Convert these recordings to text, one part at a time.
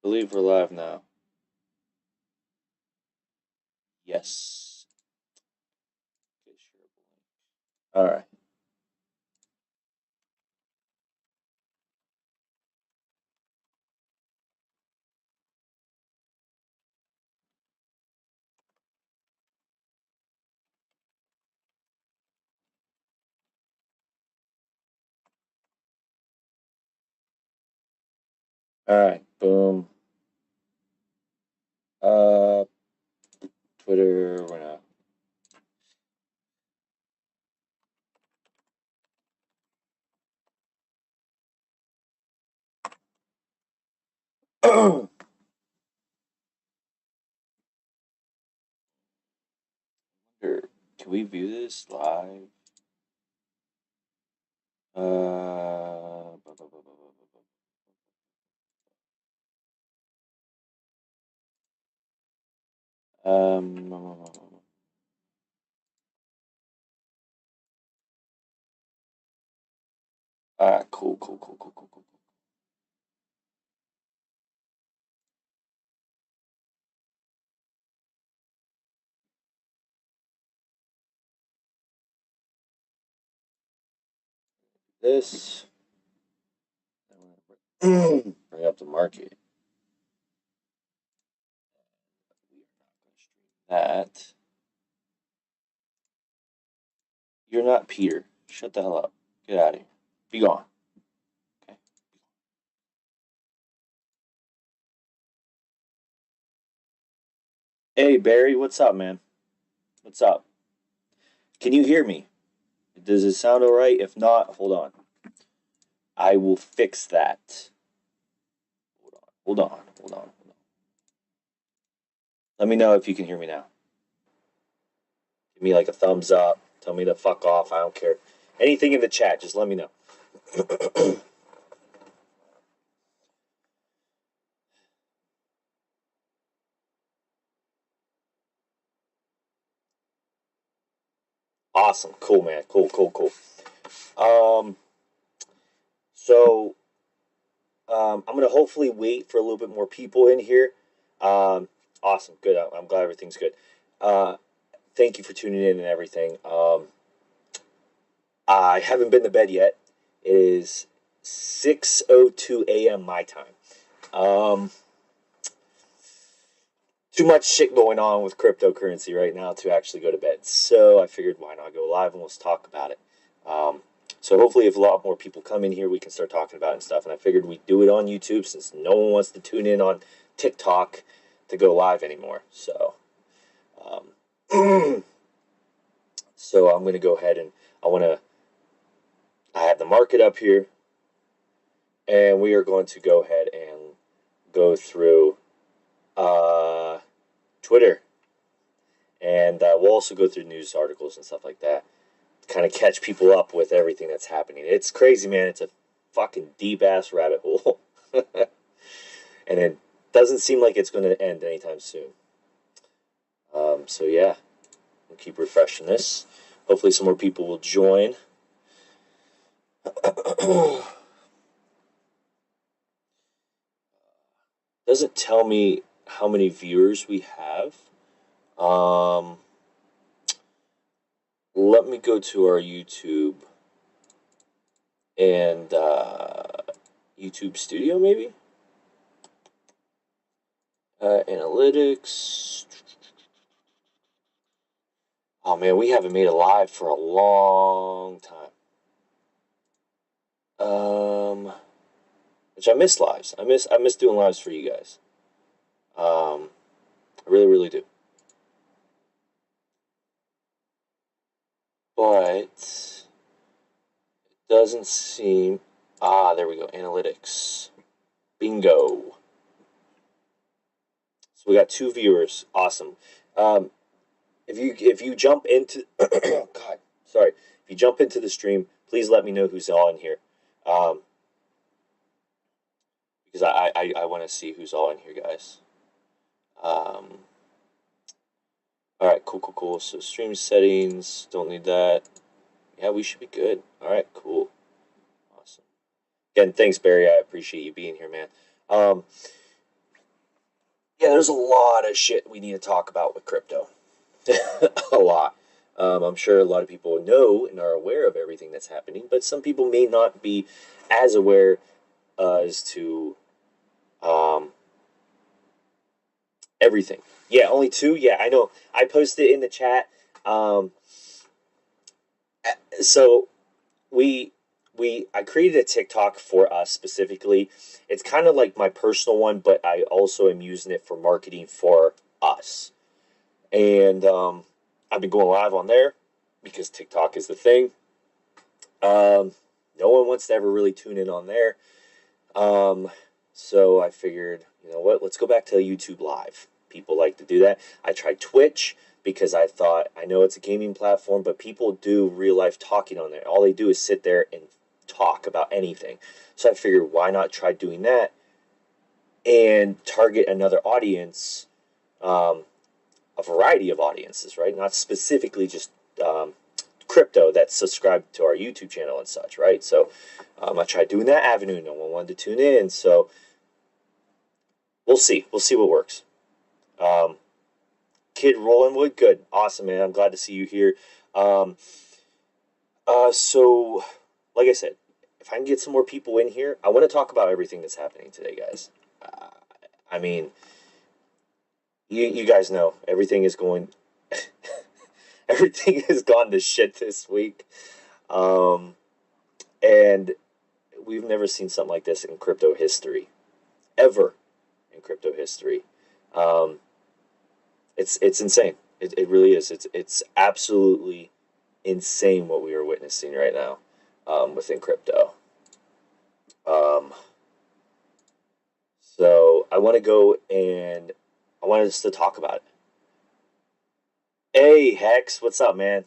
Believe we're live now. Yes. All right. All right. Boom. Uh, Twitter. We're not. Can we view this live? Um. All right. Cool. Cool. Cool. Cool. Cool. Cool. This. Bring up the market. That. You're not Peter. Shut the hell up. Get out of here. Be gone. Okay. Hey Barry, what's up, man? What's up? Can you hear me? Does it sound alright? If not, hold on. I will fix that. Hold on. Hold on. Hold on. Hold on. Let me know if you can hear me now. Give me like a thumbs up. Tell me to fuck off. I don't care. Anything in the chat, just let me know. Awesome. Cool, man. Cool, cool, cool. Um, so I'm gonna hopefully wait for a little bit more people in here. Awesome. Good. I'm glad everything's good. Uh, Thank you for tuning in and everything. I haven't been to bed yet. It is 6:02 a.m. my time. Um, Too much shit going on with cryptocurrency right now to actually go to bed. So I figured why not go live and let's talk about it. Um, so hopefully, if a lot more people come in here, we can start talking about it and stuff. And I figured we'd do it on YouTube since no one wants to tune in on TikTok to go live anymore. So, um, so I'm going to go ahead and I want to. I have the market up here, and we are going to go ahead and go through uh, Twitter, and we'll also go through news articles and stuff like that. Kind of catch people up with everything that's happening. It's crazy, man. It's a fucking deep ass rabbit hole, and it doesn't seem like it's going to end anytime soon. So yeah, we'll keep refreshing this. Hopefully, some more people will join. Doesn't tell me how many viewers we have. Um, Let me go to our YouTube and YouTube Studio, maybe. Analytics. Oh man, we haven't made a live for a long time. Which I miss lives. I miss doing lives for you guys. I really, really do. But it doesn't seem. Ah, there we go. Analytics. Bingo. So we got 2 viewers. Awesome. Um, if you jump into God, sorry. If you jump into the stream, please let me know who's all in here, um, because I want to see who's all in here, guys. Um, all right, cool, cool, cool. So stream settings, don't need that. Yeah, we should be good. All right, cool, awesome. Again, thanks, Barry. I appreciate you being here, man. Um, Yeah, there's a lot of shit we need to talk about with crypto. A lot. I'm sure a lot of people know and are aware of everything that's happening, but some people may not be as aware as to um, everything. Yeah, only two. Yeah, I know. I posted in the chat. Um, so we I created a TikTok for us specifically. It's kind of like my personal one, but I also am using it for marketing for us. And I've been going live on there because TikTok is the thing. Um, no one wants to ever really tune in on there. Um, so I figured, you know what, let's go back to YouTube Live. People like to do that. I tried Twitch because I thought, I know it's a gaming platform, but people do real life talking on there. All they do is sit there and talk about anything. So I figured, why not try doing that and target another audience, um, a variety of audiences, right? Not specifically just crypto that's subscribed to our YouTube channel and such, right? So I tried doing that avenue. No one wanted to tune in. So we'll see. We'll see what works. Um, Kid Rolling Wood, good. Awesome, man. I'm glad to see you here. Um, so, like I said, if I can get some more people in here, I want to talk about everything that's happening today, guys. Uh, I mean, you guys know everything is going, everything has gone to shit this week. Um, and we've never seen something like this in crypto history, ever in crypto history. Um, it's insane. It really is. It's absolutely insane what we are witnessing right now within crypto. Um, so I want to go and I want us to talk about it. Hey Hex, what's up, man?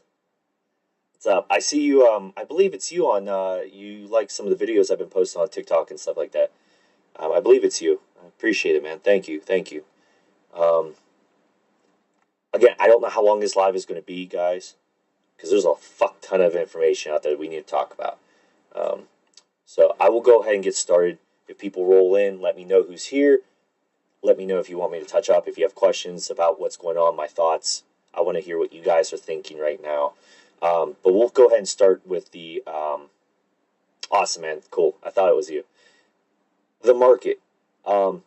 What's up? I see you. I believe it's you on. You like some of the videos I've been posting on TikTok and stuff like that. I believe it's you. I appreciate it, man. Thank you. Thank you. Um, Again, I don't know how long this live is going to be, guys, because there's a fuck ton of information out there that we need to talk about. Um, so I will go ahead and get started. If people roll in, let me know who's here. Let me know if you want me to touch up. If you have questions about what's going on, my thoughts. I want to hear what you guys are thinking right now. But we'll go ahead and start with the awesome, man. Cool. I thought it was you. The market. Um,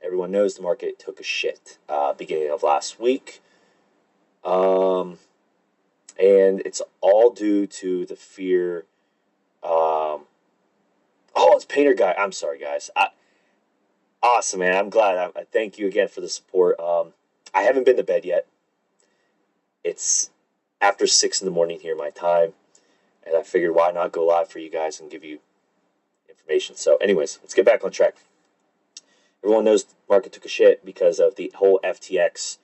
Everyone knows the market took a shit beginning of last week. And it's all due to the fear. Oh, it's Painter Guy. I'm sorry, guys. Awesome, man. I'm glad. I thank you again for the support. I haven't been to bed yet. It's after 6 in the morning here, my time, and I figured why not go live for you guys and give you information. So, anyways, let's get back on track. Everyone knows the market took a shit because of the whole FTX,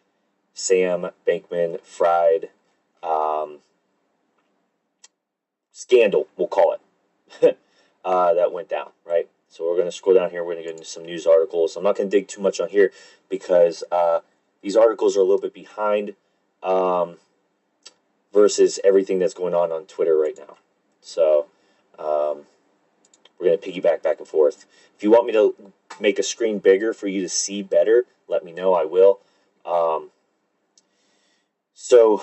Sam Bankman-Fried scandal, we'll call it, that went down, right? So we're going to scroll down here. We're going to get into some news articles. I'm not going to dig too much on here because these articles are a little bit behind versus everything that's going on Twitter right now. So we're going to piggyback back and forth. If you want me to make a screen bigger for you to see better, let me know. I will. So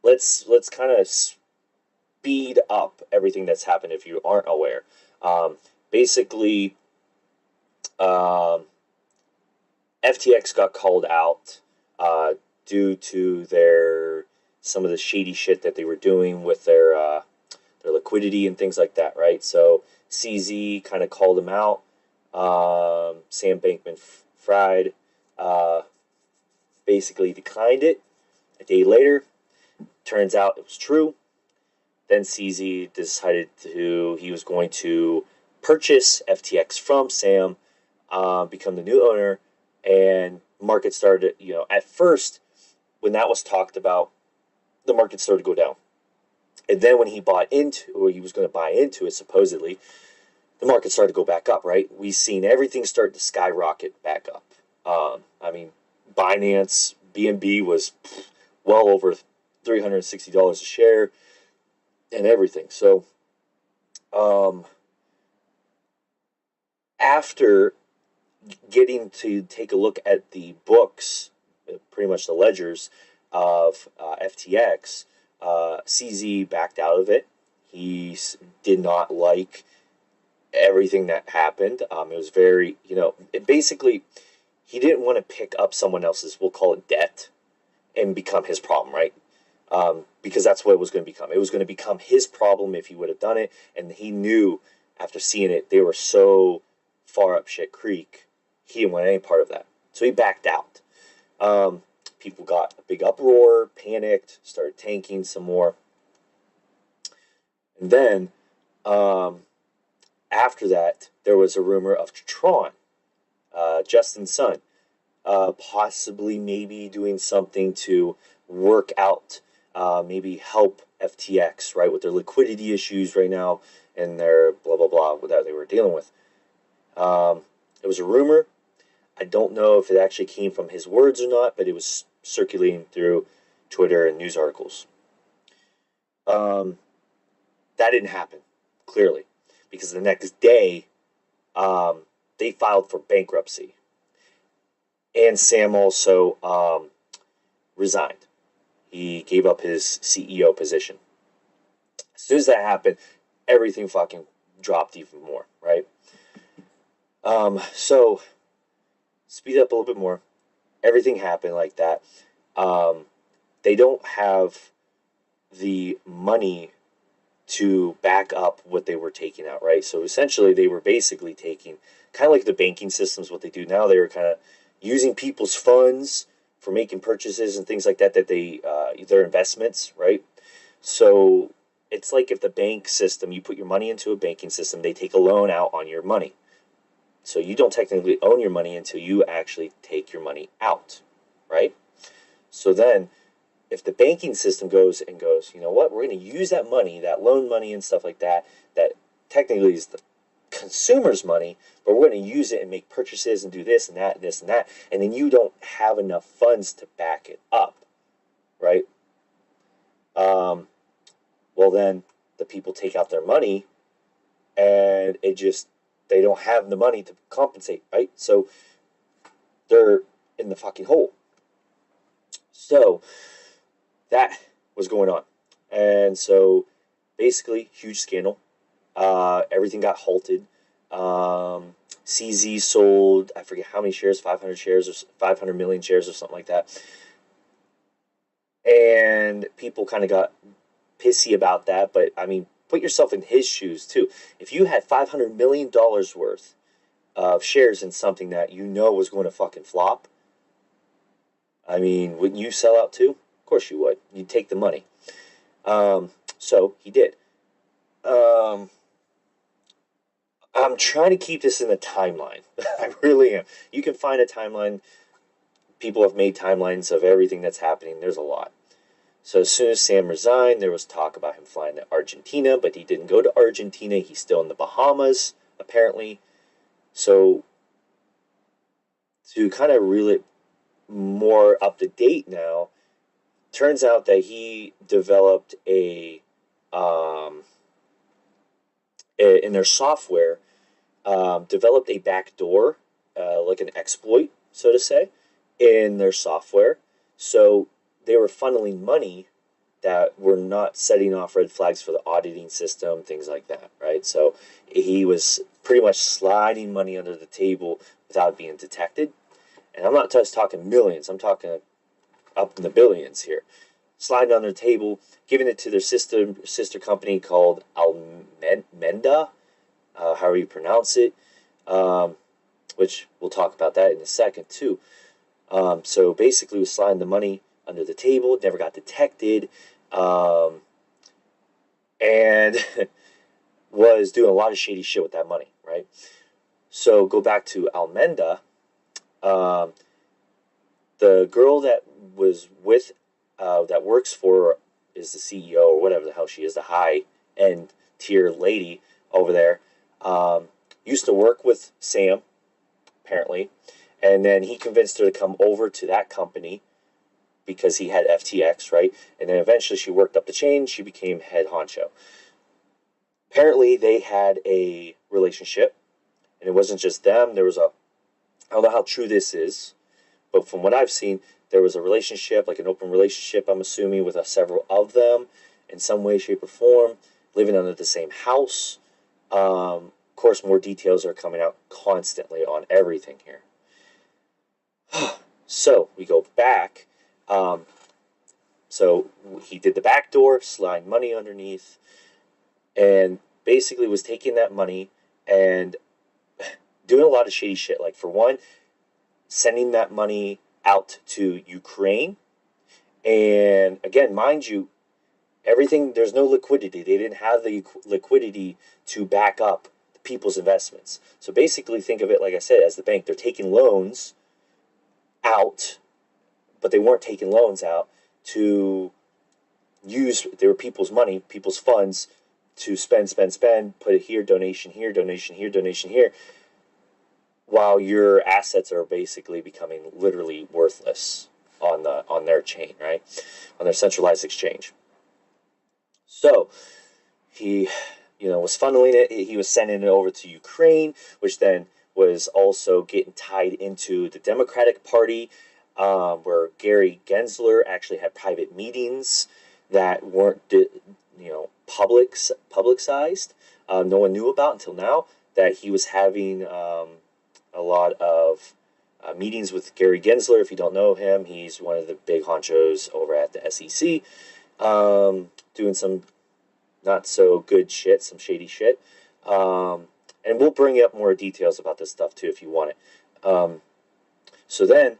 let's kind of speed up everything that's happened if you aren't aware. Basically, FTX got called out due to some of the shady shit that they were doing with their liquidity and things like that, right? So CZ kind of called them out. Sam Bankman-Fried basically declined it. A day later, turns out it was true. Then CZ decided he was going to purchase FTX from Sam, become the new owner, and market started, at first, when that was talked about, the market started to go down. And then when he he was going to buy into it, supposedly, the market started to go back up, right? We've seen everything start to skyrocket back up. Binance, BNB was well over $360 a share and everything. So, after getting to take a look at the books, pretty much the ledgers of FTX, CZ backed out of it. He did not like everything that happened. It was very, it basically, he didn't want to pick up someone else's, we'll call it debt, and become his problem, right? Because that's what it was going to become. It was going to become his problem if he would have done it. And he knew after seeing it, they were so far up shit creek, he didn't want any part of that. So he backed out. People got a big uproar, panicked, started tanking some more. And then after that, there was a rumor of Tron, Justin's son, possibly maybe doing something to work out, maybe help FTX, right, with their liquidity issues right now and their blah, blah, blah that they were dealing with. It was a rumor. I don't know if it actually came from his words or not, but it was circulating through Twitter and news articles. That didn't happen, clearly, because the next day they filed for bankruptcy. And Sam also resigned. He gave up his CEO position. As soon as that happened, everything fucking dropped even more, right? So, speed up a little bit more. Everything happened like that. They don't have the money to back up what they were taking out, right? So essentially, they were basically taking, kind of like the banking systems, what they do now, they were kind of using people's funds for making purchases and things like that, that their investments, right? So it's like if the bank system, you put your money into a banking system, they take a loan out on your money. So you don't technically own your money until you actually take your money out, right? So then, if the banking system goes, you know what, we're going to use that money, that loan money and stuff like that, that technically is the consumer's money, but we're going to use it and make purchases and do this and that and this and that, and then you don't have enough funds to back it up, right? Well, then the people take out their money, and they don't have the money to compensate, right? So they're in the fucking hole. So that was going on. And so basically, huge scandal. Everything got halted. CZ sold, I forget how many shares, 500 shares or 500 million shares or something like that. And people kind of got pissy about that. But I mean, put yourself in his shoes too. If you had $500 million worth of shares in something that you know was going to fucking flop, I mean, wouldn't you sell out too? Of course you would. You'd take the money. So he did. I'm trying to keep this in a timeline. I really am. You can find a timeline. People have made timelines of everything that's happening. There's a lot. So as soon as Sam resigned, there was talk about him flying to Argentina, but he didn't go to Argentina. He's still in the Bahamas, apparently. So to kind of reel it more up to date now, turns out that he developed in their software, developed a backdoor, like an exploit, so to say, in their software. So they were funneling money that were not setting off red flags for the auditing system, things like that, right? So he was pretty much sliding money under the table without being detected. And I'm not just talking millions, I'm talking up in the billions here. Sliding under the table, giving it to their sister company called Almenda, however you pronounce it, which we'll talk about that in a second too. So basically, was sliding the money under the table, never got detected, and was doing a lot of shady shit with that money, right? So go back to Almenda. The girl that was with, that works for, is the CEO or whatever the hell she is, the high-end tier lady over there, used to work with Sam, apparently, and then he convinced her to come over to that company because he had FTX, right? And then eventually she worked up the chain, she became head honcho. Apparently they had a relationship, and it wasn't just them, there was a I don't know how true this is, but from what I've seen, there was a relationship, like an open relationship, I'm assuming, with several of them in some way, shape, or form, living under the same house. Of course, more details are coming out constantly on everything here. So we go back. So he did the back door, slide money underneath, and basically was taking that money and doing a lot of shady shit. Like, for one, sending that money out to Ukraine. And again, mind you, everything, there's no liquidity. They didn't have the liquidity to back up the people's investments. So basically, think of it, like I said, as the bank. They're taking loans out, but they weren't taking loans out to use their people's money, people's funds, to spend, put it here, donation here, donation here, donation here, while your assets are basically becoming literally worthless on their chain, right? On their centralized exchange. So he, was funneling it. He was sending it over to Ukraine, which then was also getting tied into the Democratic Party, where Gary Gensler actually had private meetings that weren't, publicized. No one knew about until now that he was having a lot of meetings with Gary Gensler. If you don't know him, he's one of the big honchos over at the SEC, doing some not so good shit, some shady shit. And we'll bring up more details about this stuff too if you want it. So then,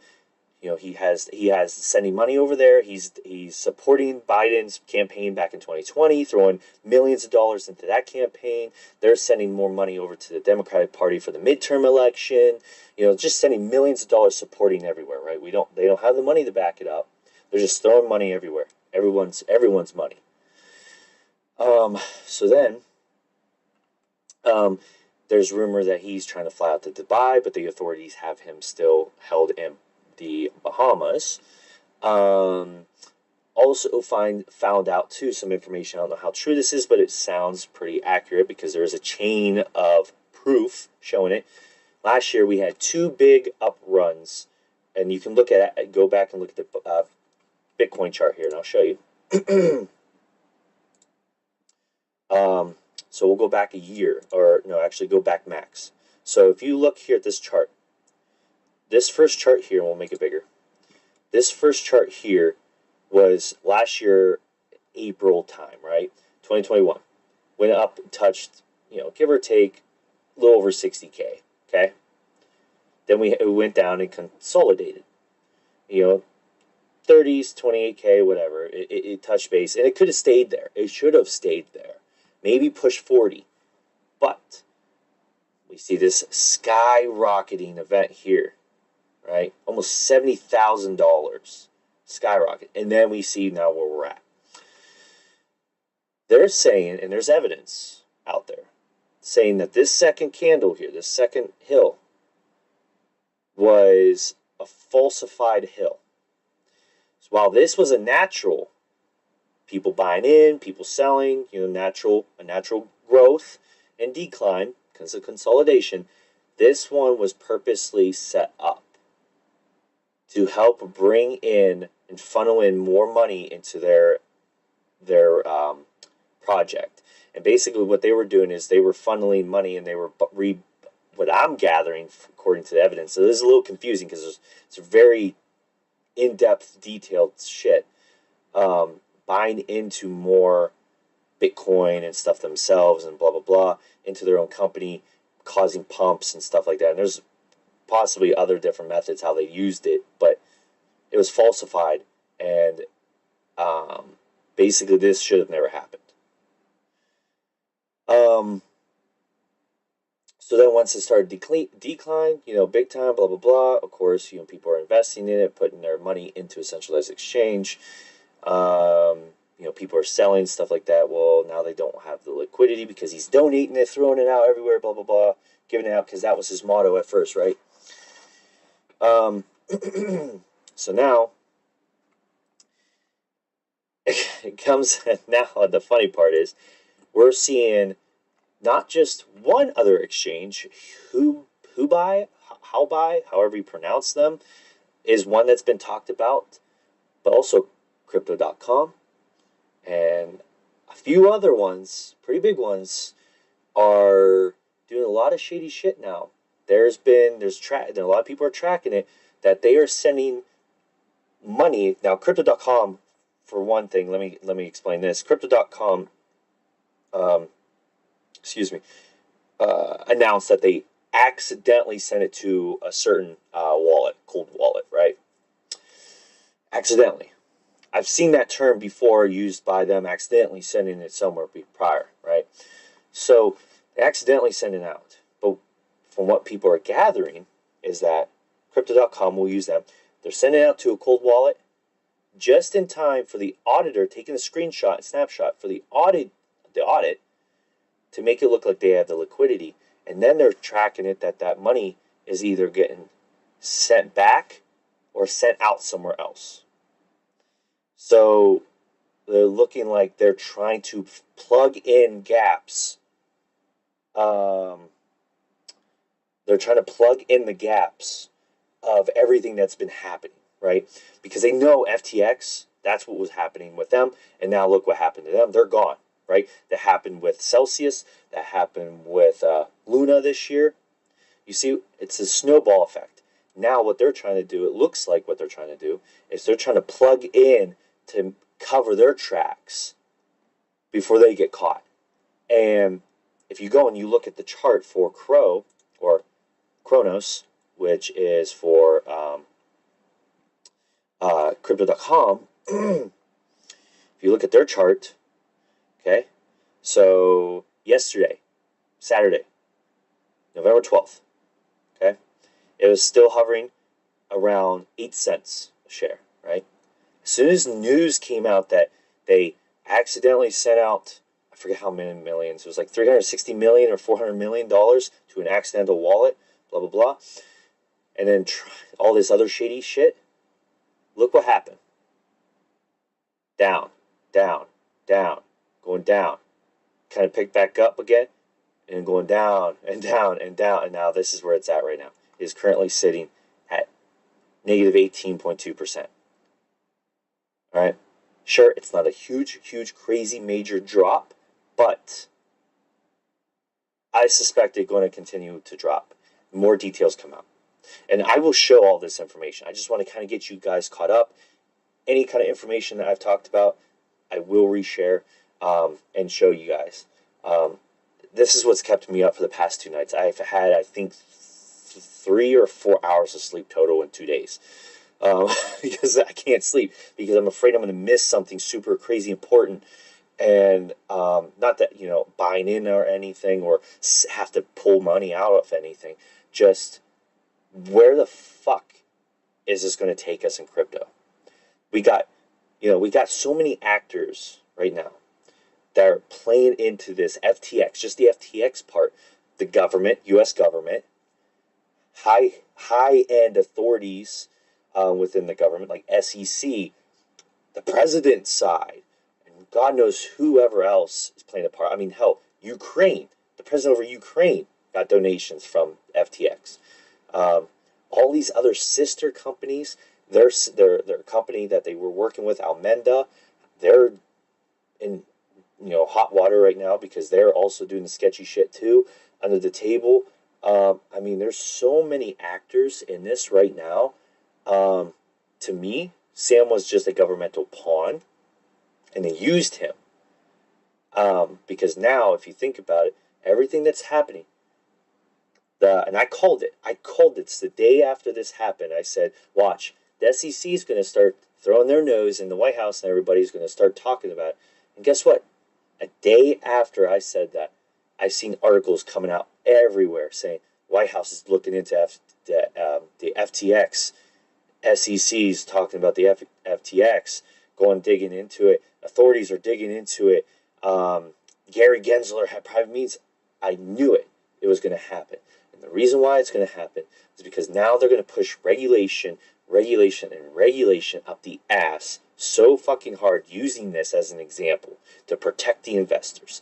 he has sending money over there. He's supporting Biden's campaign back in 2020, throwing millions of dollars into that campaign. They're sending more money over to the Democratic Party for the midterm election. Just sending millions of dollars, supporting everywhere, right? They don't have the money to back it up. They're just throwing money everywhere. Everyone's money. So then, there's rumor that he's trying to fly out to Dubai, but the authorities have him still held in the Bahamas. Also found out too some information. I don't know how true this is, but it sounds pretty accurate because there is a chain of proof showing it. Last year we had two big up runs, and you can look at it, go back and look at the Bitcoin chart here, and I'll show you. So we'll go back a year, or no, actually go back max. So if you look here at this chart, this first chart here, we'll make it bigger. This first chart here was last year, April time, right? 2021. Went up and touched, give or take, a little over 60K, okay? Then we went down and consolidated. 30s, 28K, whatever. It touched base, and it could have stayed there. It should have stayed there. Maybe push 40. But we see this skyrocketing event here, right? Almost $70,000 skyrocket. And then we see now where we're at. They're saying, and there's evidence out there, saying that this second candle here, this second hill, was a falsified hill. So while this was a natural, people buying in, people selling, a natural growth and decline because of consolidation, this one was purposely set up to help bring in and funnel in more money into their project. And basically what they were doing is they were funneling money, and they were what I'm gathering according to the evidence. So this is a little confusing because it's very in-depth, detailed shit. Buying into more Bitcoin and stuff themselves and blah, blah, blah, into their own company, causing pumps and stuff like that. And there's possibly other different methods how they used it, but it was falsified. And basically this should have never happened. So then once it started decline, big time, blah, blah, blah, of course, people are investing in it, putting their money into a centralized exchange. People are selling, stuff like that. Well, now they don't have the liquidity because he's donating it, throwing it out everywhere, blah, blah, blah, giving it out because that was his motto at first, right? So now, it comes, now the funny part is, we're seeing not just one other exchange, Huobi, however you pronounce them, is one that's been talked about, but also Crypto.com and a few other ones, pretty big ones, are doing a lot of shady shit now. A lot of people are tracking it, that they are sending money. Now, Crypto.com, for one thing, let me explain this. Crypto.com, excuse me, announced that they accidentally sent it to a certain wallet, cold wallet, right? Accidentally. I've seen that term before used by them, accidentally sending it somewhere prior, right? So they accidentally send it out. But from what people are gathering is that Crypto.com will use them. They're sending it out to a cold wallet just in time for the auditor taking a screenshot and snapshot for the audit to make it look like they have the liquidity. And then they're tracking it that money is either getting sent back or sent out somewhere else. So they're looking like they're trying to plug in gaps. They're trying to plug in the gaps of everything that's been happening, right? Because they know FTX, that's what was happening with them. And now look what happened to them. They're gone, right? That happened with Celsius. That happened with Luna this year. You see, it's a snowball effect. Now what they're trying to do, it looks like what they're trying to do, is they're trying to plug in to cover their tracks before they get caught. And if you go and you look at the chart for Kronos, which is for Crypto.com, if you look at their chart, okay, so yesterday, Saturday, November 12th, okay, it was still hovering around 8 cents a share, right? As soon as news came out that they accidentally sent out, I forget how many millions, it was like $360 million or $400 million to an accidental wallet, blah, blah, blah, and then all this other shady shit, look what happened. Down, down, down, going down. Kind of picked back up again, and going down, and down, and down, and now this is where it's at right now. It is currently sitting at negative 18.2%. All right? Sure, it's not a huge, crazy, major drop, but I suspect it's going to continue to drop. More details come out. And I will show all this information. I just want to kind of get you guys caught up. Any kind of information that I've talked about, I will reshare and show you guys. This is what's kept me up for the past 2 nights. I've had, I think, 3 or 4 hours of sleep total in 2 days. Because I can't sleep, because I'm afraid I'm going to miss something super crazy important. And not that, buying in or anything, or have to pull money out of anything. Just where the fuck is this going to take us in crypto? We got so many actors right now that are playing into this FTX, just the FTX part. The government, U.S. government, high-end authorities within the government, like SEC, the president's side, and God knows whoever else is playing a part. I mean, hell, Ukraine, the president over Ukraine got donations from FTX. All these other sister companies, their company that they were working with, Almenda, they're in hot water right now because they're also doing the sketchy shit too under the table. I mean, there's so many actors in this right now. To me, Sam was just a governmental pawn, and they used him. Because now, if you think about it, everything that's happening, and I called it. It's the day after this happened. I said, watch, the SEC is going to start throwing their nose in the White House, and everybody's going to start talking about it. And guess what? A day after I said that, I've seen articles coming out everywhere saying White House is looking into the FTX. SEC's talking about the FTX, digging into it. Authorities are digging into it. Gary Gensler had private meetings. I knew it was going to happen. And the reason why it's going to happen is because now they're going to push regulation up the ass so fucking hard, using this as an example to protect the investors.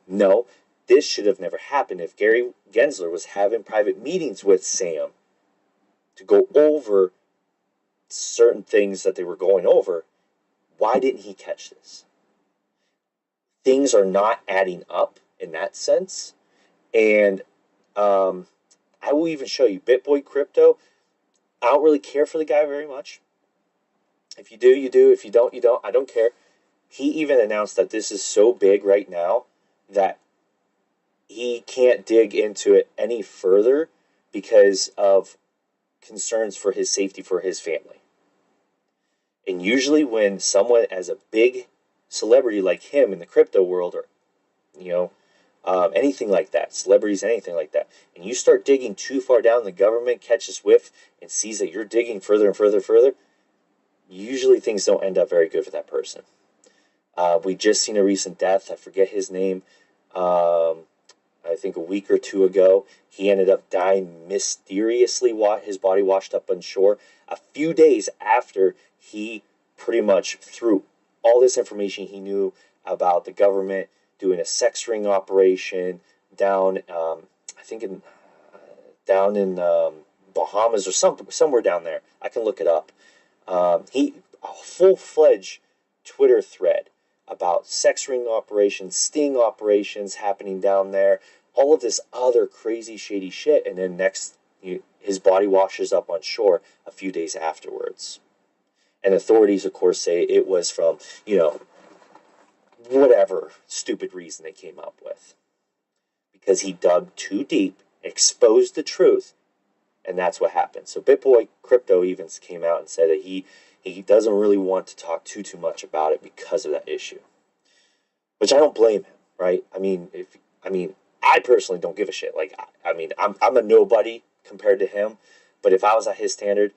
No, this should have never happened if Gary Gensler was having private meetings with Sam to go over certain things that they were going over. Why didn't he catch this? Things are not adding up in that sense. And I will even show you BitBoy Crypto. I don't really care for the guy very much. If you do, you do. If you don't, you don't. I don't care. He even announced that this is so big right now that he can't dig into it any further because of concerns for his safety for his family. And usually when someone as a big celebrity like him in the crypto world, or, you know, anything like that, celebrities, anything like that, and you start digging too far down, the government catches whiff and sees that you're digging further and further, usually things don't end up very good for that person. We just seen a recent death. I forget his name. I think a week or two ago, he ended up dying mysteriously. His body washed up on shore a few days after he pretty much threw all this information he knew about the government doing a sex ring operation down, I think down in Bahamas or somewhere down there. I can look it up. A full-fledged Twitter thread about sex ring operations, sting operations happening down there, all of this other crazy, shady shit, and then his body washes up on shore a few days afterwards. And authorities, of course, say it was from, whatever stupid reason they came up with. Because he dug too deep, exposed the truth, and that's what happened. So BitBoy Crypto even came out and said that he doesn't really want to talk too much about it because of that issue. Which I don't blame him, right? I personally don't give a shit. I'm a nobody compared to him, but if I was at his standard,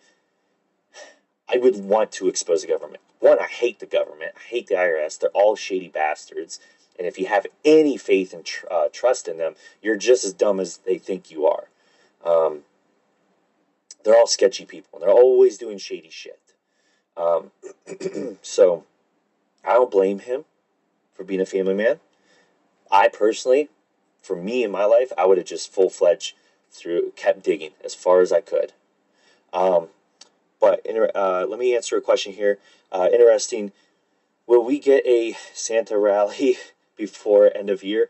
I would want to expose the government. One, I hate the government. I hate the IRS. They're all shady bastards. And if you have any faith and trust in them, you're just as dumb as they think you are. They're all sketchy people. They're always doing shady shit. So I don't blame him for being a family man. I personally, for me in my life, I would have just full-fledged kept digging as far as I could. But let me answer a question here. Interesting. Will we get a Santa rally before end of year?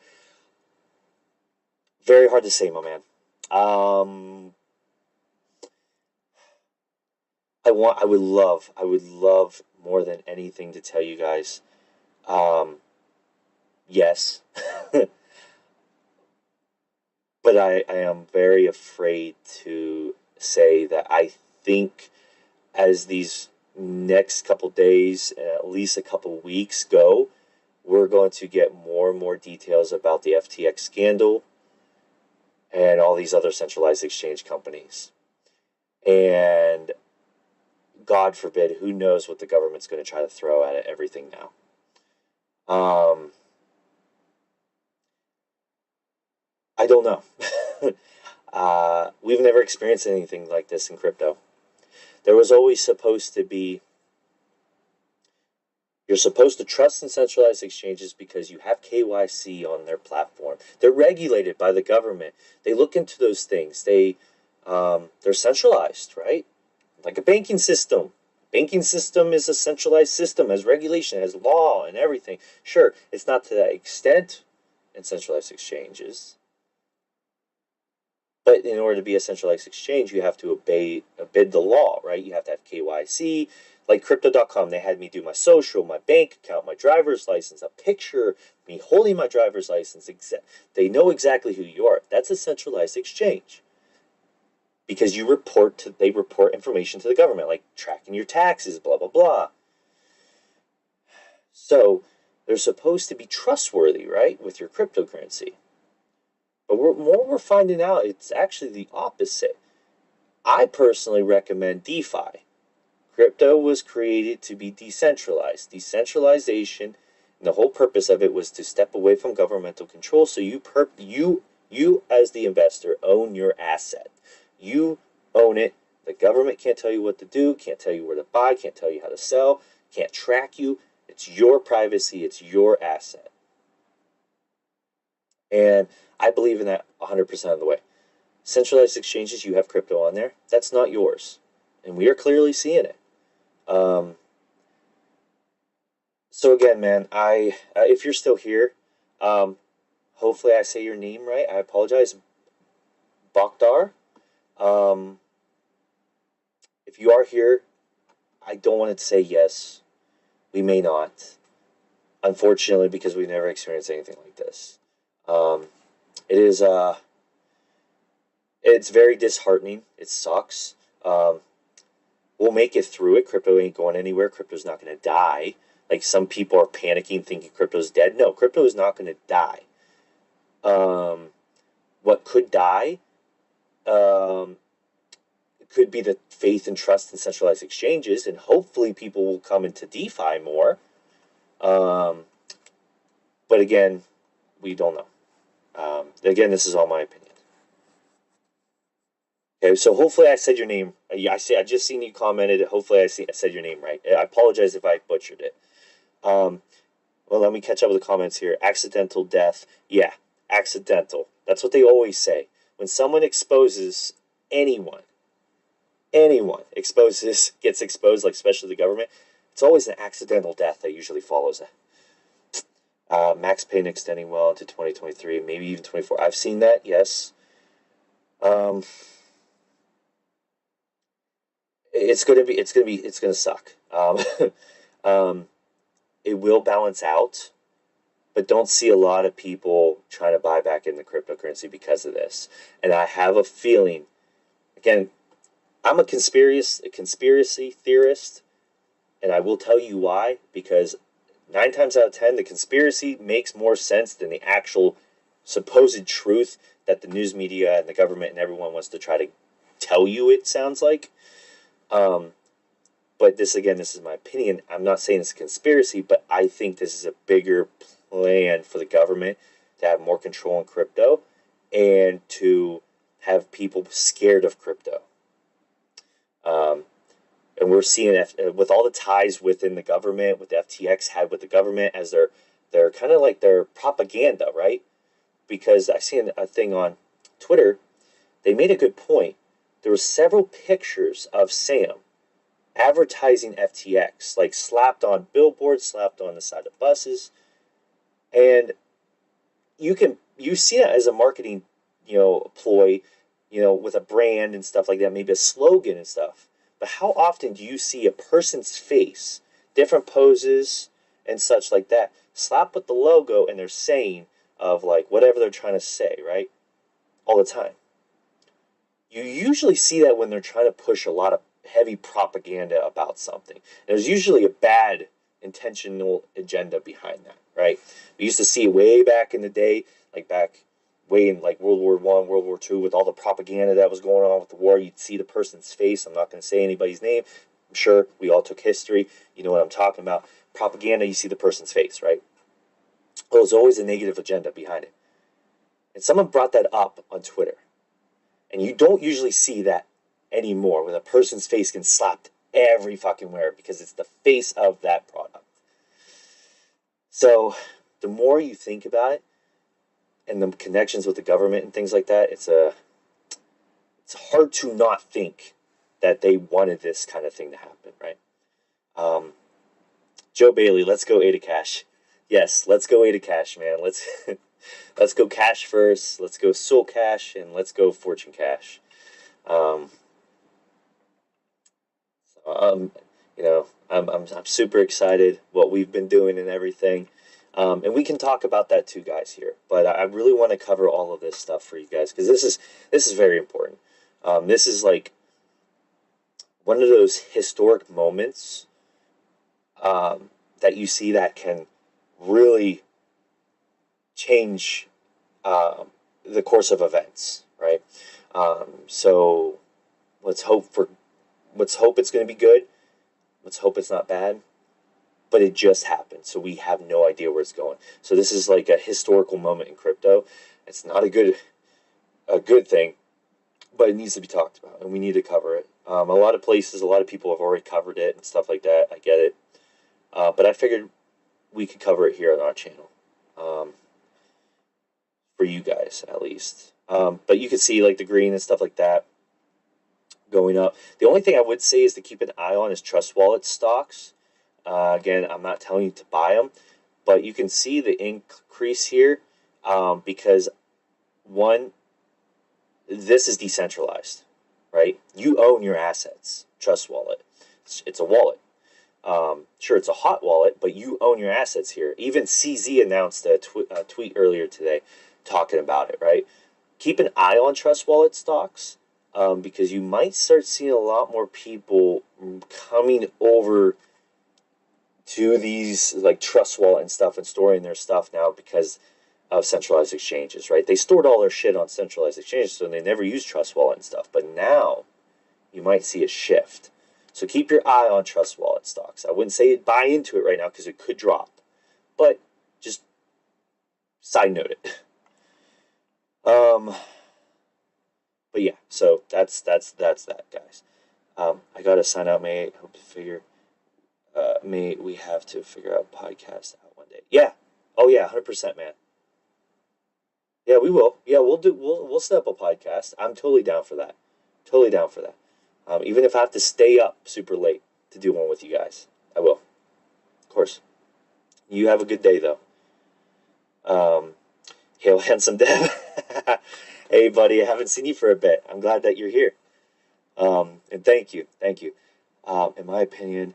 Very hard to say, my man. I would love more than anything to tell you guys, yes. But I am very afraid to say that I think as these next couple days, at least a couple weeks go, we're going to get more and more details about the FTX scandal and all these other centralized exchange companies. And God forbid, who knows what the government's going to try to throw at everything now. I don't know. We've never experienced anything like this in crypto. There was always supposed to be, you're supposed to trust in centralized exchanges because you have KYC on their platform. They're regulated by the government. They look into those things. They're centralized, right? Like a banking system. Banking system is a centralized system, has regulation, has law and everything. Sure, it's not to that extent in centralized exchanges. But in order to be a centralized exchange, you have to obey the law, right? You have to have KYC. Like Crypto.com, they had me do my social, my bank account, my driver's license, a picture, me holding my driver's license. They know exactly who you are. That's a centralized exchange. Because they report information to the government, like tracking your taxes, blah, blah, blah. So they're supposed to be trustworthy, right, with your cryptocurrency. But we're finding out it's actually the opposite. I personally recommend DeFi. Crypto was created to be decentralized. Decentralization, and the whole purpose of it was to step away from governmental control, so you as the investor own your asset. You own it. The government can't tell you what to do, can't tell you where to buy, can't tell you how to sell, can't track you. It's your privacy, it's your asset. And I believe in that 100% of the way. centralized exchanges, you have crypto on there. That's not yours. And we are clearly seeing it. Um, so again, man, if you're still here, um, hopefully I say your name right. I apologize, Bakhdar. Um, if you are here, I don't want to say yes. We may not, unfortunately, because we've never experienced anything like this. Um, it is it's very disheartening. It sucks. Um, we'll make it through it. Crypto ain't going anywhere. Crypto's not going to die. Like some people are panicking, thinking crypto's dead. No, crypto is not going to die. Um, what could die um, could be the faith and trust in centralized exchanges, and hopefully people will come into DeFi more. Um, but again, we don't know. Again, this is all my opinion. Okay, so hopefully I said your name. I just seen you commented. Hopefully I said your name right. I apologize if I butchered it. Um, well, let me catch up with the comments here. Accidental death. Yeah, accidental. That's what they always say. When someone exposes anyone, gets exposed, like especially the government, it's always an accidental death that usually follows it. Max Payne extending well into 2023, maybe even 24. I've seen that, yes. Um, it's gonna suck. Um, it will balance out, but don't see a lot of people trying to buy back in the cryptocurrency because of this. And I have a feeling, again, I'm a conspiracy theorist, and I will tell you why, because 9 times out of 10, the conspiracy makes more sense than the actual supposed truth that the news media and the government and everyone wants to try to tell you it sounds like. Um, but this is my opinion. I'm not saying it's a conspiracy, but I think this is a bigger plan for the government to have more control in crypto and to have people scared of crypto. Um, and we're seeing with all the ties within the government, with the FTX had with the government as their kind of like their propaganda, right? Because I seen a thing on Twitter, they made a good point. There were several pictures of Sam advertising FTX, like slapped on billboards, slapped on the side of buses, and you see that as a marketing, ploy, with a brand and stuff like that, maybe a slogan and stuff. But how often do you see a person's face, different poses and such like that, slapped with the logo and they're saying of like whatever they're trying to say, right? All the time. You usually see that when they're trying to push a lot of heavy propaganda about something. There's usually a bad intentional agenda behind that, right? We used to see it way back in the day, like back way in like World War I, World War II, with all the propaganda that was going on with the war. You'd see the person's face. I'm not going to say anybody's name. I'm sure we all took history. You know what I'm talking about. Propaganda, you see the person's face, right? Well, there's always a negative agenda behind it. And someone brought that up on Twitter. And you don't usually see that anymore, where a person's face gets slapped every fucking where because it's the face of that product. So the more you think about it and the connections with the government and things like that, it's hard to not think that they wanted this kind of thing to happen, right? Joe Bailey, let's go A to Cash. Yes, let's go A to Cash, man. Let's let's go CASHVerse. Let's go Soul Cash, and let's go Fortune Cash. Um, um, I'm super excited what we've been doing and everything. And we can talk about that too, guys, here. But I really want to cover all of this stuff for you guys because this is very important. This is like one of those historic moments that you see that can really change the course of events, right? So let's hope it's going to be good. Let's hope it's not bad. But it just happened, so we have no idea where it's going. So this is like a historical moment in crypto. It's not a good thing, but it needs to be talked about, and we need to cover it. A lot of places, a lot of people have already covered it and stuff like that. I get it, but I figured we could cover it here on our channel, for you guys at least. But you can see like the green and stuff like that going up. The only thing I would say is to keep an eye on is Trust Wallet stocks. Again, I'm not telling you to buy them, but you can see the increase here because one, this is decentralized, right? You own your assets. Trust Wallet, it's a wallet. Sure, it's a hot wallet, but you own your assets here. Even CZ announced a tweet earlier today talking about it, right? Keep an eye on Trust Wallet stocks because you might start seeing a lot more people coming over to these like Trust Wallet and stuff and storing their stuff now because of centralized exchanges, right? They stored all their shit on centralized exchanges, so they never used Trust Wallet and stuff. But now you might see a shift. So keep your eye on Trust Wallet stocks. I wouldn't say buy into it right now because it could drop, but just side note it. But yeah, so that's that, guys. I gotta sign out. May hope to figure. May we have to figure out podcast out one day. Yeah. Oh yeah, 100%, man. Yeah, we will. Yeah, we'll set up a podcast. I'm totally down for that. Totally down for that. Even if I have to stay up super late to do one with you guys, I will. Of course. You have a good day though. Hail handsome Dev. Hey buddy, I haven't seen you for a bit. I'm glad that you're here. And thank you, thank you. In my opinion,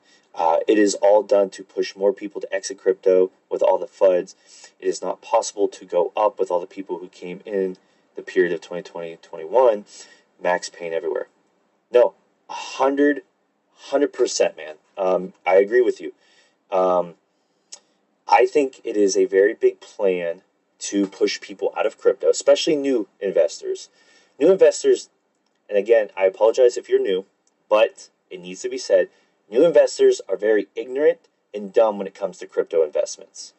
it is all done to push more people to exit crypto with all the FUDs. It is not possible to go up with all the people who came in the period of 2020-21. Max pain everywhere. No, 100%, man. I agree with you. I think it is a very big plan to push people out of crypto, especially new investors. New investors, and again, I apologize if you're new, but it needs to be said, new investors are very ignorant and dumb when it comes to crypto investments.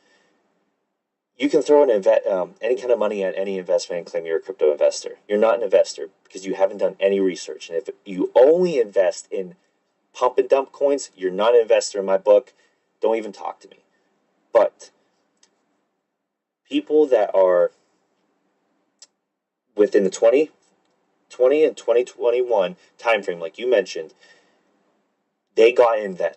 You can throw any kind of money at any investment and claim you're a crypto investor. You're not an investor because you haven't done any research. And if you only invest in pump and dump coins, you're not an investor in my book. Don't even talk to me. But people that are within the 2020 and 2021 timeframe, like you mentioned, they got in then.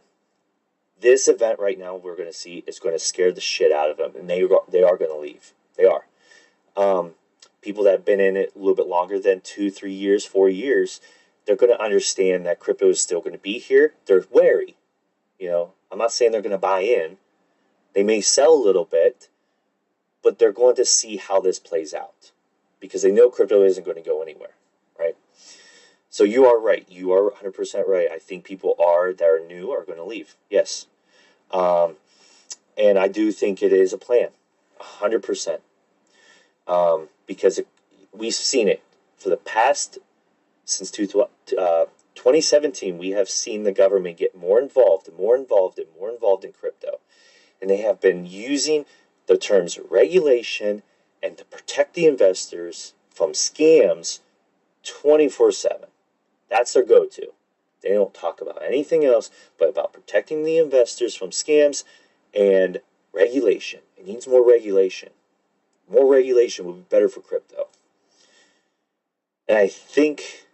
This event right now we're going to see is going to scare the shit out of them, and they are going to leave. They are. People that have been in it a little bit longer than 2, 3 years, 4 years, they're going to understand that crypto is still going to be here. They're wary. I'm not saying they're going to buy in. They may sell a little bit, but they're going to see how this plays out because they know crypto isn't going to go anywhere, right? So you are right. You are 100% right. I think people that are new are going to leave. Yes. And I do think it is a plan. 100%. Because we've seen it for the past, since 2017, we have seen the government get more involved and more involved and more involved in crypto. And they have been using the terms regulation and to protect the investors from scams 24/7. That's their go-to. They don't talk about anything else but about protecting the investors from scams and regulation. It needs more regulation. More regulation would be better for crypto. And I think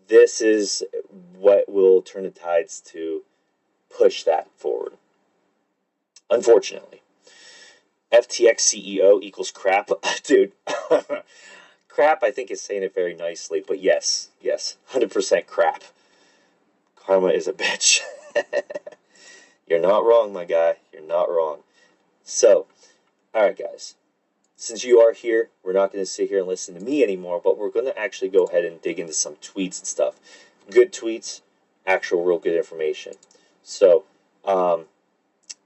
this is what will turn the tides to push that forward. Unfortunately. FTX CEO equals crap. Dude. Crap, I think, is saying it very nicely, but yes, 100% crap. Karma is a bitch. You're not wrong, my guy. You're not wrong. So, all right, guys. Since you are here, we're not going to sit here and listen to me anymore, but we're going to actually go ahead and dig into some tweets and stuff. Good tweets, actual real good information. So,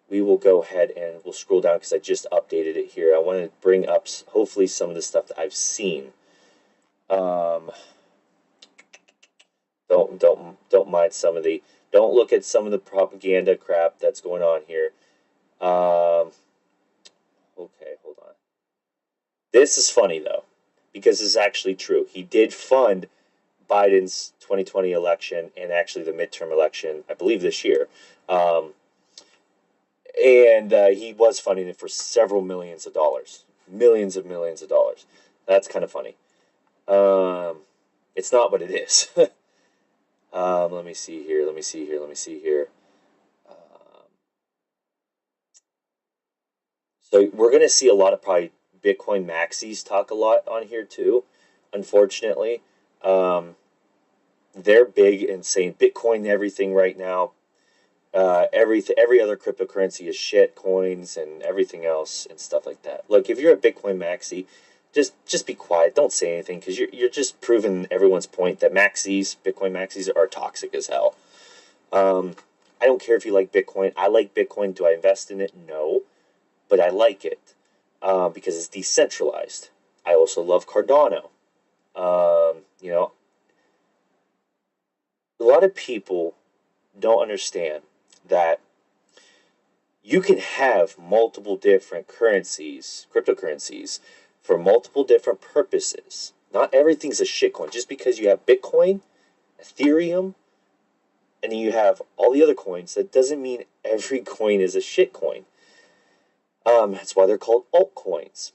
we will go ahead and we'll scroll down because I just updated it here. I want to bring up hopefully some of the stuff that I've seen. Don't mind some of the. Don't look at some of the propaganda crap that's going on here. Okay, hold on. This is funny though, because it's actually true. He did fund Biden's 2020 election and actually the midterm election, I believe this year. And he was funding it for several millions of dollars. Millions of dollars. That's kind of funny. Um, it's not what it is. Let me see here. Let me see here. Let me see here. Um, so we're gonna see a lot of probably Bitcoin maxis talk a lot on here too. Unfortunately, um, they're big and saying Bitcoin everything right now. Every other cryptocurrency is shit coins and everything else and stuff like that. Look, if you're a Bitcoin maxi, just be quiet. Don't say anything because you're just proving everyone's point that Bitcoin maxis, are toxic as hell. Um, I don't care if you like Bitcoin. I like Bitcoin. Do I invest in it? No, but I like it because it's decentralized. I also love Cardano. You know, a lot of people don't understand that you can have multiple different currencies, cryptocurrencies, for multiple different purposes. Not everything's a shitcoin. Just because you have Bitcoin, Ethereum, and then you have all the other coins, that doesn't mean every coin is a shitcoin. That's why they're called altcoins.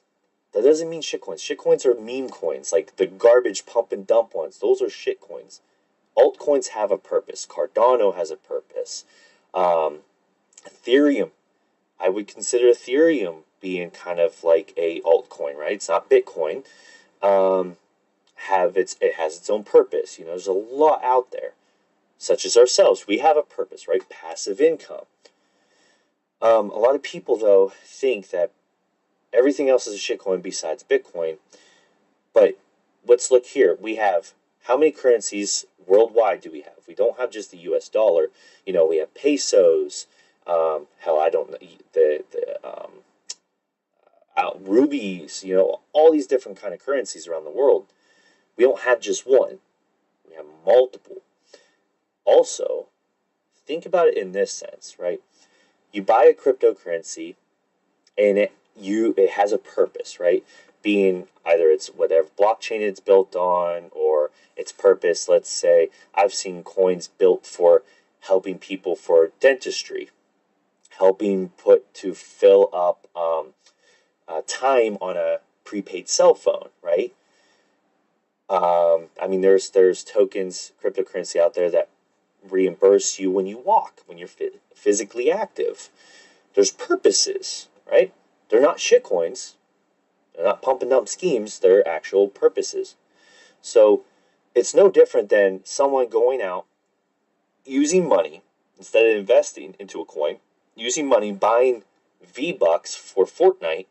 That doesn't mean shitcoins. Shitcoins are meme coins, like the garbage pump and dump ones. Those are shitcoins. Altcoins have a purpose. Cardano has a purpose. Um, Ethereum, I would consider Ethereum being kind of like a altcoin, right? It's not Bitcoin. Um, it has its own purpose. There's a lot out there, such as ourselves. We have a purpose, right? Passive income. A lot of people though think that everything else is a shitcoin besides Bitcoin. But let's look here. We have how many currencies worldwide do we have? We don't have just the U.S. dollar. We have pesos. Hell, I don't know the rubies. All these different kind of currencies around the world. We don't have just one. We have multiple. Also, think about it in this sense, right? You buy a cryptocurrency, and it has a purpose, right? Being either it's whatever blockchain it's built on or its purpose. Let's say I've seen coins built for helping people for dentistry, helping to fill up time on a prepaid cell phone, right? I mean, there's tokens, cryptocurrency out there that reimburse you when you walk, when you're physically active. There's purposes, right? They're not shitcoins. They're not pump and dump schemes. They're actual purposes. So it's no different than someone going out, using money, instead of investing into a coin, using money, buying V-Bucks for Fortnite,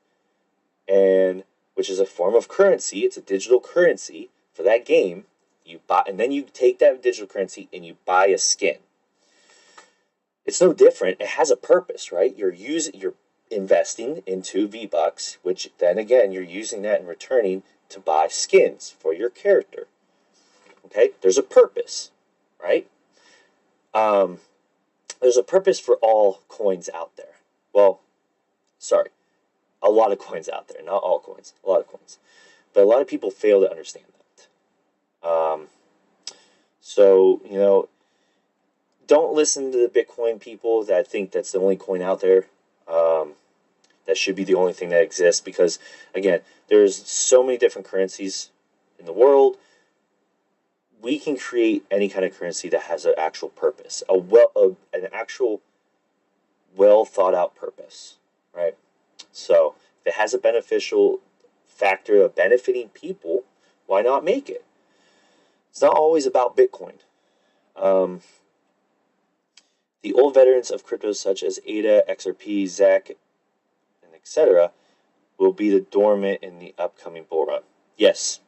and which is a form of currency. It's a digital currency for that game. You buy, and then you take that digital currency and you buy a skin. It's no different. It has a purpose, right? You're investing into V-Bucks, which then again you're using that and returning to buy skins for your character. Okay, there's a purpose, right? There's a purpose for all coins out there. Well, sorry, a lot of coins out there, not all coins, a lot of coins, but a lot of people fail to understand that. So don't listen to the Bitcoin people that think that's the only coin out there. That should be the only thing that exists because, again, there's so many different currencies in the world. We can create any kind of currency that has an actual purpose, an actual well thought out purpose, right? So if it has a beneficial factor of benefiting people, why not make it? It's not always about Bitcoin. The old veterans of crypto such as ADA, XRP, ZEC, and etc. will be the dormant in the upcoming bull run. Yes,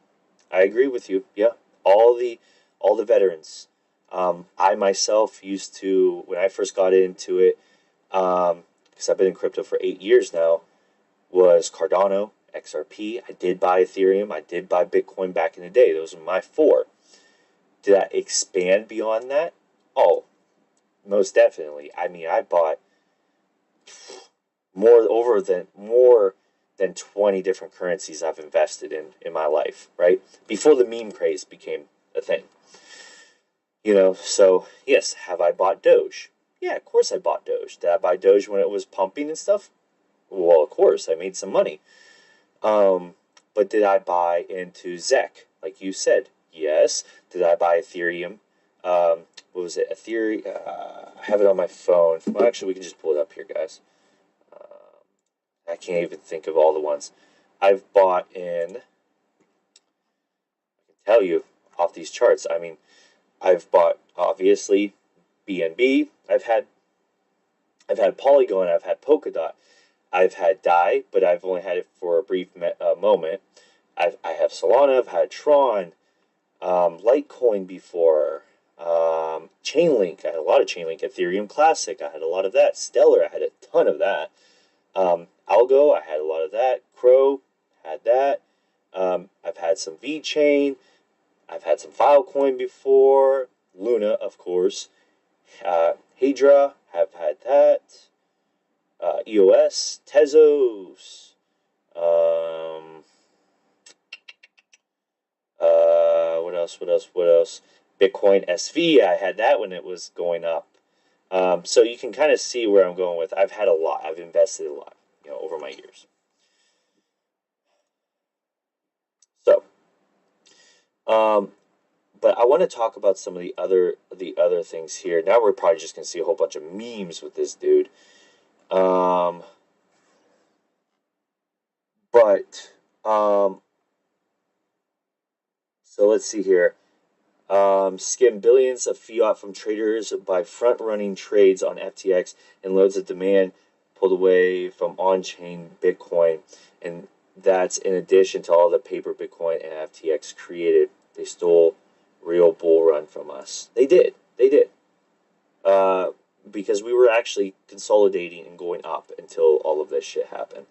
I agree with you. Yeah, all the veterans. I myself used to, when I first got into it, because I've been in crypto for 8 years now, was Cardano, XRP. I did buy Ethereum. I did buy Bitcoin back in the day. Those were my four. Did I expand beyond that? Oh, most definitely. I mean, I bought more than 20 different currencies I've invested in my life, right? Before the meme craze became a thing. So yes, have I bought Doge? Yeah, of course I bought Doge. Did I buy Doge when it was pumping and stuff? Well, of course, I made some money. But did I buy into ZEC? like you said. Yes. Did I buy Ethereum? What was it? Ethereum. I have it on my phone. Well, actually, we can just pull it up here, guys. I can't even think of all the ones I've bought in. I can tell you off these charts. I mean, I've bought obviously BNB. I've had Polygon. I've had Polkadot. I've had DAI, but I've only had it for a brief moment. I have Solana. I've had Tron, Litecoin before, Chainlink. I had a lot of Chainlink. Ethereum Classic. I had a lot of that. Stellar. I had a ton of that. Algo. I had a lot of that. Crow. Had that. I've had some VeChain. I've had some Filecoin before. Luna, of course. Hydra. Have had that. EOS. Tezos. What else? What else? What else? Bitcoin SV. I had that when it was going up. So you can kind of see where I'm going with. I've had a lot. I've invested a lot, over my years. So, but I want to talk about some of the other things here. Now we're probably just gonna see a whole bunch of memes with this dude. So let's see here. Skim billions of fiat from traders by front-running trades on FTX and loads of demand pulled away from on-chain Bitcoin. And that's in addition to all the paper Bitcoin and FTX created. They stole real bull run from us. They did. They did. Because we were actually consolidating and going up until all of this shit happened.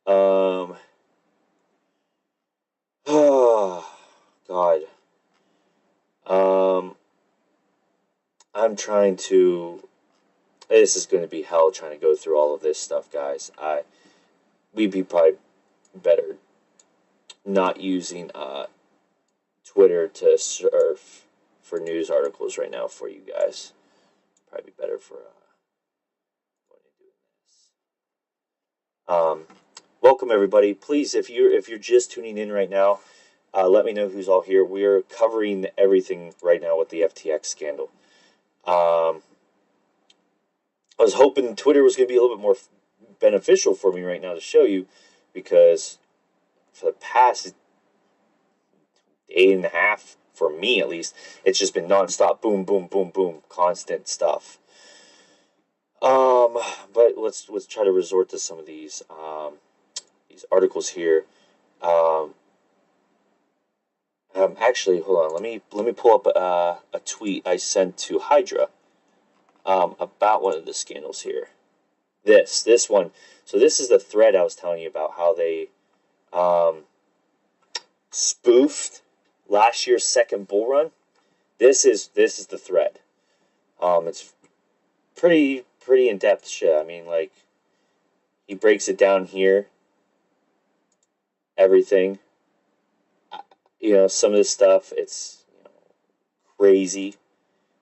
Oh, God. I'm trying to. This is going to be hell trying to go through all of this stuff, guys. We'd be probably better not using Twitter to surf for news articles right now for you guys. Probably be better for going and doing this. Welcome everybody. Please, if you're just tuning in right now, let me know who's all here. We're covering everything right now with the FTX scandal. I was hoping Twitter was going to be a little bit more beneficial for me right now to show you, because for the past day and a half, for me at least, it's just been nonstop, boom, boom, boom, boom, constant stuff. But let's try to resort to some of these articles here. Actually, hold on. Let me pull up a tweet I sent to Hydra about one of the scandals here. This one. So this is the thread I was telling you about, how they spoofed last year's second bull run. This is the thread. It's pretty in depth shit. I mean, like, he breaks it down here. Everything. Some of this stuff, it's crazy,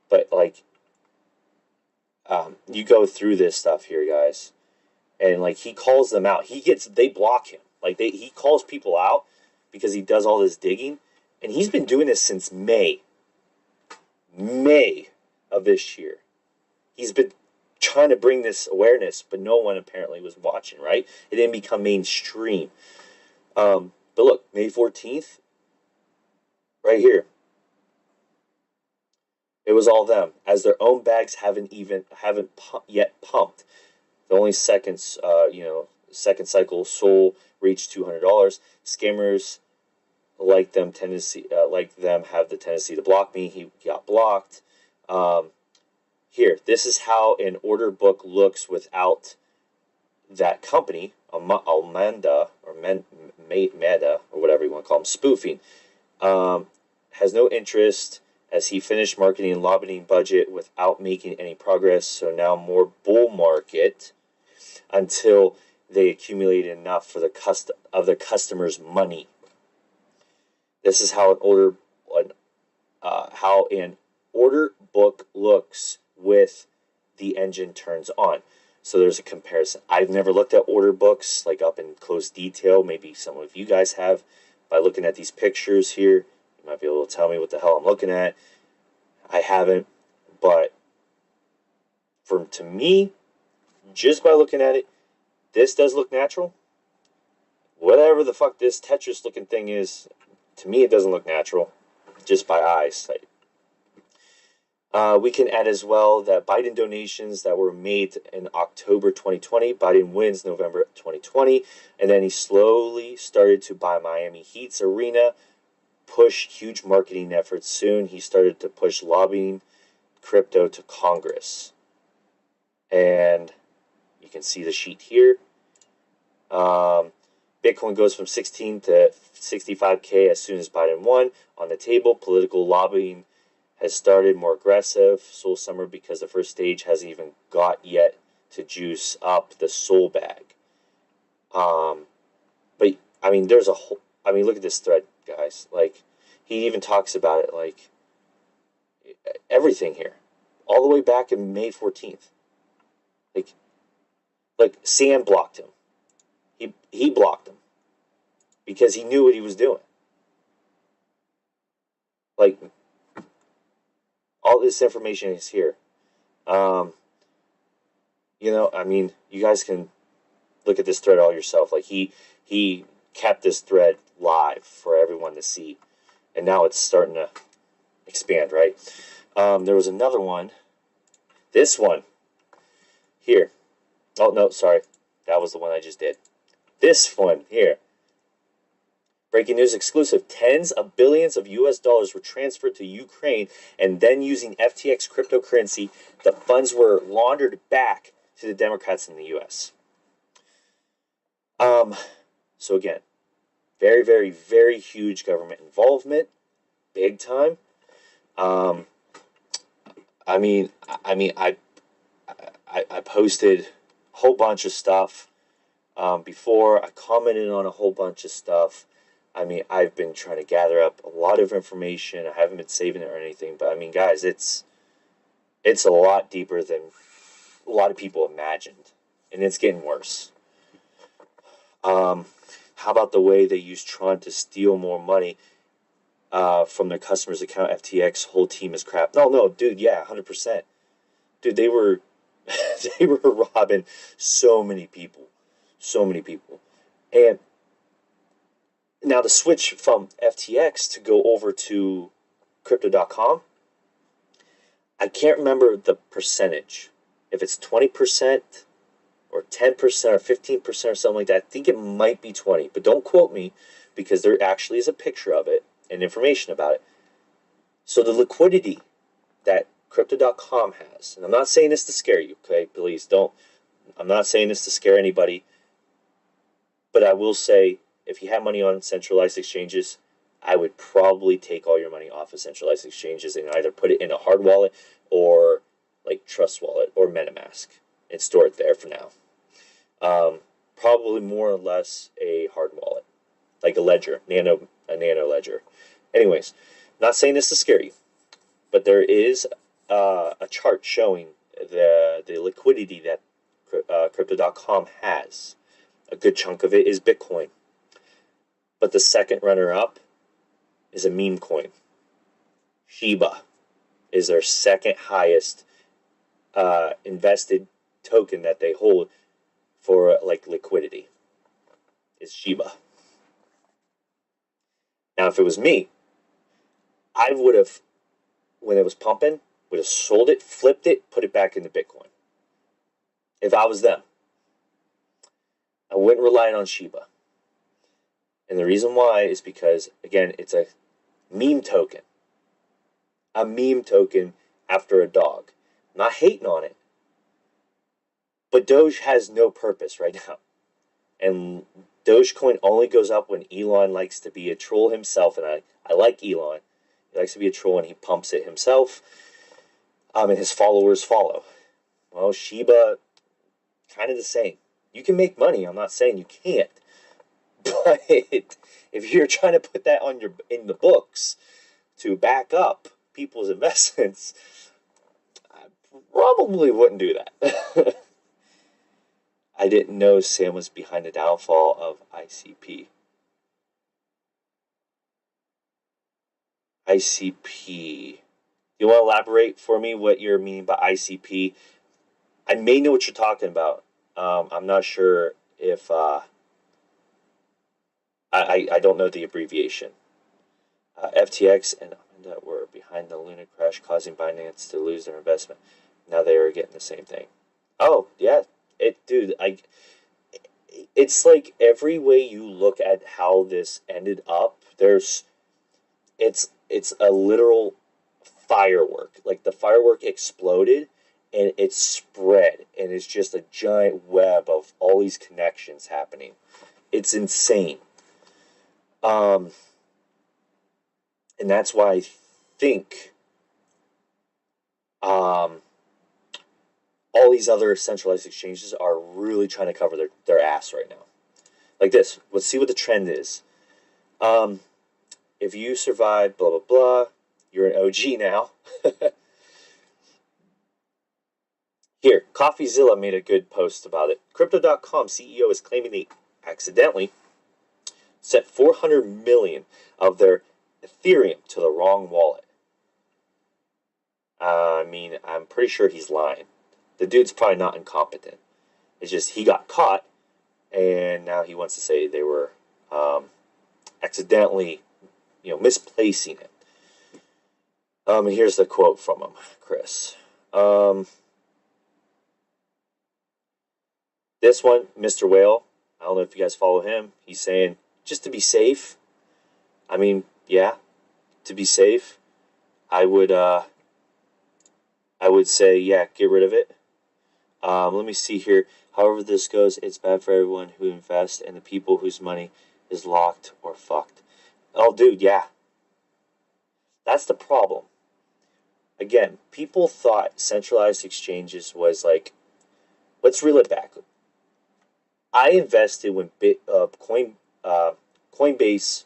but like, you go through this stuff here, guys, and like, he calls them out. They block him. Like, he calls people out because he does all this digging, and he's been doing this since May of this year. He's been trying to bring this awareness, but no one apparently was watching, right? It didn't become mainstream. But look, May 14th, right here. It was all them, as their own bags haven't yet pumped. The only second cycle SOL reached $200. Scammers like them have the tendency to block me. He got blocked. Here, this is how an order book looks without that company, Amanda or Meta or whatever you want to call them, spoofing. Has no interest, as he finished marketing and lobbying budget without making any progress. So now more bull market until they accumulate enough for the customer's money. This is how an order book looks with the engine turns on. So there's a comparison. I've never looked at order books like up in close detail. Maybe some of you guys have. by looking at these pictures here. You might be able to tell me what the hell I'm looking at. I haven't, but to me, just by looking at it, this does look natural. Whatever the fuck this Tetris looking thing is, to me it doesn't look natural, just by eyesight. We can add as well that Biden donations that were made in October 2020, Biden wins November 2020, and then he slowly started to buy Miami Heat's arena, push huge marketing efforts. Soon he started to push lobbying crypto to Congress. And you can see the sheet here. Bitcoin goes from 16 to 65K as soon as Biden won. On the table, political lobbying has started more aggressive. Soul Summer, because the first stage hasn't even got yet to juice up the soul bag. But I mean, there's a whole. I mean, look at this thread, guys. Like, he even talks about it, like everything here, all the way back in May 14th. Like Sam blocked him. He blocked him because he knew what he was doing. Like, all this information is here. You know, I mean, you guys can look at this thread all yourself. Like, he kept this thread live for everyone to see, and now it's starting to expand, right? There was another one. This one here. Oh, no, sorry. That was the one I just did. This one here. Breaking news exclusive. Tens of billions of US dollars were transferred to Ukraine, and then using FTX cryptocurrency, the funds were laundered back to the Democrats in the US. So again, very, very, very huge government involvement. Big time. I posted a whole bunch of stuff before. I commented on a whole bunch of stuff. I mean, I've been trying to gather up a lot of information. I haven't been saving it or anything, but I mean, guys, it's a lot deeper than a lot of people imagined, and it's getting worse. How about the way they use Tron to steal more money from their customers' account? FTX whole team is crap. No, dude, yeah, 100%. Dude, they were they were robbing so many people, and now the switch from FTX to go over to Crypto.com, I can't remember the percentage. If it's 20% or 10% or 15% or something like that, I think it might be 20. But don't quote me, because there actually is a picture of it and information about it. So the liquidity that Crypto.com has, and I'm not saying this to scare you, okay? Please don't. I'm not saying this to scare anybody. But I will say, if you have money on centralized exchanges, I would probably take all your money off of centralized exchanges and either put it in a hard wallet or like Trust Wallet or MetaMask and store it there for now. Probably more or less a hard wallet, like a ledger, a nano ledger. Anyways, not saying this to scare you, but there is a chart showing the liquidity that Crypto.com has. A good chunk of it is Bitcoin. But the second runner-up is a meme coin. Shiba is their second highest invested token that they hold for like liquidity. Is Shiba. Now, if it was me, I would have, when it was pumping, would have sold it, flipped it, put it back into Bitcoin. If I was them, I wouldn't rely on Shiba. And the reason why is because, again, it's a meme token. A meme token after a dog. I'm not hating on it. But Doge has no purpose right now. And Dogecoin only goes up when Elon likes to be a troll himself. And I like Elon. He likes to be a troll and he pumps it himself. And his followers follow. Well, Shiba, kind of the same. You can make money. I'm not saying you can't. But if you're trying to put that on in the books to back up people's investments, I probably wouldn't do that. I didn't know Sam was behind the downfall of ICP. ICP. You want to elaborate for me what you're meaning by ICP? I may know what you're talking about. I'm not sure if I don't know the abbreviation. FTX and that were behind the Luna crash, causing Binance to lose their investment. Now they are getting the same thing. Oh yeah, dude. It's like every way you look at how this ended up, it's a literal firework. Like the firework exploded and it spread, and it's just a giant web of all these connections happening. It's insane. Um, and that's why I think um, all these other centralized exchanges are really trying to cover their ass right now. Like this. Let's see what the trend is. Um, if you survive, blah, blah, blah, you're an OG now. Here, CoffeeZilla made a good post about it. Crypto.com CEO is claiming they accidentally sent 400 million of their Ethereum to the wrong wallet. I mean, I'm pretty sure he's lying. The dude's probably not incompetent. It's just he got caught, and now he wants to say they were accidentally, misplacing it. And here's the quote from him, Chris. This one, Mr. Whale, I don't know if you guys follow him. He's saying, just to be safe. I mean, yeah, to be safe, I would say, yeah, get rid of it. Let me see here. However this goes, it's bad for everyone who invests and the people whose money is locked or fucked. Oh, dude, yeah. That's the problem. Again, people thought centralized exchanges was like, let's reel it back. I invested when Coinbase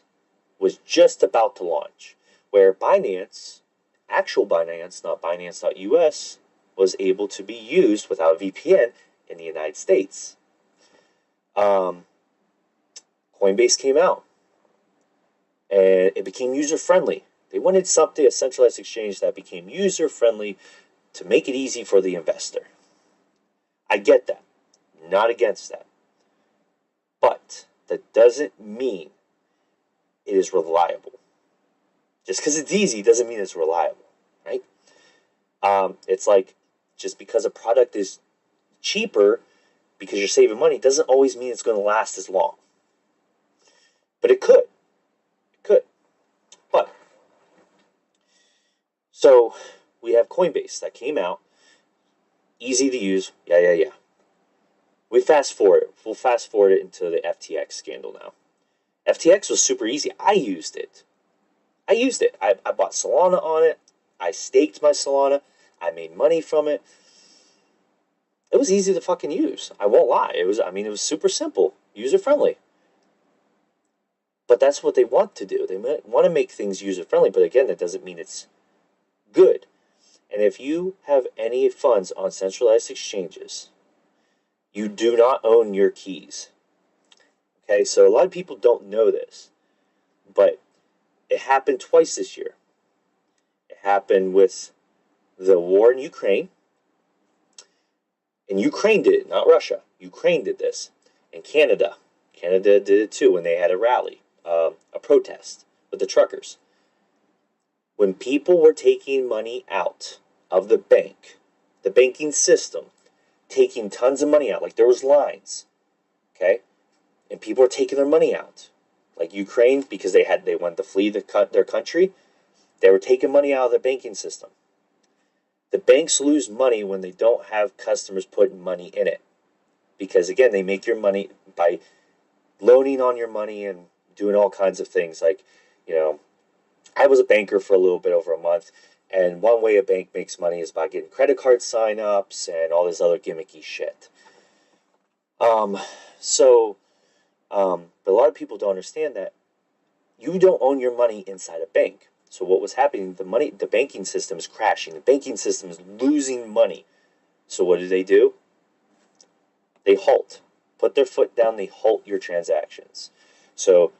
was just about to launch, where Binance, actual Binance, not Binance.us, was able to be used without a VPN in the United States. Coinbase came out, and it became user-friendly. They wanted something, a centralized exchange that became user-friendly to make it easy for the investor. I get that. Not against that. But that doesn't mean it is reliable. Just because it's easy doesn't mean it's reliable, right? It's like just because a product is cheaper because you're saving money doesn't always mean it's going to last as long. But it could. It could. But so we have Coinbase that came out, easy to use. Yeah. We'll fast forward it into the FTX scandal now. FTX was super easy. I used it. I bought Solana on it. I staked my Solana. I made money from it. It was easy to fucking use. I won't lie. It was super simple, user friendly. But that's what they want to do. They want to make things user friendly, but again, that doesn't mean it's good. And if you have any funds on centralized exchanges, you do not own your keys. Okay, so a lot of people don't know this, but it happened twice this year. It happened with the war in Ukraine, and Ukraine did it, not Russia. Ukraine did this, and Canada did it too when they had a rally, a protest with the truckers. When people were taking money out of the bank, the banking system, taking tons of money out, like there was lines, okay, and people were taking their money out, like Ukraine, because they wanted to flee their country. They were taking money out of their banking system. The banks lose money when they don't have customers putting money in it, because again, they make your money by loaning on your money and doing all kinds of things. Like, I was a banker for a little bit over a month. And one way a bank makes money is by getting credit card sign-ups and all this other gimmicky shit. But a lot of people don't understand that you don't own your money inside a bank. So what was happening, the banking system is crashing. The banking system is losing money. So what do? They halt. Put their foot down, they halt your transactions. So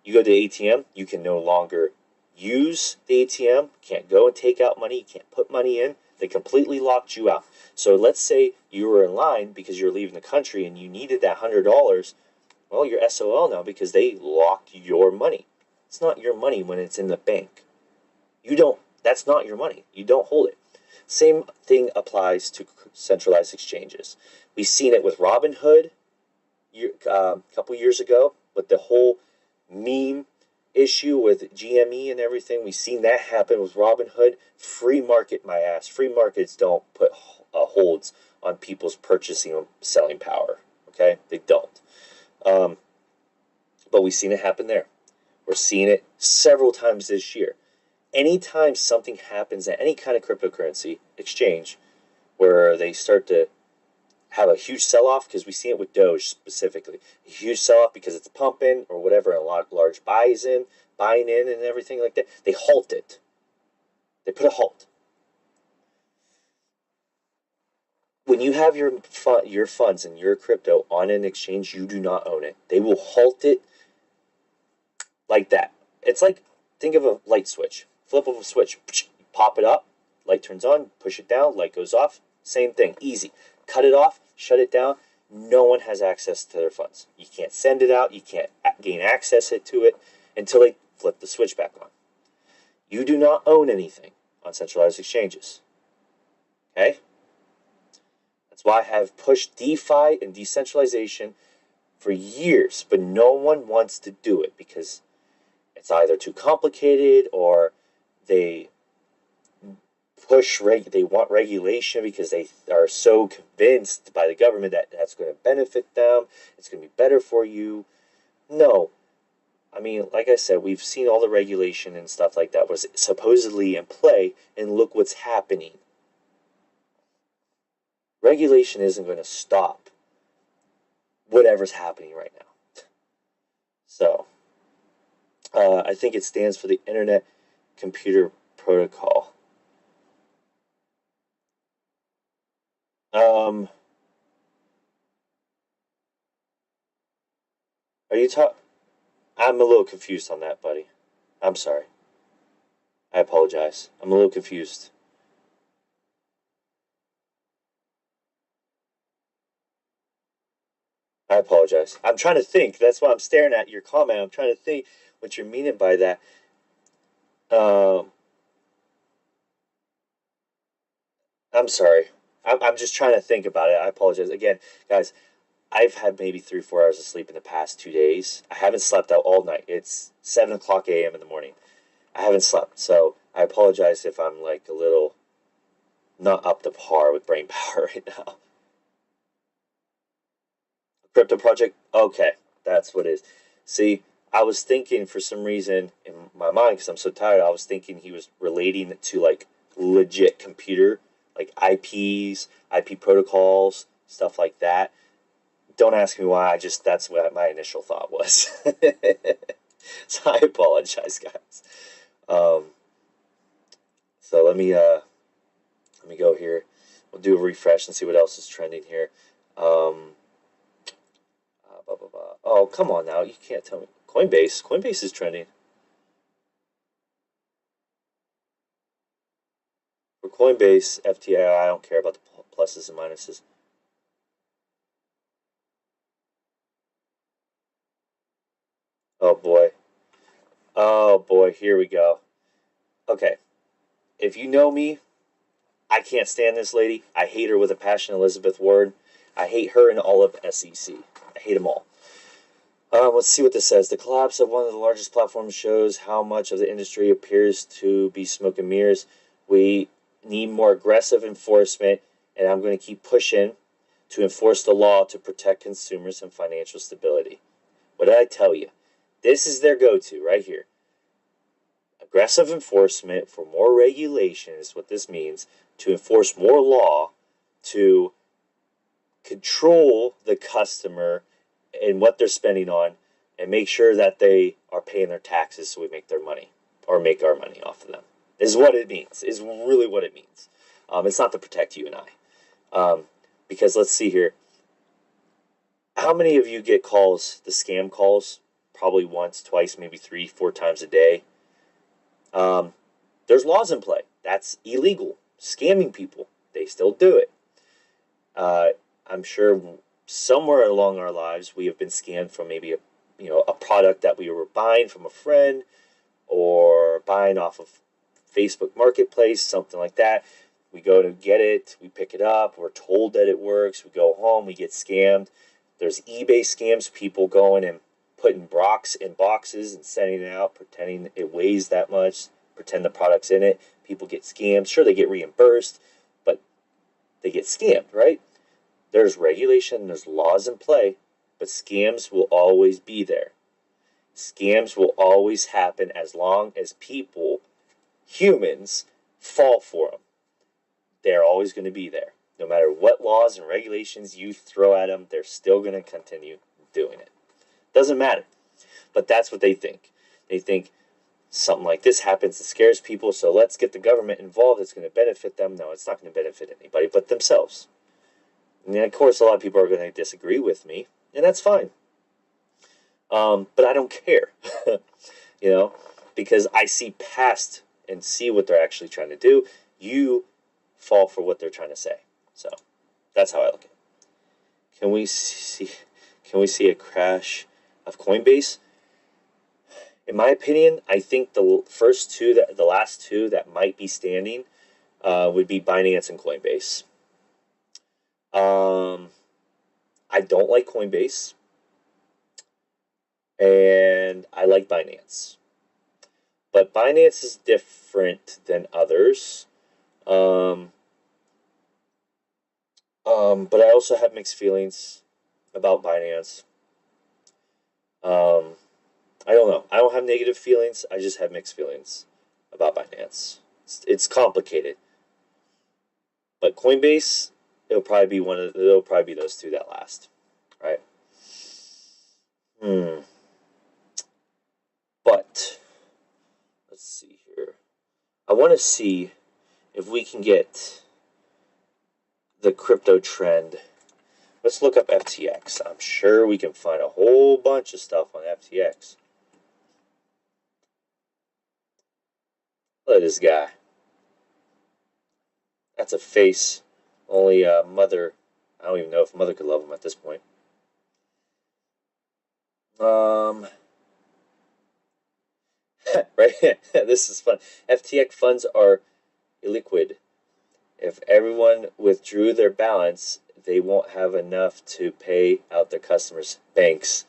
you go to the ATM, you can no longer use the ATM, can't go and take out money, you can't put money in. They completely locked you out. So let's say you were in line because you're leaving the country and you needed that $100. Well, you're SOL now because they locked your money. It's not your money when it's in the bank. That's not your money. You don't hold it. Same thing applies to centralized exchanges. We've seen it with Robinhood a couple years ago with the whole meme issue with GME and everything. We've seen that happen with Robinhood. Free market, my ass. Free markets don't put holds on people's purchasing and selling power. Okay? They don't. But we've seen it happen there. We're seeing it several times this year. Anytime something happens at any kind of cryptocurrency exchange where they start to have a huge sell-off, because we see it with Doge specifically, a huge sell-off because it's pumping or whatever, and a lot large buying in and everything like that, they halt it. They put a halt. When you have your funds and your crypto on an exchange, you do not own it. They will halt it like that. It's like, think of a light switch. Flip of a switch. Pop it up. Light turns on. Push it down. Light goes off. Same thing. Easy. Cut it off. Shut it down. No one has access to their funds. You can't send it out. You can't gain access to it until they flip the switch back on. You do not own anything on centralized exchanges. Okay? That's why I have pushed DeFi and decentralization for years, but no one wants to do it because it's either too complicated or they they want regulation because they are so convinced by the government that that's going to benefit them, it's going to be better for you. No. I mean, like I said, we've seen all the regulation and stuff like that was supposedly in play, and look what's happening. Regulation isn't going to stop whatever's happening right now. So, I think it stands for the Internet Computer Protocol. Are you talking? I'm a little confused on that, buddy. I'm sorry. I apologize. I'm a little confused. I apologize. I'm trying to think. That's why I'm staring at your comment. I'm trying to think what you're meaning by that. Um, I'm sorry. I'm just trying to think about it. I apologize. Again, guys, I've had maybe 3 or 4 hours of sleep in the past 2 days. I haven't slept out all night. It's 7 o'clock a.m. in the morning. I haven't slept. So I apologize if I'm like a little not up to par with brain power right now. Crypto project? Okay, that's what it is. See, I was thinking for some reason in my mind, because I'm so tired, I was thinking he was relating it to like legit computer, like IPs, IP protocols, stuff like that. Don't ask me why, that's what my initial thought was. So I apologize, guys. Um, so let me go here. We'll do a refresh and see what else is trending here. Blah, blah, blah. Oh, come on now. You can't tell me. Coinbase is trending. For Coinbase, FTX, I don't care about the pluses and minuses. Oh boy. Oh boy, here we go. Okay. If you know me, I can't stand this lady. I hate her with a passion, Elizabeth Warren. I hate her and all of SEC. I hate them all. Let's see what this says. The collapse of one of the largest platforms shows how much of the industry appears to be smoke and mirrors. We need more aggressive enforcement, and I'm going to keep pushing to enforce the law to protect consumers and financial stability. What did I tell you? This is their go-to right here. Aggressive enforcement for more regulation is what this means, to enforce more law, to control the customer and what they're spending on, and make sure that they are paying their taxes so we make their money or make our money off of them. Is what it means. Is really what it means. It's not to protect you and I. Because let's see here. How many of you get calls, the scam calls, probably once, twice, maybe 3, 4 times a day? There's laws in play. That's illegal. Scamming people, they still do it. Uh, I'm sure somewhere along our lives we have been scammed from maybe a product that we were buying from a friend or buying off of Facebook Marketplace, something like that. We go to get it, we pick it up, we're told that it works, we go home, we get scammed. There's eBay scams, people going and putting rocks in boxes and sending it out, pretending it weighs that much, pretend the product's in it. People get scammed. Sure, they get reimbursed, but they get scammed, right? There's regulation, there's laws in play, but scams will always be there. Scams will always happen as long as people, humans, fall for them. They're always going to be there. No matter what laws and regulations you throw at them, they're still going to continue doing it. Doesn't matter. But that's what they think. They think something like this happens, it scares people, so let's get the government involved. It's going to benefit them. No, it's not going to benefit anybody but themselves. And of course, a lot of people are going to disagree with me, and that's fine. But I don't care, because I see past and see what they're actually trying to do. You fall for what they're trying to say. So that's how I look at it. Can we see a crash of Coinbase? In my opinion, I think the last two that might be standing would be Binance and Coinbase. I don't like Coinbase, and I like Binance. But Binance is different than others. But I also have mixed feelings about Binance. I don't know. I don't have negative feelings. I just have mixed feelings about Binance. It's complicated. But Coinbase, it'll probably be those two that last, right? But let's see here. I want to see if we can get the crypto trend. Let's look up FTX. I'm sure we can find a whole bunch of stuff on FTX. Look at this guy. That's a face. Only mother. I don't even know if mother could love him at this point. Right? This is fun. FTX funds are illiquid. If everyone withdrew their balance, they won't have enough to pay out their customers' banks.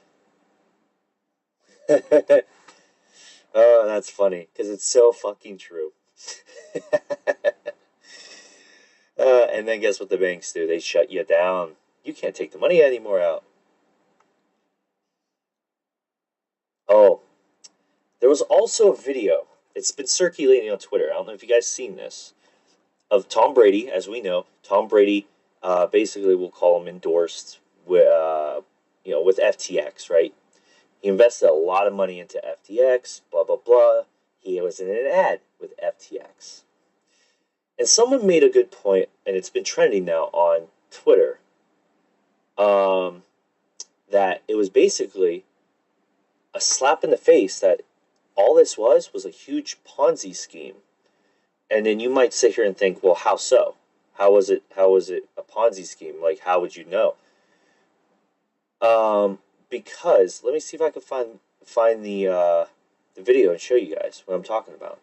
Oh, that's funny, because it's so fucking true. And then guess what the banks do? They shut you down. You can't take the money anymore out. Oh, there was also a video. It's been circulating on Twitter. I don't know if you guys seen this. Of Tom Brady, as we know. Tom Brady, basically, we'll call him endorsed with, with FTX, right? He invested a lot of money into FTX, blah, blah, blah. He was in an ad with FTX. And someone made a good point, and it's been trending now on Twitter, that it was basically a slap in the face that all this was a huge Ponzi scheme. And then you might sit here and think, well, how so? How was it a Ponzi scheme? Like, how would you know? Because let me see if I can find the video and show you guys what I'm talking about.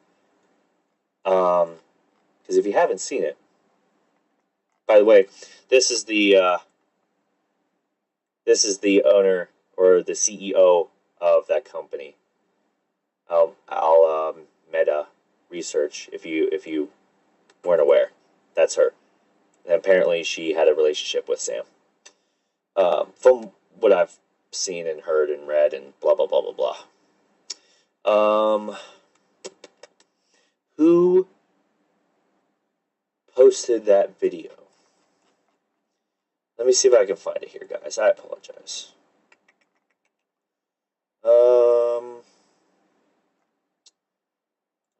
Because if you haven't seen it, by the way, this is the owner or the CEO of that company. I'll Meta Research, if you weren't aware. That's her. And apparently she had a relationship with Sam. From what I've seen and heard and read and blah, blah, blah, blah, blah. Who posted that video? Let me see if I can find it here, guys. I apologize.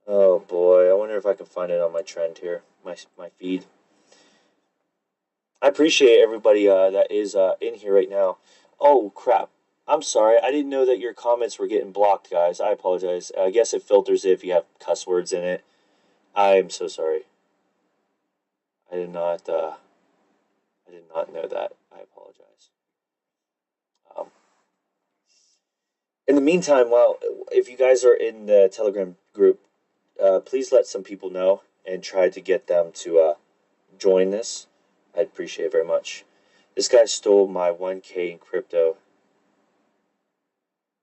Oh boy, I wonder if I can find it on my trend here, my feed. I appreciate everybody that is in here right now. Oh crap! I'm sorry. I didn't know that your comments were getting blocked, guys. I apologize. I guess it filters it if you have cuss words in it. I'm so sorry. I did not know that. I apologize. In the meantime, if you guys are in the Telegram group, please let some people know and try to get them to join this. I'd appreciate it very much. This guy stole my 1K in crypto.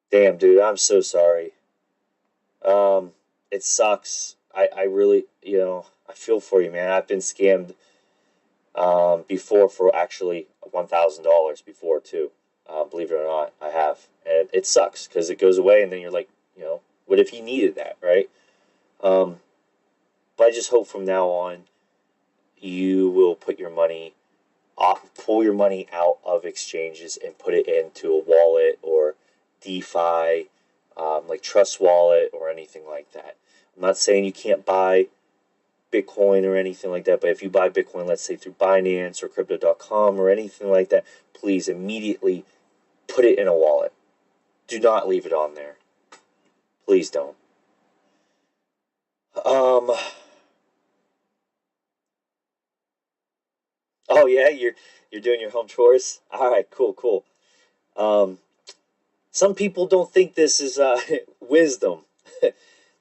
Damn, dude, I'm so sorry. It sucks. I really, I feel for you, man. I've been scammed before for actually $1,000 before, too. Believe it or not, I have. And it sucks because it goes away and then you're like, what if he needed that, right? But I just hope from now on you will pull your money out of exchanges and put it into a wallet or DeFi, like Trust Wallet or anything like that. I'm not saying you can't buy Bitcoin or anything like that, but if you buy Bitcoin, let's say through Binance or Crypto.com or anything like that, please immediately put it in a wallet. Do not leave it on there. Please don't. Oh yeah, you're doing your home chores. All right, cool. Some people don't think this is wisdom.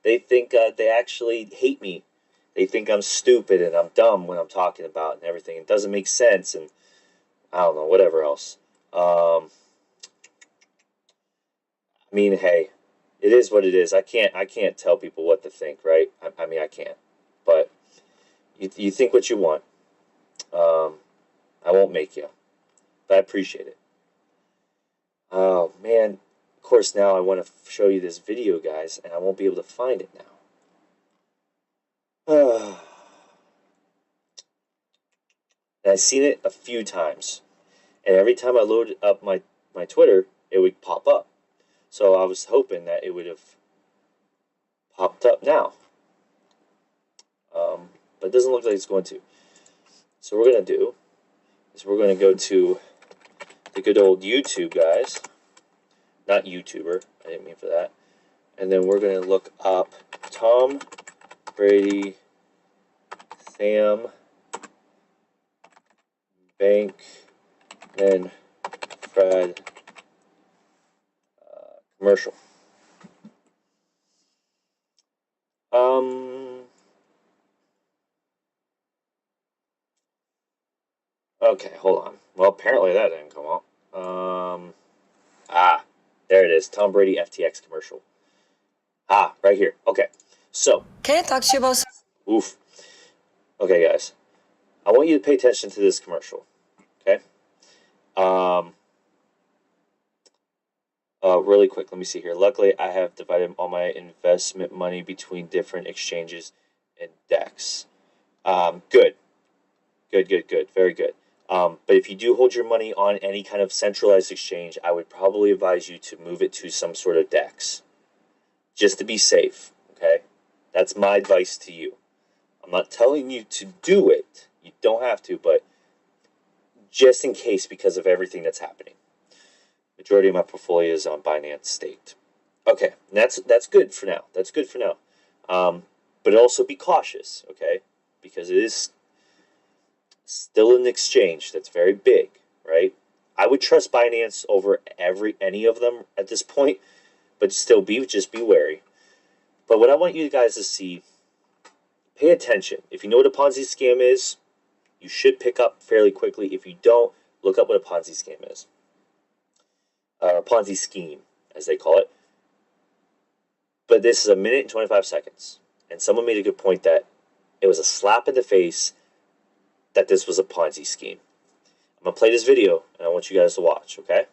They think they actually hate me. They think I'm stupid and I'm dumb when I'm talking about and everything. It doesn't make sense and I don't know, whatever else. I mean, hey, it is what it is. I can't tell people what to think, right? I mean, I can't. But you think what you want. I won't make you. But I appreciate it. Oh, man. Of course, now I want to show you this video, guys, and I won't be able to find it now. And I've seen it a few times. And every time I loaded up my Twitter, it would pop up. So I was hoping that it would have popped up now. But it doesn't look like it's going to. So what we're going to do is we're going to go to the good old YouTube, guys. Not YouTuber. I didn't mean for that. And then we're going to look up Tom Brady, Sam Bankman Fred commercial. Okay, hold on. Well, apparently that didn't come up. There it is. Tom Brady FTX commercial. Right here. Okay, so. Can I talk to you about? Oof. Okay, guys. I want you to pay attention to this commercial. Okay. Really quick. Let me see here. Luckily, I have divided all my investment money between different exchanges and DEX. Good. Very good. But if you do hold your money on any kind of centralized exchange, I would probably advise you to move it to some sort of DEX. Just to be safe, okay? That's my advice to you. I'm not telling you to do it. You don't have to, but just in case because of everything that's happening. Majority of my portfolio is on Binance staked. Okay, that's good for now. But also be cautious, okay? Because it is still an exchange that's very big, right? I would trust Binance over any of them at this point, but still just be wary. But what I want you guys to see, pay attention. If you know what a Ponzi scam is, you should pick up fairly quickly. If you don't, look up what a Ponzi scam is. Or Ponzi scheme, as they call it. But this is 1 minute and 25 seconds. And someone made a good point that it was a slap in the face that this was a Ponzi scheme. I'm going to play this video, and I want you guys to watch, okay?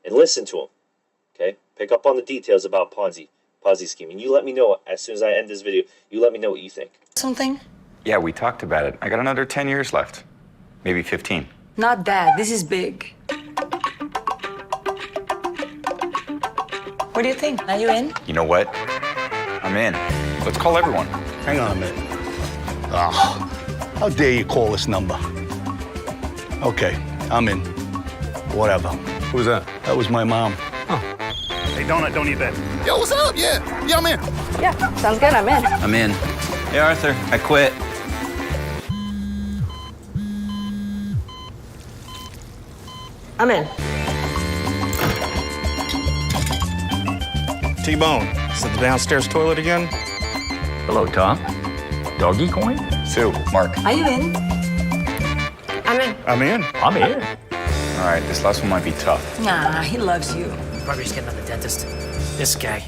And listen to them, okay? Pick up on the details about Ponzi scheme. And you let me know, as soon as I end this video, you let me know what you think. Something? Yeah, we talked about it. I got another 10 years left. Maybe 15. Not that. This is big. What do you think? Are you in? You know what? I'm in. Let's call everyone. Hang on a minute. How dare you call this number? Okay, I'm in. Whatever. Who's that? That was my mom. Hey, donut, don't eat that. Yo, what's up? Yeah, I'm in. Yeah, sounds good. I'm in. I'm in. Hey, Arthur, I quit. I'm in. T-Bone, is it the downstairs toilet again? Hello, Tom. Doggy coin? Sue, Mark. Are you in? I'm in. I'm in. I'm in. All right, this last one might be tough. Nah, he loves you. Probably just getting another dentist. This guy.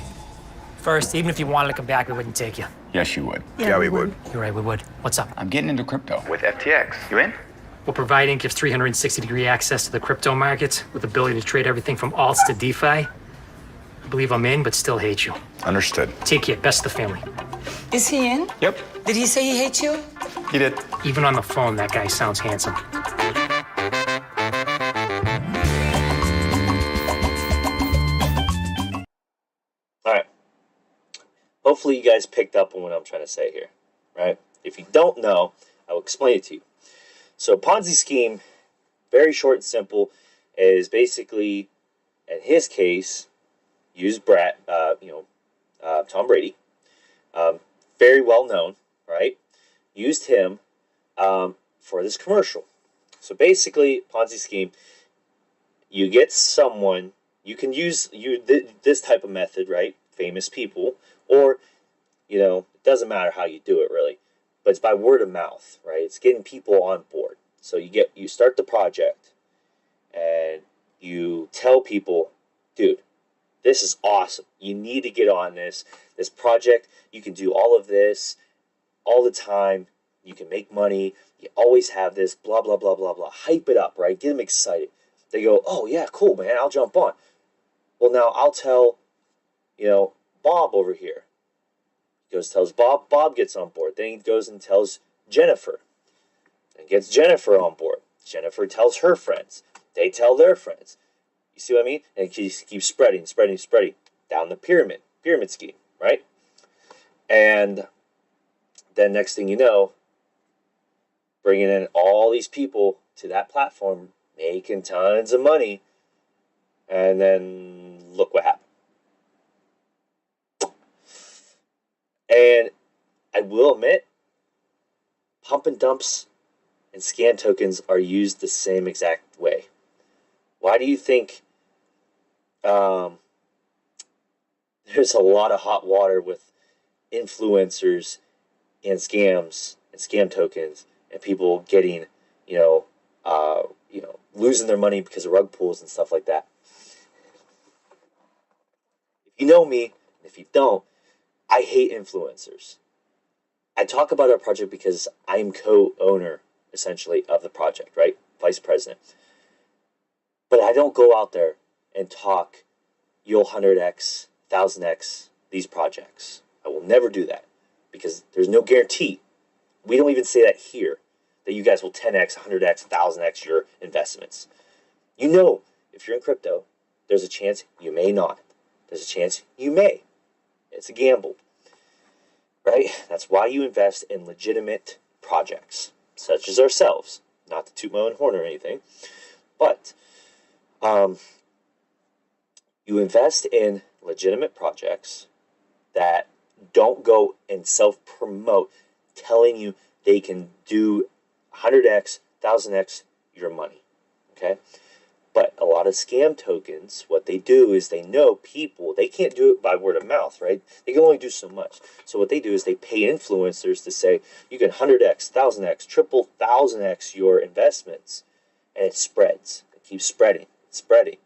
First, even if you wanted to come back, we wouldn't take you. Yes, you would. Yeah, we would. You're right, we would. What's up? I'm getting into crypto. With FTX. You in? What we're providing gives 360-degree access to the crypto market with the ability to trade everything from alts to DeFi. I believe I'm in, but still hate you. Understood. Take care. Best of the family. Is he in? Yep, Did he say he hates you? he did. Even on the phone, that guy sounds handsome. All right. Hopefully you guys picked up on what I'm trying to say here, right? If you don't know, I will explain it to you. So Ponzi scheme, very short and simple, is basically, in his case, use Tom Brady, very well known, right? Used him for this commercial. So basically, Ponzi scheme, you get someone, you can use this type of method, right? Famous people, or, it doesn't matter how you do it really, but it's by word of mouth, right? It's getting people on board. So you start the project and you tell people, dude, this is awesome. You need to get on this project. You can do all of this all the time. You can make money. You always have this, blah, blah, blah, blah, blah. Hype it up, right? Get them excited. They go, oh, yeah, cool, man. I'll jump on. Well, now I'll tell, Bob over here. He goes, tells Bob. Bob gets on board. Then he goes and tells Jennifer. And gets Jennifer on board. Jennifer tells her friends. They tell their friends. You see what I mean? And it keeps spreading down the pyramid scheme, right? And then next thing you know, bringing in all these people to that platform, making tons of money, and then look what happened. And I will admit, pump and dumps and scam tokens are used the same exact way. Why do you think there's a lot of hot water with influencers and scams and scam tokens and people getting, losing their money because of rug pulls and stuff like that? If you know me, and if you don't, I hate influencers. I talk about our project because I'm co-owner, essentially, of the project, right? Vice president. But I don't go out there and talk, you'll 100x, 1000x these projects. I will never do that because there's no guarantee. We don't even say that here, that you guys will 10x, 100x, 1000x your investments. If you're in crypto, there's a chance you may not. There's a chance you may. It's a gamble, right? That's why you invest in legitimate projects, such as ourselves. Not to toot my own horn or anything, but you invest in legitimate projects that don't go and self-promote, telling you they can do 100x, 1000x your money, okay? But a lot of scam tokens, what they do is they know people, they can't do it by word of mouth, right? They can only do so much. So what they do is they pay influencers to say, you can 100x, 1000x, triple 1000x your investments. And it spreads. It keeps spreading. It's spreading.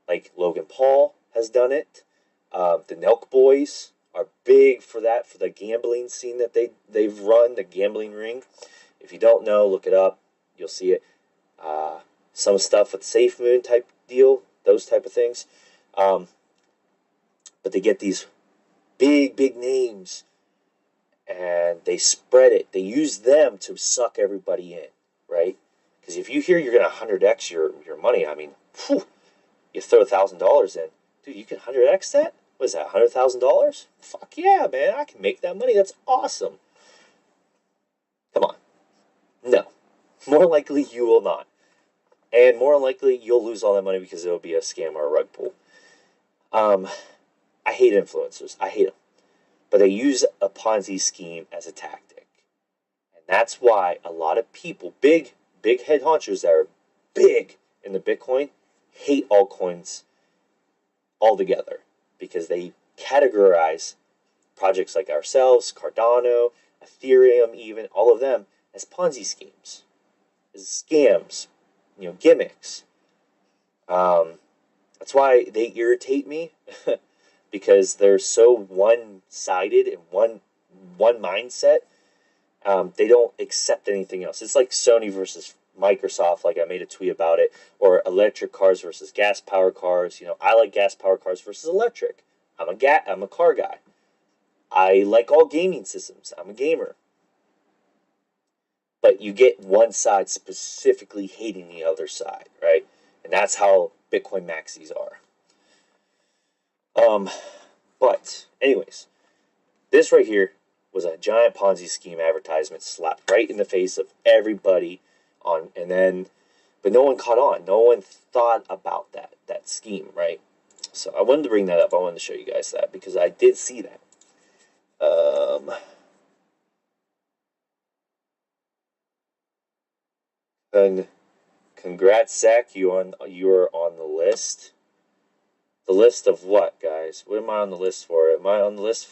Like Logan Paul has done it. The Nelk Boys are big for that, for the gambling scene that they've run, the gambling ring. If you don't know, look it up. You'll see it. Some stuff with Safe Moon type deal, those type of things. But they get these big names and they spread it. They use them to suck everybody in, right? Because if you hear you're going to 100x your money, I mean, you throw $1,000 in. Dude, you can 100x that? What is that, $100,000? Fuck yeah, man, I can make that money. That's awesome. Come on. No. More likely you will not. And more likely, you'll lose all that money because it'll be a scam or a rug pull. I hate influencers. I hate them. But they use a Ponzi scheme as a tactic. And that's why a lot of people, big head honchos that are big in the Bitcoin, hate altcoins altogether because they categorize projects like ourselves, Cardano, Ethereum, even all of them as Ponzi schemes, as scams, gimmicks. That's why they irritate me because they're so one-sided and one mindset. They don't accept anything else. It's like Sony versus Microsoft, like I made a tweet about it, or electric cars versus gas power cars. I like gas power cars versus electric. I'm a car guy. I like all gaming systems. I'm a gamer. But you get one side specifically hating the other side, right? And that's how Bitcoin maxis are. But anyways, this right here was a giant Ponzi scheme advertisement slapped right in the face of everybody but no one caught on. No one thought about that scheme, right? So I wanted to bring that up. I wanted to show you guys that because I did see that. And congrats, Zach. You are on the list. The list of what, guys? What am I on the list for? What am I on the list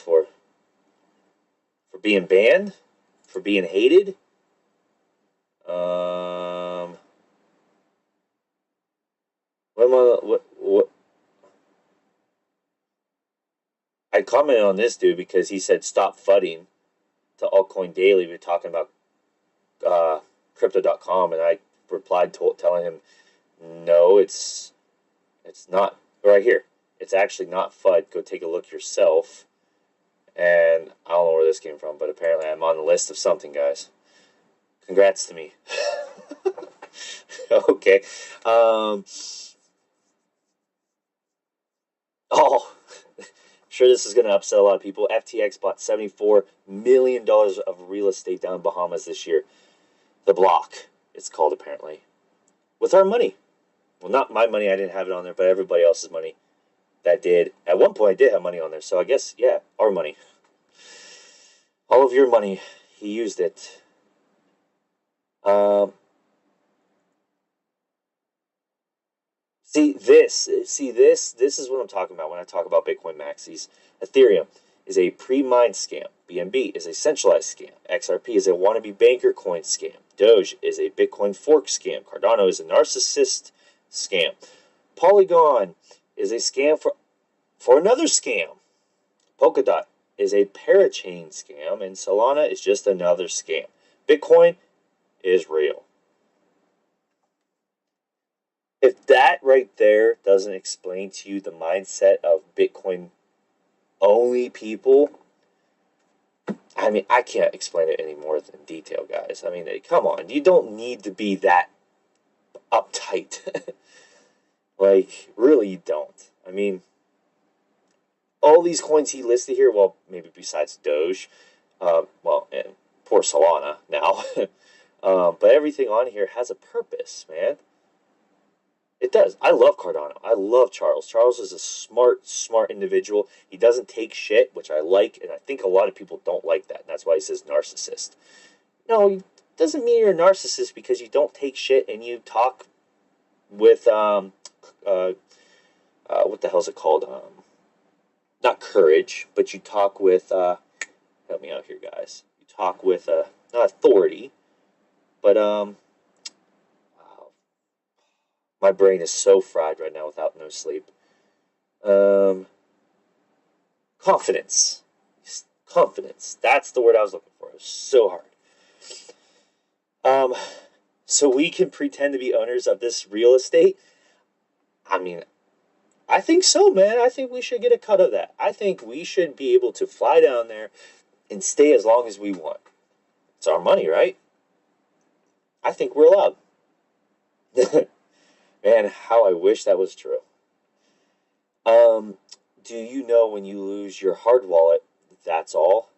for? For being banned? For being hated? What? I commented on this dude because he said stop fudding to Altcoin Daily. We're talking about Crypto.com, and I replied telling him, no, it's not right here. It's actually not FUD. Go take a look yourself. And I don't know where this came from, but apparently I'm on the list of something, guys. Congrats to me. Okay. Sure this is going to upset a lot of people. FTX bought $74 million of real estate down in Bahamas this year. The Block, it's called apparently. With our money. Well, not my money. I didn't have it on there, but everybody else's money that did. At one point, I did have money on there. So I guess, yeah, our money. All of your money. He used it. This is what I'm talking about when I talk about Bitcoin maxis. Ethereum is a pre-mined scam. BNB is a centralized scam. XRP is a wannabe banker coin scam. Doge is a Bitcoin fork scam. Cardano is a narcissist scam. Polygon is a scam for another scam. Polkadot is a parachain scam, and Solana is just another scam. Bitcoin is real. If that right there doesn't explain to you the mindset of Bitcoin only people, I mean, I can't explain it any more in detail, guys. I mean, come on. You don't need to be that uptight. Like, really, you don't. I mean, all these coins he listed here, well, maybe besides Doge, and poor Solana now, but everything on here has a purpose, man. It does. I love Cardano. I love Charles. Charles is a smart individual. He doesn't take shit, which I like, and I think a lot of people don't like that, and that's why he says narcissist. No, it doesn't mean you're a narcissist because you don't take shit and you talk with, what the hell's it called? Not courage, but you talk with, help me out here, guys. You talk with, not authority, but, my brain is so fried right now without no sleep. Confidence. Confidence. That's the word I was looking for. It was so hard. So we can pretend to be owners of this real estate? I mean, I think so, man. I think we should get a cut of that. I think we should be able to fly down there and stay as long as we want. It's our money, right? I think we're allowed. Man, how I wish that was true. Do you know when you lose your hard wallet, that's all?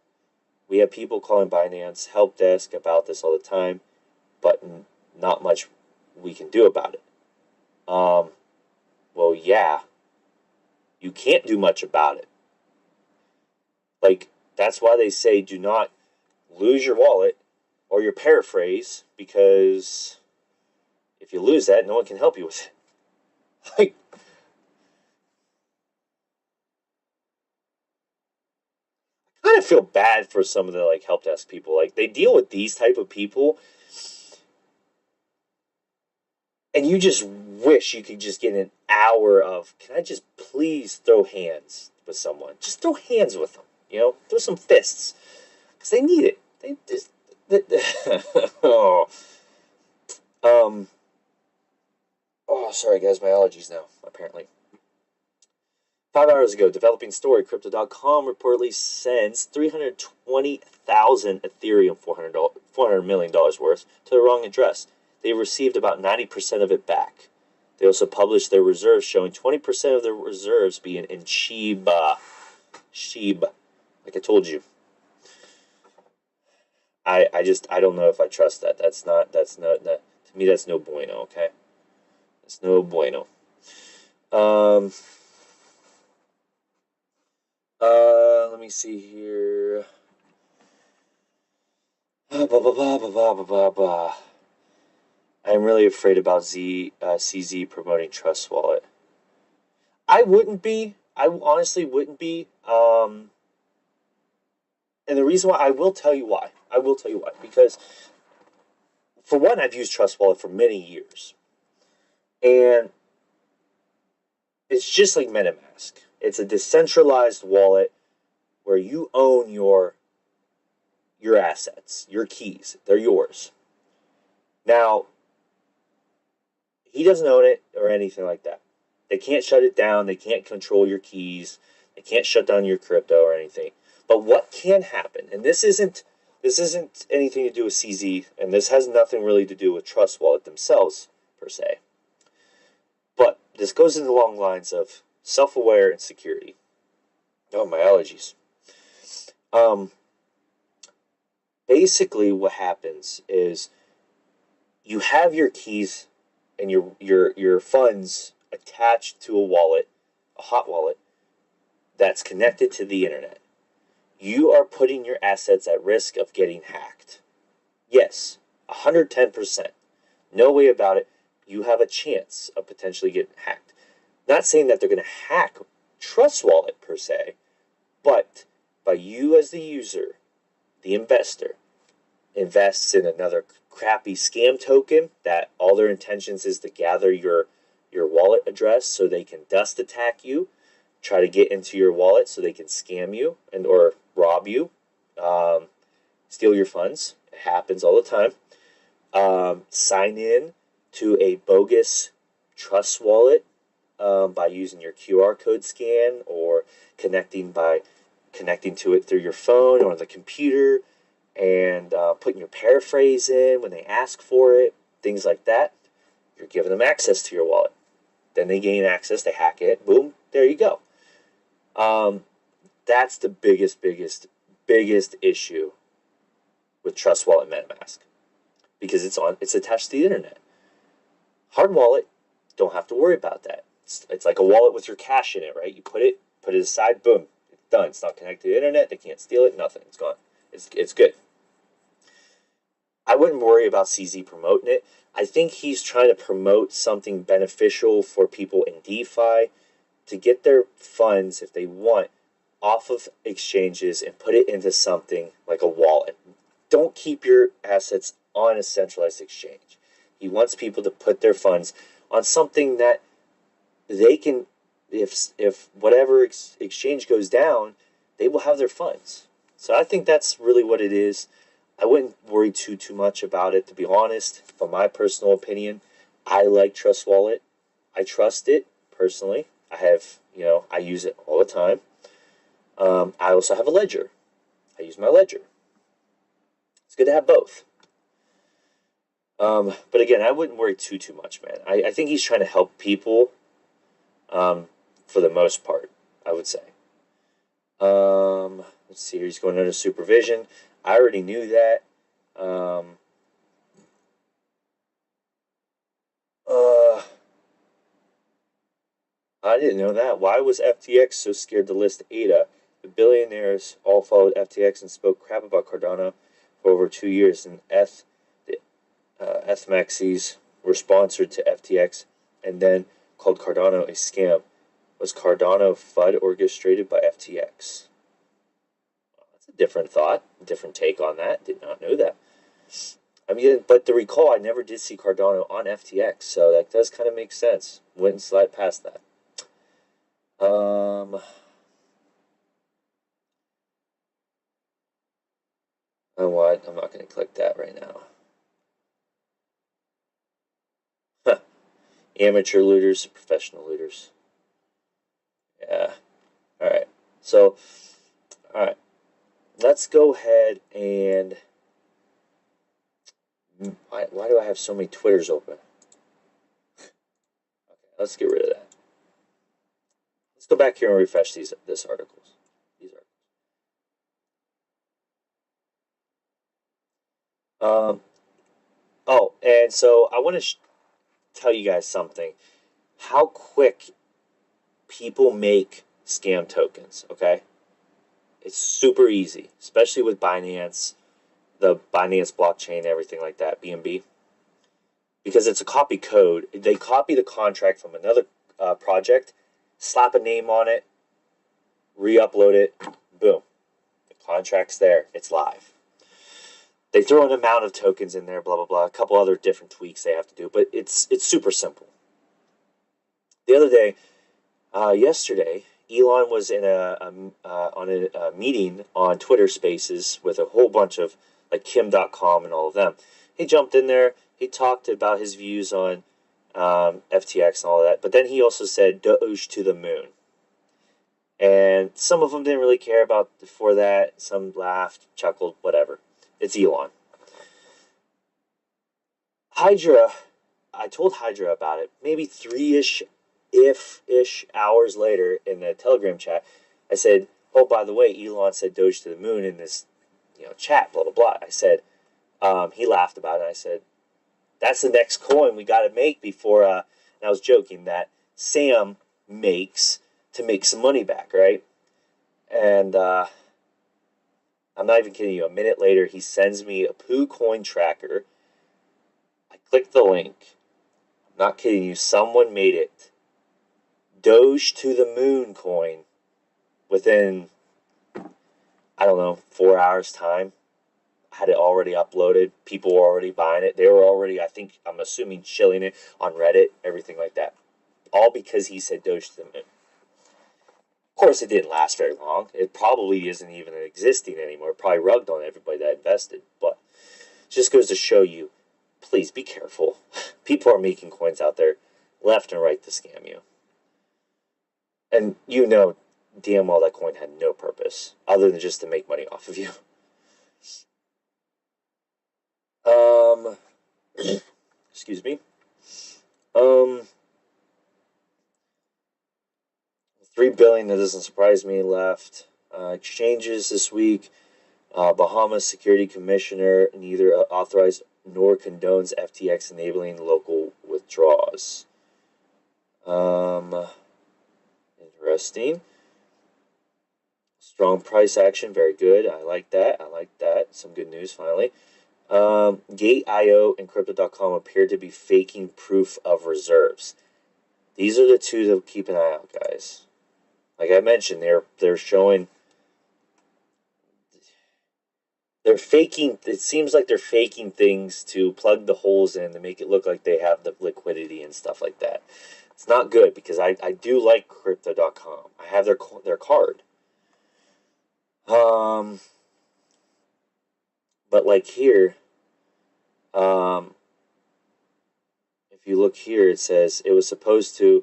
We have people calling Binance help desk about this all the time, but not much we can do about it. Well, yeah, you can't do much about it. Like, that's why they say do not lose your wallet or your paraphrase, because if you lose that, no one can help you with it. Like, I kind of feel bad for some of the like help desk people. Like, they deal with these type of people, and you just wish you could just get an hour of, can I just please throw hands with someone? Just throw hands with them, throw some fists, because they need it. They just, oh, oh, sorry guys, my allergies now, apparently. 5 hours ago, developing story, Crypto.com reportedly sends 320,000 Ethereum, $400 million worth, to the wrong address. They received about 90% of it back. They also published their reserves, showing 20% of their reserves being in Shiba. Shiba, like I told you. I don't know if I trust that. That's not, to me, that's no bueno, okay? It's no bueno. Let me see here. I'm really afraid about CZ promoting Trust Wallet. I wouldn't be. I honestly wouldn't be. And the reason why, I will tell you why. Because, for one, I've used Trust Wallet for many years. And it's just like MetaMask. It's a decentralized wallet where you own your assets, your keys. They're yours. Now, he doesn't own it or anything like that. They can't shut it down. They can't control your keys. They can't shut down your crypto or anything. But what can happen, and this isn't anything to do with CZ, and this has nothing really to do with Trust Wallet themselves, per se. But this goes in the long lines of self-aware and security. Oh, my allergies. Basically what happens is you have your keys and your funds attached to a wallet, a hot wallet, that's connected to the internet. You are putting your assets at risk of getting hacked. Yes, 110%. No way about it. You have a chance of potentially getting hacked. Not saying that they're going to hack Trust Wallet per se, but by you as the user, the investor, invests in another crappy scam token that all their intentions is to gather your wallet address so they can dust attack you, try to get into your wallet so they can scam you and or rob you, steal your funds. It happens all the time. Sign in to a bogus Trust Wallet by using your QR code scan or connecting to it through your phone or the computer, and putting your paraphrase in when they ask for it, things like that. You're giving them access to your wallet. Then they gain access, they hack it, boom, there you go. That's the biggest issue with Trust Wallet MetaMask, because it's attached to the internet. Hard wallet, don't have to worry about that. It's like a wallet with your cash in it, right? You put it aside, boom, it's done. It's not connected to the internet. They can't steal it. Nothing. It's gone. It's good. I wouldn't worry about CZ promoting it. I think he's trying to promote something beneficial for people in DeFi to get their funds, if they want, off of exchanges and put it into something like a wallet. Don't keep your assets on a centralized exchange. He wants people to put their funds on something that they can, if whatever exchange goes down, they will have their funds. So I think that's really what it is. I wouldn't worry too much about it, to be honest. From my personal opinion, I like Trust Wallet. I trust it personally. I use it all the time. I also have a ledger. I use my ledger. It's good to have both. But again, I wouldn't worry too much, man. I think he's trying to help people, for the most part, I would say. Let's see here. He's going under supervision. I already knew that. I didn't know that. Why was FTX so scared to list ADA? The billionaires all followed FTX and spoke crap about Cardano for over 2 years, and the FMAXs were sponsored to FTX and then called Cardano a scam. Was Cardano FUD orchestrated by FTX? Well, that's a different thought, a different take on that. Did not know that. I mean, but to recall, I never did see Cardano on FTX, so that does kind of make sense. Wouldn't slide past that. Oh, what? I'm not going to click that right now. Huh. Amateur looters, professional looters. Yeah. All right. So, all right. Let's go ahead and. Why do I have so many Twitters open? Okay, let's get rid of that. Let's go back here and refresh these articles. These articles. Oh, and so I want to tell you guys something. How quick people make scam tokens, okay? It's super easy, especially with Binance, the Binance blockchain, everything like that, BNB. Because it's a copy code. They copy the contract from another project, slap a name on it, re-upload it, boom. The contract's there. It's live. They throw an amount of tokens in there, blah, blah, blah. A couple other different tweaks they have to do, but it's super simple. The other day, yesterday, Elon was in on a meeting on Twitter Spaces with a whole bunch of like Kim.com and all of them. He jumped in there. He talked about his views on FTX and all of that. But then he also said Doge to the moon. And some of them didn't really care about before that. Some laughed, chuckled, whatever. It's Elon. Hydra, I told Hydra about it maybe 3-ish hours later in the Telegram chat. I said, oh, by the way, Elon said Doge to the moon in this chat, blah, blah, blah. I said, he laughed about it. I said, that's the next coin we got to make before, and I was joking, that Sam makes to make some money back, right? And I'm not even kidding you. A minute later, he sends me a Poo coin tracker. I click the link. I'm not kidding you. Someone made it. Doge to the moon coin within, I don't know, 4 hours time. I had it already uploaded. People were already buying it. They were already, I'm assuming, shilling it on Reddit, everything like that. All because he said Doge to the moon. Of course, it didn't last very long. It probably isn't even existing anymore. It probably rugged on everybody that invested. But it just goes to show you, please be careful. People are making coins out there left and right to scam you. And damn well that coin had no purpose other than just to make money off of you. Excuse me. 3 billion, that doesn't surprise me, left. Exchanges this week. Bahamas Security Commissioner neither authorized nor condones FTX enabling local withdrawals. Interesting. Strong price action, very good. I like that. Some good news finally. Gate.io and Crypto.com appear to be faking proof of reserves. These are the two to keep an eye out, guys. Like I mentioned, they're showing. They're faking. It seems like they're faking things to plug the holes in to make it look like they have the liquidity and stuff like that. It's not good because I do like Crypto.com. I have their card. But like here, if you look here, it says it was supposed to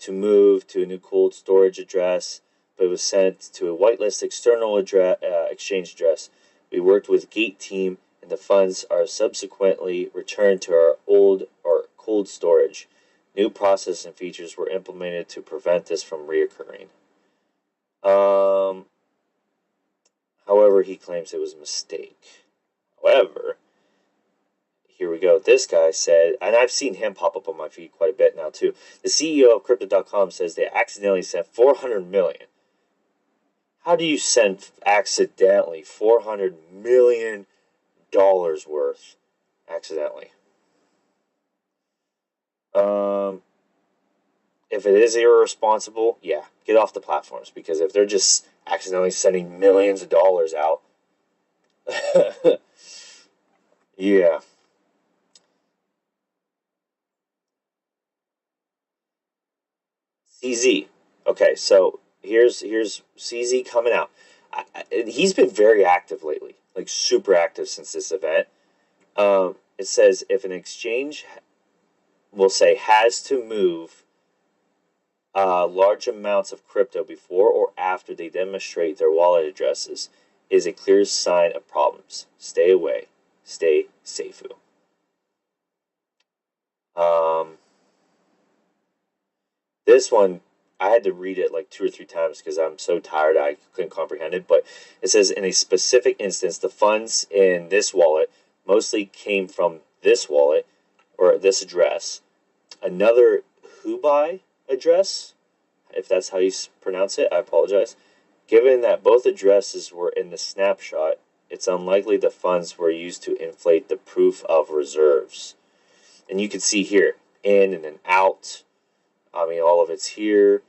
move to a new cold storage address, but it was sent to a whitelist external exchange address. We worked with Gate team, and the funds are subsequently returned to our cold storage. New process and features were implemented to prevent this from reoccurring. However, he claims it was a mistake. However, here we we go. This guy said, and I've seen him pop up on my feed quite a bit now too. The CEO of Crypto.com says they accidentally sent $400 million. How do you send accidentally $400 million worth accidentally? If it is irresponsible, yeah, get off the platforms, because if they're just accidentally sending millions of dollars out, yeah. CZ. Okay, so here's CZ coming out. He's been very active lately, like super active since this event. It says if an exchange, will say, has to move large amounts of crypto before or after they demonstrate their wallet addresses, is a clear sign of problems. Stay away. Stay safe. This one, I had to read it like 2 or 3 times because I'm so tired I couldn't comprehend it. But it says, in a specific instance, the funds in this wallet mostly came from this wallet or this address. Another Hubei address, if that's how you pronounce it, I apologize. Given that both addresses were in the snapshot, it's unlikely the funds were used to inflate the proof of reserves. And you can see here, in and then out. I mean, all of it's here.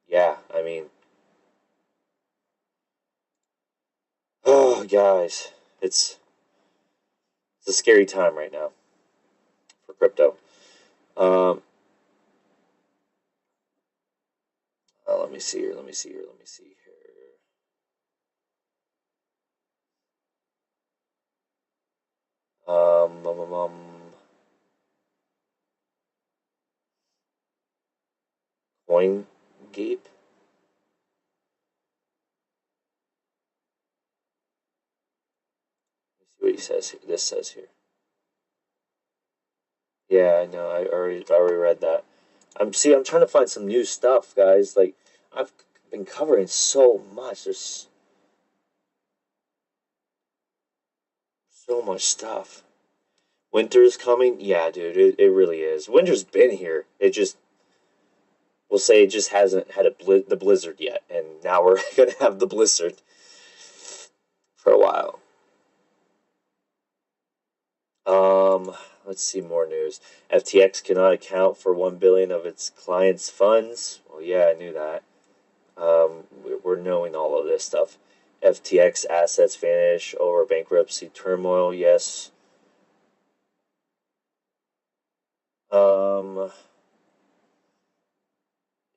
Yeah, I mean, oh, guys, it's a scary time right now for crypto. Let me see here. Um, um, um, um, CoinGape. Let's see what he says. This says here. Yeah, I know. I already read that. I'm trying to find some new stuff, guys. Like, I've been covering so much. There's so much stuff. Winter's coming. Yeah, dude, it really is. Winter's been here. It just, we'll say, it just hasn't had the blizzard yet, and now we're gonna have the blizzard for a while. Let's see more news. FTX cannot account for $1 billion of its clients' funds. Well, yeah, I knew that. We're knowing all of this stuff. FTX assets vanish over bankruptcy turmoil. Yes.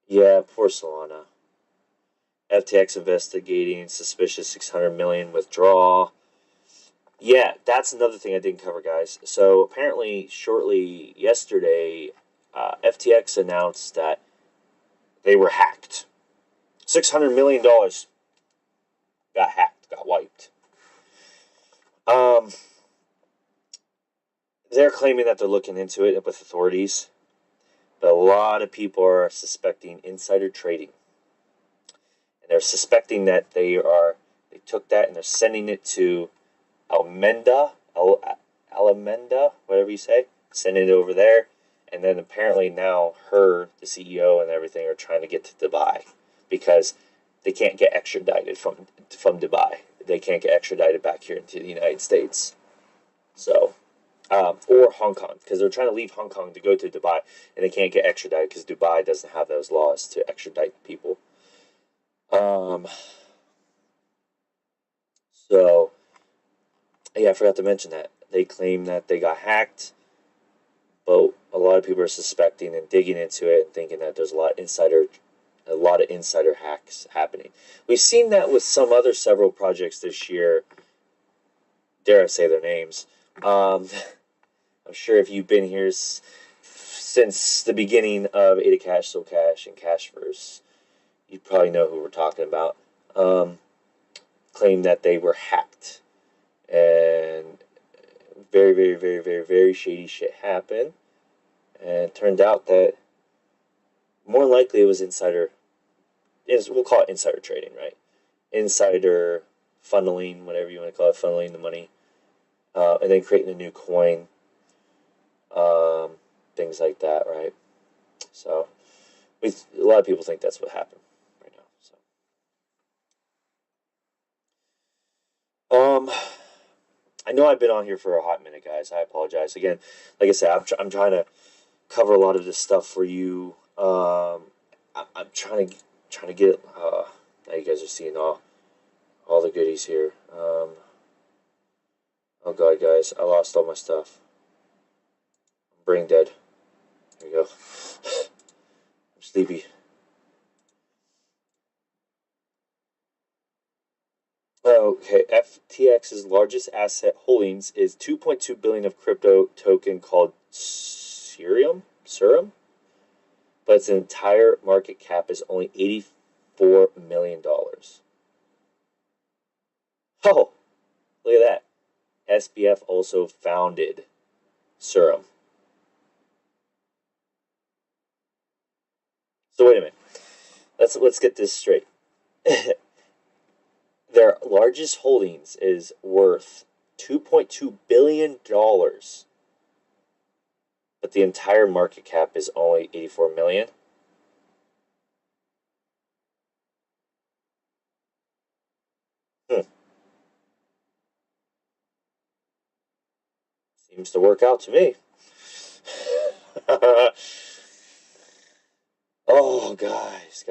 Yeah, poor Solana. FTX investigating suspicious 600 million withdrawal. Yeah, that's another thing I didn't cover, guys. So apparently, shortly yesterday, FTX announced that they were hacked. $600 million got hacked, got wiped. They're claiming that they're looking into it with authorities, but a lot of people are suspecting insider trading, and they're suspecting that they took that and they're sending it to Alameda, whatever you say, sending it over there. And then apparently now the CEO and everything are trying to get to Dubai because they can't get extradited from Dubai. They can't get extradited back here into the United States. So, or Hong Kong, because they're trying to leave Hong Kong to go to Dubai, and they can't get extradited because Dubai doesn't have those laws to extradite people. So, yeah, I forgot to mention that. They claim that they got hacked, but a lot of people are suspecting and digging into it and thinking that there's a lot of insider hacks happening. We've seen that with several projects this year. Dare I say their names? I'm sure if you've been here since the beginning of Ada Cash, Soul Cash, and CASHVerse, you probably know who we're talking about. Claim that they were hacked, and very, very, very, very, very shady shit happened. And it turned out that more likely it was we'll call it insider trading, right? Insider funneling, whatever you want to call it, funneling the money. and then creating a new coin, things like that, right? So a lot of people think that's what happened right now. So, I know I've been on here for a hot minute, guys. I apologize again. Like I said, I'm trying to cover a lot of this stuff for you. I'm trying to get. Now you guys are seeing all the goodies here. Oh god, guys, I lost all my stuff. I'm brain dead. There you go. I'm sleepy. Okay, FTX's largest asset holdings is 2.2 billion of crypto token called Serum, but its entire market cap is only $84 million. Oh, look at that. SBF also founded Serum. So wait a minute. Let's get this straight. Their largest holdings is worth $2.2 billion, but the entire market cap is only $84 million. Seems to work out to me. Oh, guys.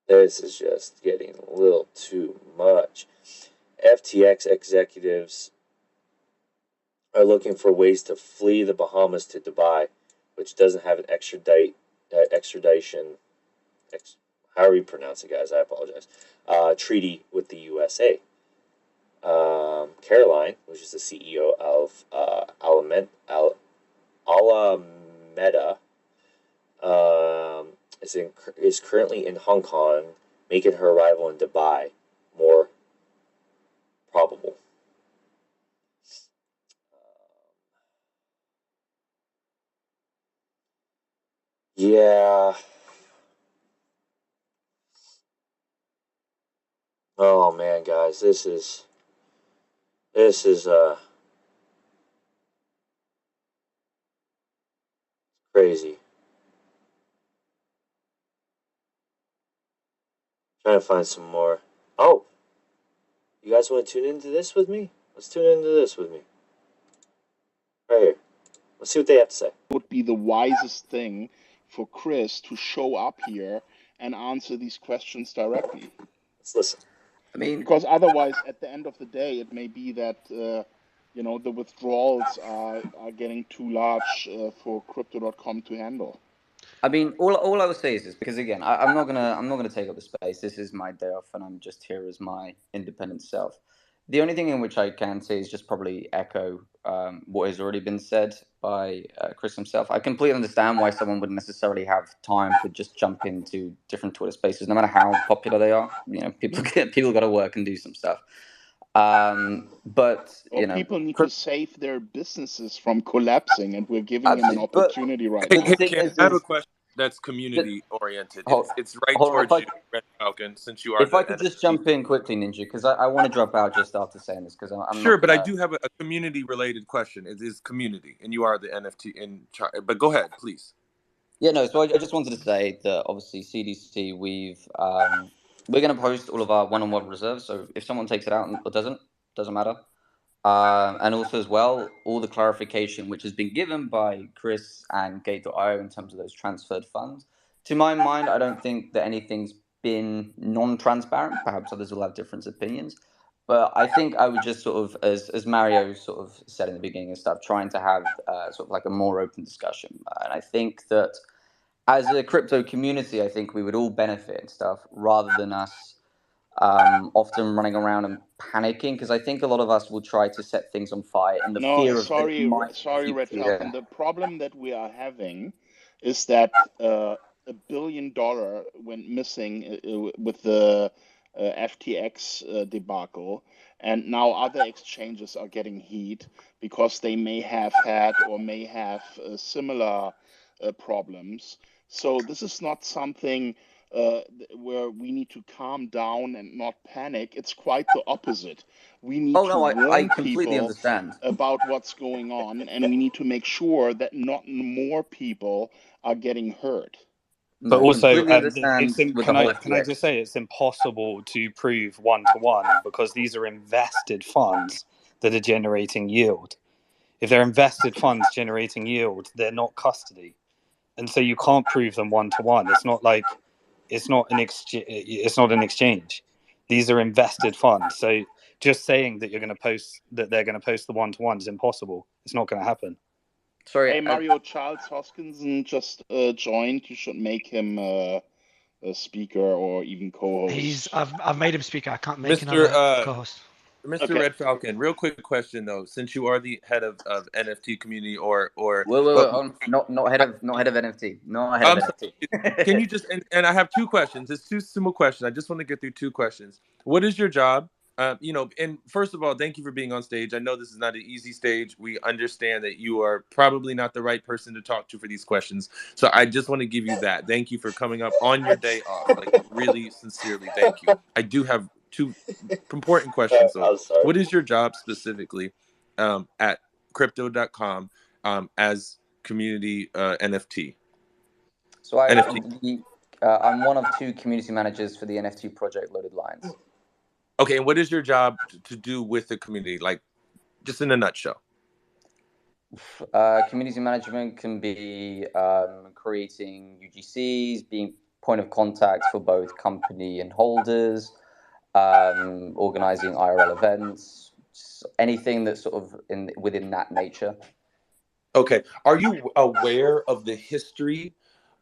This is just getting a little too much. FTX executives are looking for ways to flee the Bahamas to Dubai, which doesn't have an extradition, however you pronounce it, guys, I apologize, treaty with the USA. Caroline, which is the CEO of Alameda, is currently in Hong Kong, making her arrival in Dubai more probable. Yeah. Oh man, guys, this is crazy. Trying to find some more. Oh, you guys want to tune into this with me? Let's tune into this with me. Right here. Let's see what they have to say. Would be the wisest thing for Chris to show up here and answer these questions directly. Let's listen. I mean, because otherwise, at the end of the day, it may be that the withdrawals are getting too large for Crypto.com to handle. I mean, all I would say is this, because again, I'm not gonna take up the space. This is my day off, and I'm just here as my independent self. The only thing in which I can say is just probably echo what has already been said by Chris himself. I completely understand why someone wouldn't necessarily have time to just jump into different Twitter spaces, no matter how popular they are. You know, people got to work and do some stuff. But people need to save their businesses from collapsing, and we're giving them an opportunity right now. I have a question that's community oriented. It's right towards you, Red Falcon, since you are. If I could just jump in quickly, Ninja, because I want to drop out just after saying this, because I'm sure, but I do have a community related question. It is community, and you are the NFT in charge. But go ahead, please. Yeah, no. So I just wanted to say that obviously CDC, we're going to post all of our one-on-one reserves. So if someone takes it out or doesn't matter. And also as well, all the clarification which has been given by Chris and Gate.io in terms of those transferred funds. To my mind, I don't think that anything's been non-transparent. Perhaps others will have different opinions. But I think I would just sort of, as Mario sort of said in the beginning and stuff, trying to have sort of like a more open discussion. And I think that as a crypto community, I think we would all benefit and stuff rather than us often running around and panicking, because I think a lot of us will try to set things on fire in the fear of sorry, Red Falcon. The problem that we are having is that $1 billion went missing with the FTX debacle, and now other exchanges are getting heat because they may have had or may have similar problems. So this is not something where we need to calm down and not panic. It's quite the opposite. We need Oh to no, I warn completely people understand. about what's going on, and we need to make sure that not more people are getting hurt. But No, also, completely understand with the can whole I just FTX. say it's impossible to prove 1-to-1 because these are invested funds that are generating yield. If they're invested funds generating yield, they're not custody, and so you can't prove them 1-to-1. It's not an exchange. These are invested funds. So just saying that they're going to post the 1-to-1 is impossible. It's not going to happen. Sorry, Hey, Mario, Charles Hoskinson just joined. You should make him a speaker or even co-host. I've made him speaker. I can't make Mr. another co-host. Mr. Okay. Red Falcon, real quick question though, since you are the head of NFT community or wait, not head of NFT, not head of sorry, NFT. can you just and I have two questions. It's two simple questions. I just want to get through two questions. What is your job? And first of all, thank you for being on stage. I know this is not an easy stage. We understand that you are probably not the right person to talk to for these questions. So I just want to give you that. Thank you for coming up on your day off. Like really sincerely, thank you. I do have two important questions. So what is your job specifically at crypto.com as community NFT? So I'm one of two community managers for the NFT project Loaded Lines. Okay, and what is your job to do with the community? Like, just in a nutshell. Community management can be creating UGCs, being point of contact for both company and holders, organizing IRL events, anything that's sort of within that nature. Okay. Are you aware of the history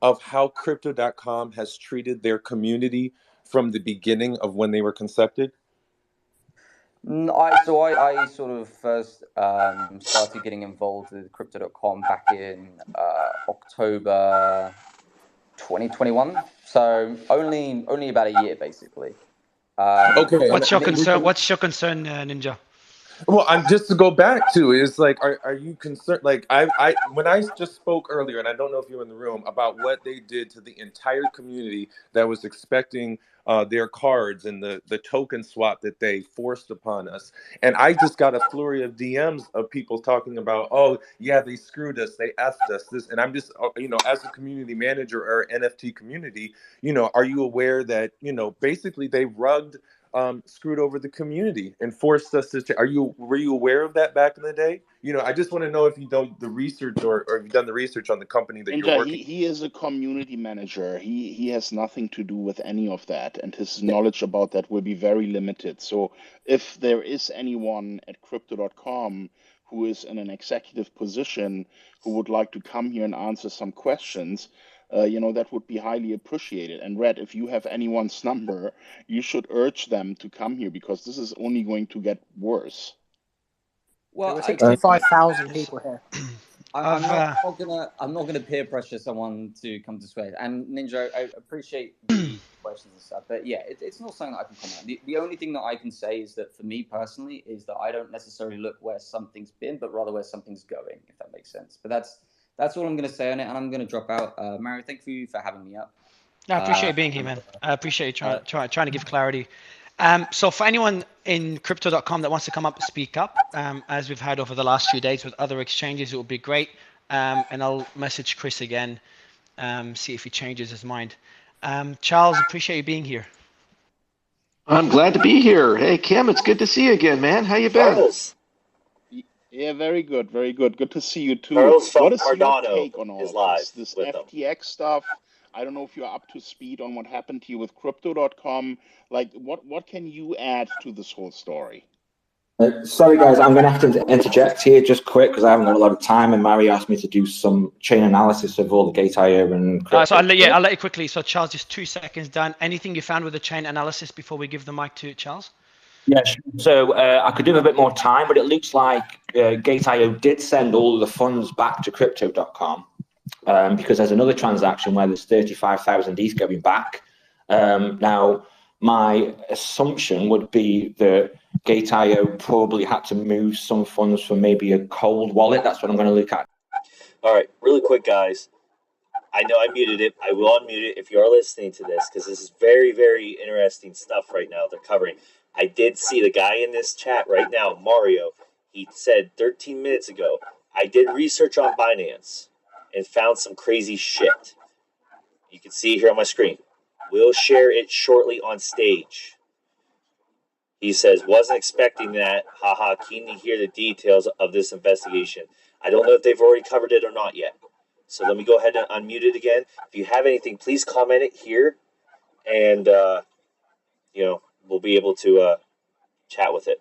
of how crypto.com has treated their community from the beginning of when they were concepted? I sort of first started getting involved with crypto.com back in October 2021. So only about a year, basically. Okay. What's your concern? What's your concern, Ninja? Well, I'm just to go back to is like, are you concerned? Like I when I just spoke earlier, and I don't know if you're in the room about what they did to the entire community that was expecting their cards and the token swap that they forced upon us. And I just got a flurry of DMs of people talking about, oh yeah, they screwed us, they effed us this. And I'm just, as a community manager or NFT community, are you aware that, basically they screwed over the community and forced us to. Were you aware of that back in the day? I just want to know if you know the research or if you've done the research on the company that you're working. He is a community manager. He has nothing to do with any of that, and his knowledge about that will be very limited. So if there is anyone at crypto.com who is in an executive position who would like to come here and answer some questions, that would be highly appreciated. And Red, if you have anyone's number, you should urge them to come here because this is only going to get worse. Well, there were 65,000 people here. I'm not gonna peer pressure someone to come to Suede. And Ninja, I appreciate the questions and stuff, but yeah, it's not something that I can comment. The only thing that I can say is that for me personally is that I don't necessarily look where something's been, but rather where something's going, if that makes sense. But that's all I'm going to say on it, and I'm going to drop out. Mario, thank you for having me up. No, I appreciate you being here, man. I appreciate you trying to give clarity. So for anyone in crypto.com that wants to come up and speak up, as we've had over the last few days with other exchanges, it would be great. And I'll message Chris again, see if he changes his mind. Charles, appreciate you being here. I'm glad to be here. Hey, Kim, it's good to see you again, man. How you been? Charles. Yeah, very good, very good. Good to see you too. Charles What is Cardano your take on all is of live this with FTX stuff? I don't know if you're up to speed on what happened to you with crypto.com. Like, what can you add to this whole story? Sorry, guys, I'm going to have to interject here just quick because I haven't got a lot of time, and Mario asked me to do some chain analysis of all the Gate.io and crypto. So I'll let you quickly. So Charles, just 2 seconds done. Anything you found with the chain analysis before we give the mic to Charles? Yes, so I could do a bit more time, but it looks like Gate.io did send all of the funds back to crypto.com because there's another transaction where there's 35,000 ETH going back. Now, my assumption would be that Gate.io probably had to move some funds from maybe a cold wallet. That's what I'm going to look at. All right, really quick, guys. I know I muted it. I will unmute it if you are listening to this because this is very, very interesting stuff right now they're covering. I did see the guy in this chat right now, Mario. He said 13 minutes ago, I did research on Binance and found some crazy shit. You can see here on my screen. We'll share it shortly on stage. He says, wasn't expecting that. Haha, keen to hear the details of this investigation. I don't know if they've already covered it or not yet. So let me go ahead and unmute it again. If you have anything, please comment it here. And, we'll be able to chat with it.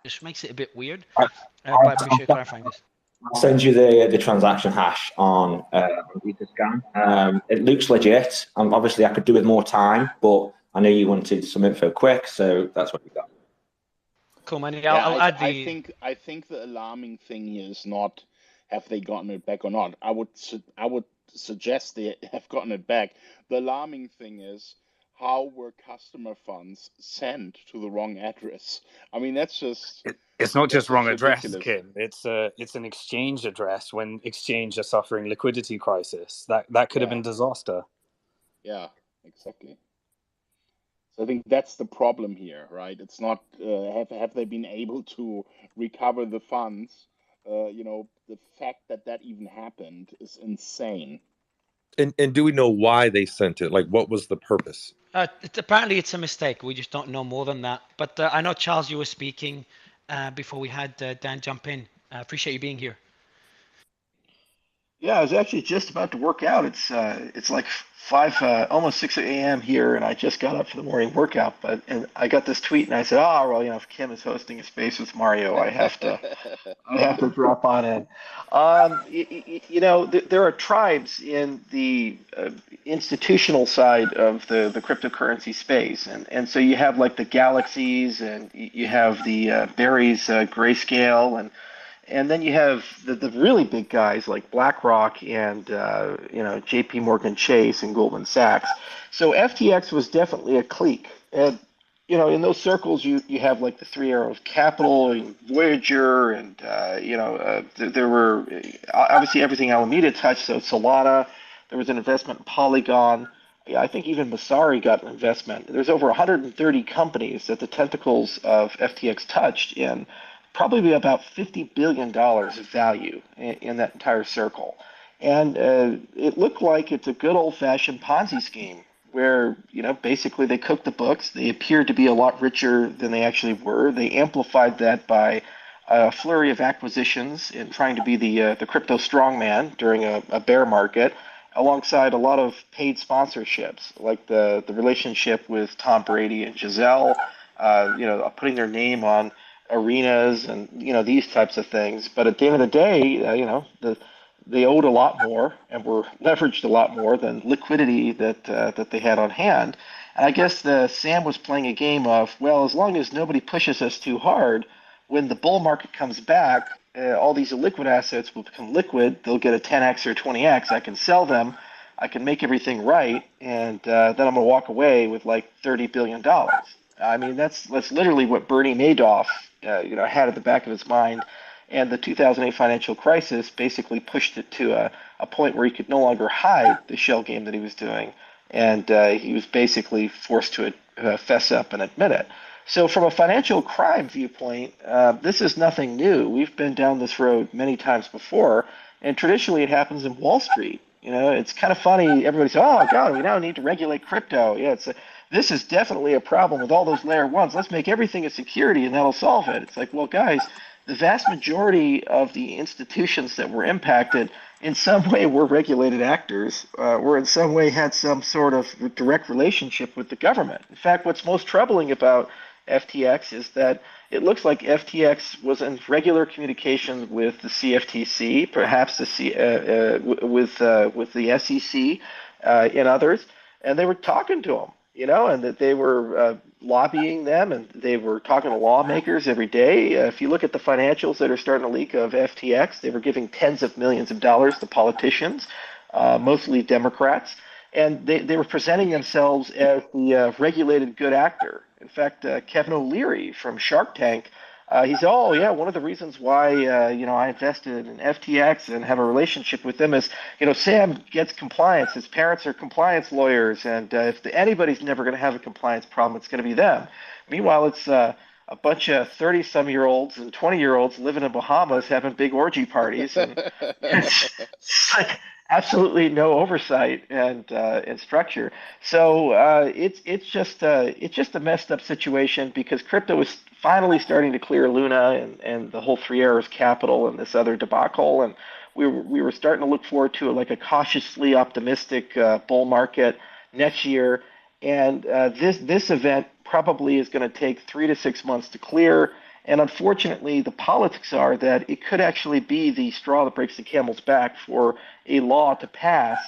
This makes it a bit weird, but I appreciate you clarifying this. I'll send you the transaction hash on Etherscan. It looks legit. Obviously, I could do with more time, but I know you wanted some info quick, so that's what you got. Cool, man. I'll add the. I think the alarming thing here is not have they gotten it back or not. I would suggest they have gotten it back. The alarming thing is how were customer funds sent to the wrong address? I mean, that's just. It's not just wrong address, ridiculous. Kim. It's an exchange address when exchange are suffering liquidity crisis. That could have been disaster. Yeah, exactly. So I think that's the problem here, right? It's not have they been able to recover the funds? The fact that even happened is insane. And do we know why they sent it? Like, what was the purpose? Apparently, it's a mistake. We just don't know more than that. But I know, Charles, you were speaking before we had Dan jump in. I appreciate you being here. Yeah, I was actually just about to work out. It's like almost 6 a.m. here, and I just got up for the morning workout. And I got this tweet, and I said, well, if Kim is hosting a space with Mario, I have to drop on in. There are tribes in the institutional side of the cryptocurrency space, and so you have like the Galaxies, and you have the Barry's Grayscale, and then you have the really big guys like BlackRock and J.P. Morgan Chase and Goldman Sachs. So FTX was definitely a clique. And in those circles you have like the Three Arrows Capital and Voyager, and there were obviously everything Alameda touched. So Solana, there was an investment in Polygon. I think even Masari got an investment. There's over 130 companies that the tentacles of FTX touched in. Probably about $50 billion of value in that entire circle. And it looked like it's a good old-fashioned Ponzi scheme where, basically they cooked the books. They appeared to be a lot richer than they actually were. They amplified that by a flurry of acquisitions in trying to be the crypto strongman during a bear market, alongside a lot of paid sponsorships, like the relationship with Tom Brady and Giselle, putting their name on arenas and these types of things. But at the end of the day, they owed a lot more and were leveraged a lot more than liquidity that they had on hand. And I guess Sam was playing a game of, well, as long as nobody pushes us too hard, when the bull market comes back, all these illiquid assets will become liquid. They'll get a 10x or 20x. I can sell them. I can make everything right, and then I'm going to walk away with like $30 billion. I mean, that's literally what Bernie Madoff had at the back of his mind, and the 2008 financial crisis basically pushed it to a point where he could no longer hide the shell game that he was doing, and he was basically forced to fess up and admit it. So from a financial crime viewpoint, this is nothing new. We've been down this road many times before, and traditionally it happens in Wall Street. It's kind of funny. Everybody says, oh, God, we now need to regulate crypto. Yeah, this is definitely a problem with all those layer ones. Let's make everything a security and that'll solve it. It's like, well, guys, the vast majority of the institutions that were impacted in some way were regulated actors, or in some way had some sort of direct relationship with the government. In fact, what's most troubling about FTX is that it looks like FTX was in regular communication with the CFTC, perhaps with the SEC and others, and they were talking to them. And that they were lobbying them, and they were talking to lawmakers every day. If you look at the financials that are starting to leak of FTX, they were giving tens of millions of dollars to politicians, mostly Democrats, and they were presenting themselves as the regulated good actor. In fact, Kevin O'Leary from Shark Tank He said, "Oh yeah, one of the reasons why I invested in FTX and have a relationship with them is Sam gets compliance. His parents are compliance lawyers, and if anybody's never going to have a compliance problem, it's going to be them. Meanwhile, it's a bunch of 30-some-year-olds and 20-year-olds living in Bahamas having big orgy parties, and it's like absolutely no oversight and structure. So it's just a messed up situation because crypto is finally starting to clear Luna and the whole Three Arrows Capital and this other debacle, and we were starting to look forward to like a cautiously optimistic bull market next year, and this event probably is going to take 3 to 6 months to clear. And unfortunately, the politics are that it could actually be the straw that breaks the camel's back for a law to pass.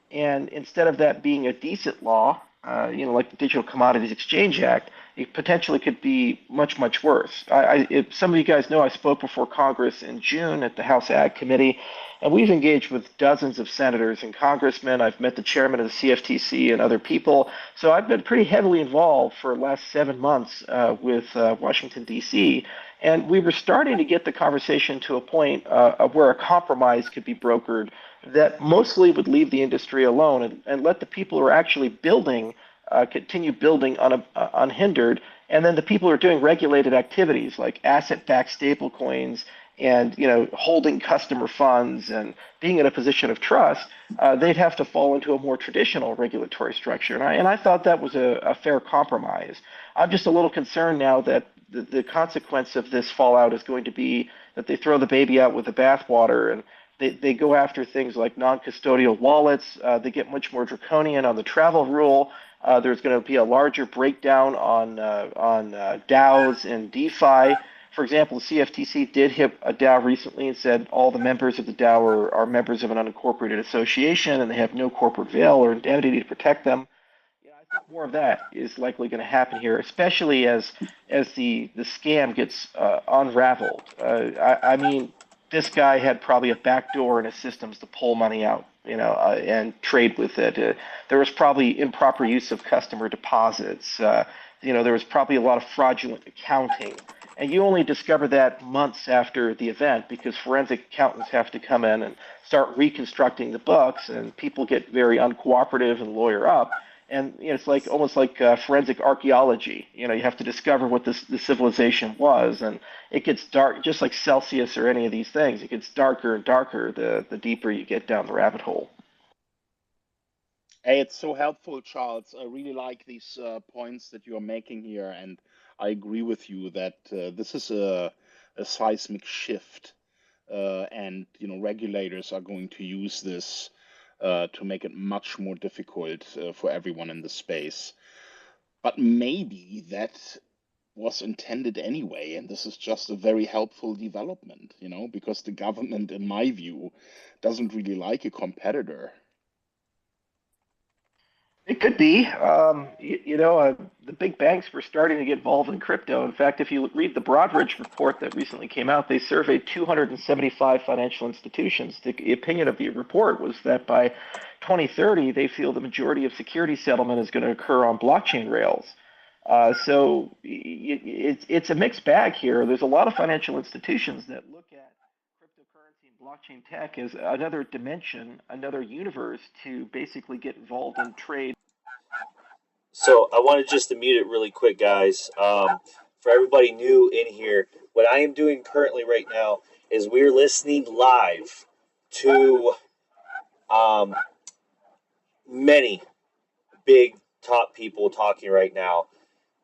And instead of that being a decent law, like the Digital Commodities Exchange Act, it potentially could be much, much worse. If some of you guys know, I spoke before Congress in June at the House Ag Committee, and we've engaged with dozens of senators and congressmen. I've met the chairman of the CFTC and other people. So I've been pretty heavily involved for the last 7 months with Washington, D.C., and we were starting to get the conversation to a point of where a compromise could be brokered that mostly would leave the industry alone and let the people who are actually building continue building unhindered, and then the people who are doing regulated activities like asset-backed stablecoins and holding customer funds and being in a position of trust, they'd have to fall into a more traditional regulatory structure. And I thought that was a fair compromise. I'm just a little concerned now that the consequence of this fallout is going to be that they throw the baby out with the bathwater, and they go after things like non-custodial wallets. They get much more draconian on the travel rule. There's going to be a larger breakdown on DAOs and DeFi. For example, the CFTC did hit a DAO recently and said all the members of the DAO are members of an unincorporated association and they have no corporate veil or indemnity to protect them. I think more of that is likely going to happen here, especially as the scam gets unraveled. I mean, this guy had probably a backdoor in his systems to pull money out, and trade with it. There was probably improper use of customer deposits. There was probably a lot of fraudulent accounting. And you only discover that months after the event because forensic accountants have to come in and start reconstructing the books, and people get very uncooperative and lawyer up. And it's like almost like forensic archaeology. You have to discover what the civilization was, and it gets dark, just like Celsius or any of these things. It gets darker and darker the deeper you get down the rabbit hole. Hey, it's so helpful, Charles. I really like these points that you are making here, and I agree with you that this is a seismic shift, and regulators are going to use this to make it much more difficult for everyone in the space. But maybe that was intended anyway, and this is just a very helpful development, because the government, in my view, doesn't really like a competitor. It could be. The big banks were starting to get involved in crypto. In fact, if you read the Broadridge report that recently came out, they surveyed 275 financial institutions. The opinion of the report was that by 2030, they feel the majority of security settlement is going to occur on blockchain rails. So it's a mixed bag here. There's a lot of financial institutions that look at cryptocurrency and blockchain tech as another dimension, another universe to basically get involved in trade. So I wanted just to mute it really quick, guys. For everybody new in here, what I am doing currently right now is we're listening live to many big top people talking right now.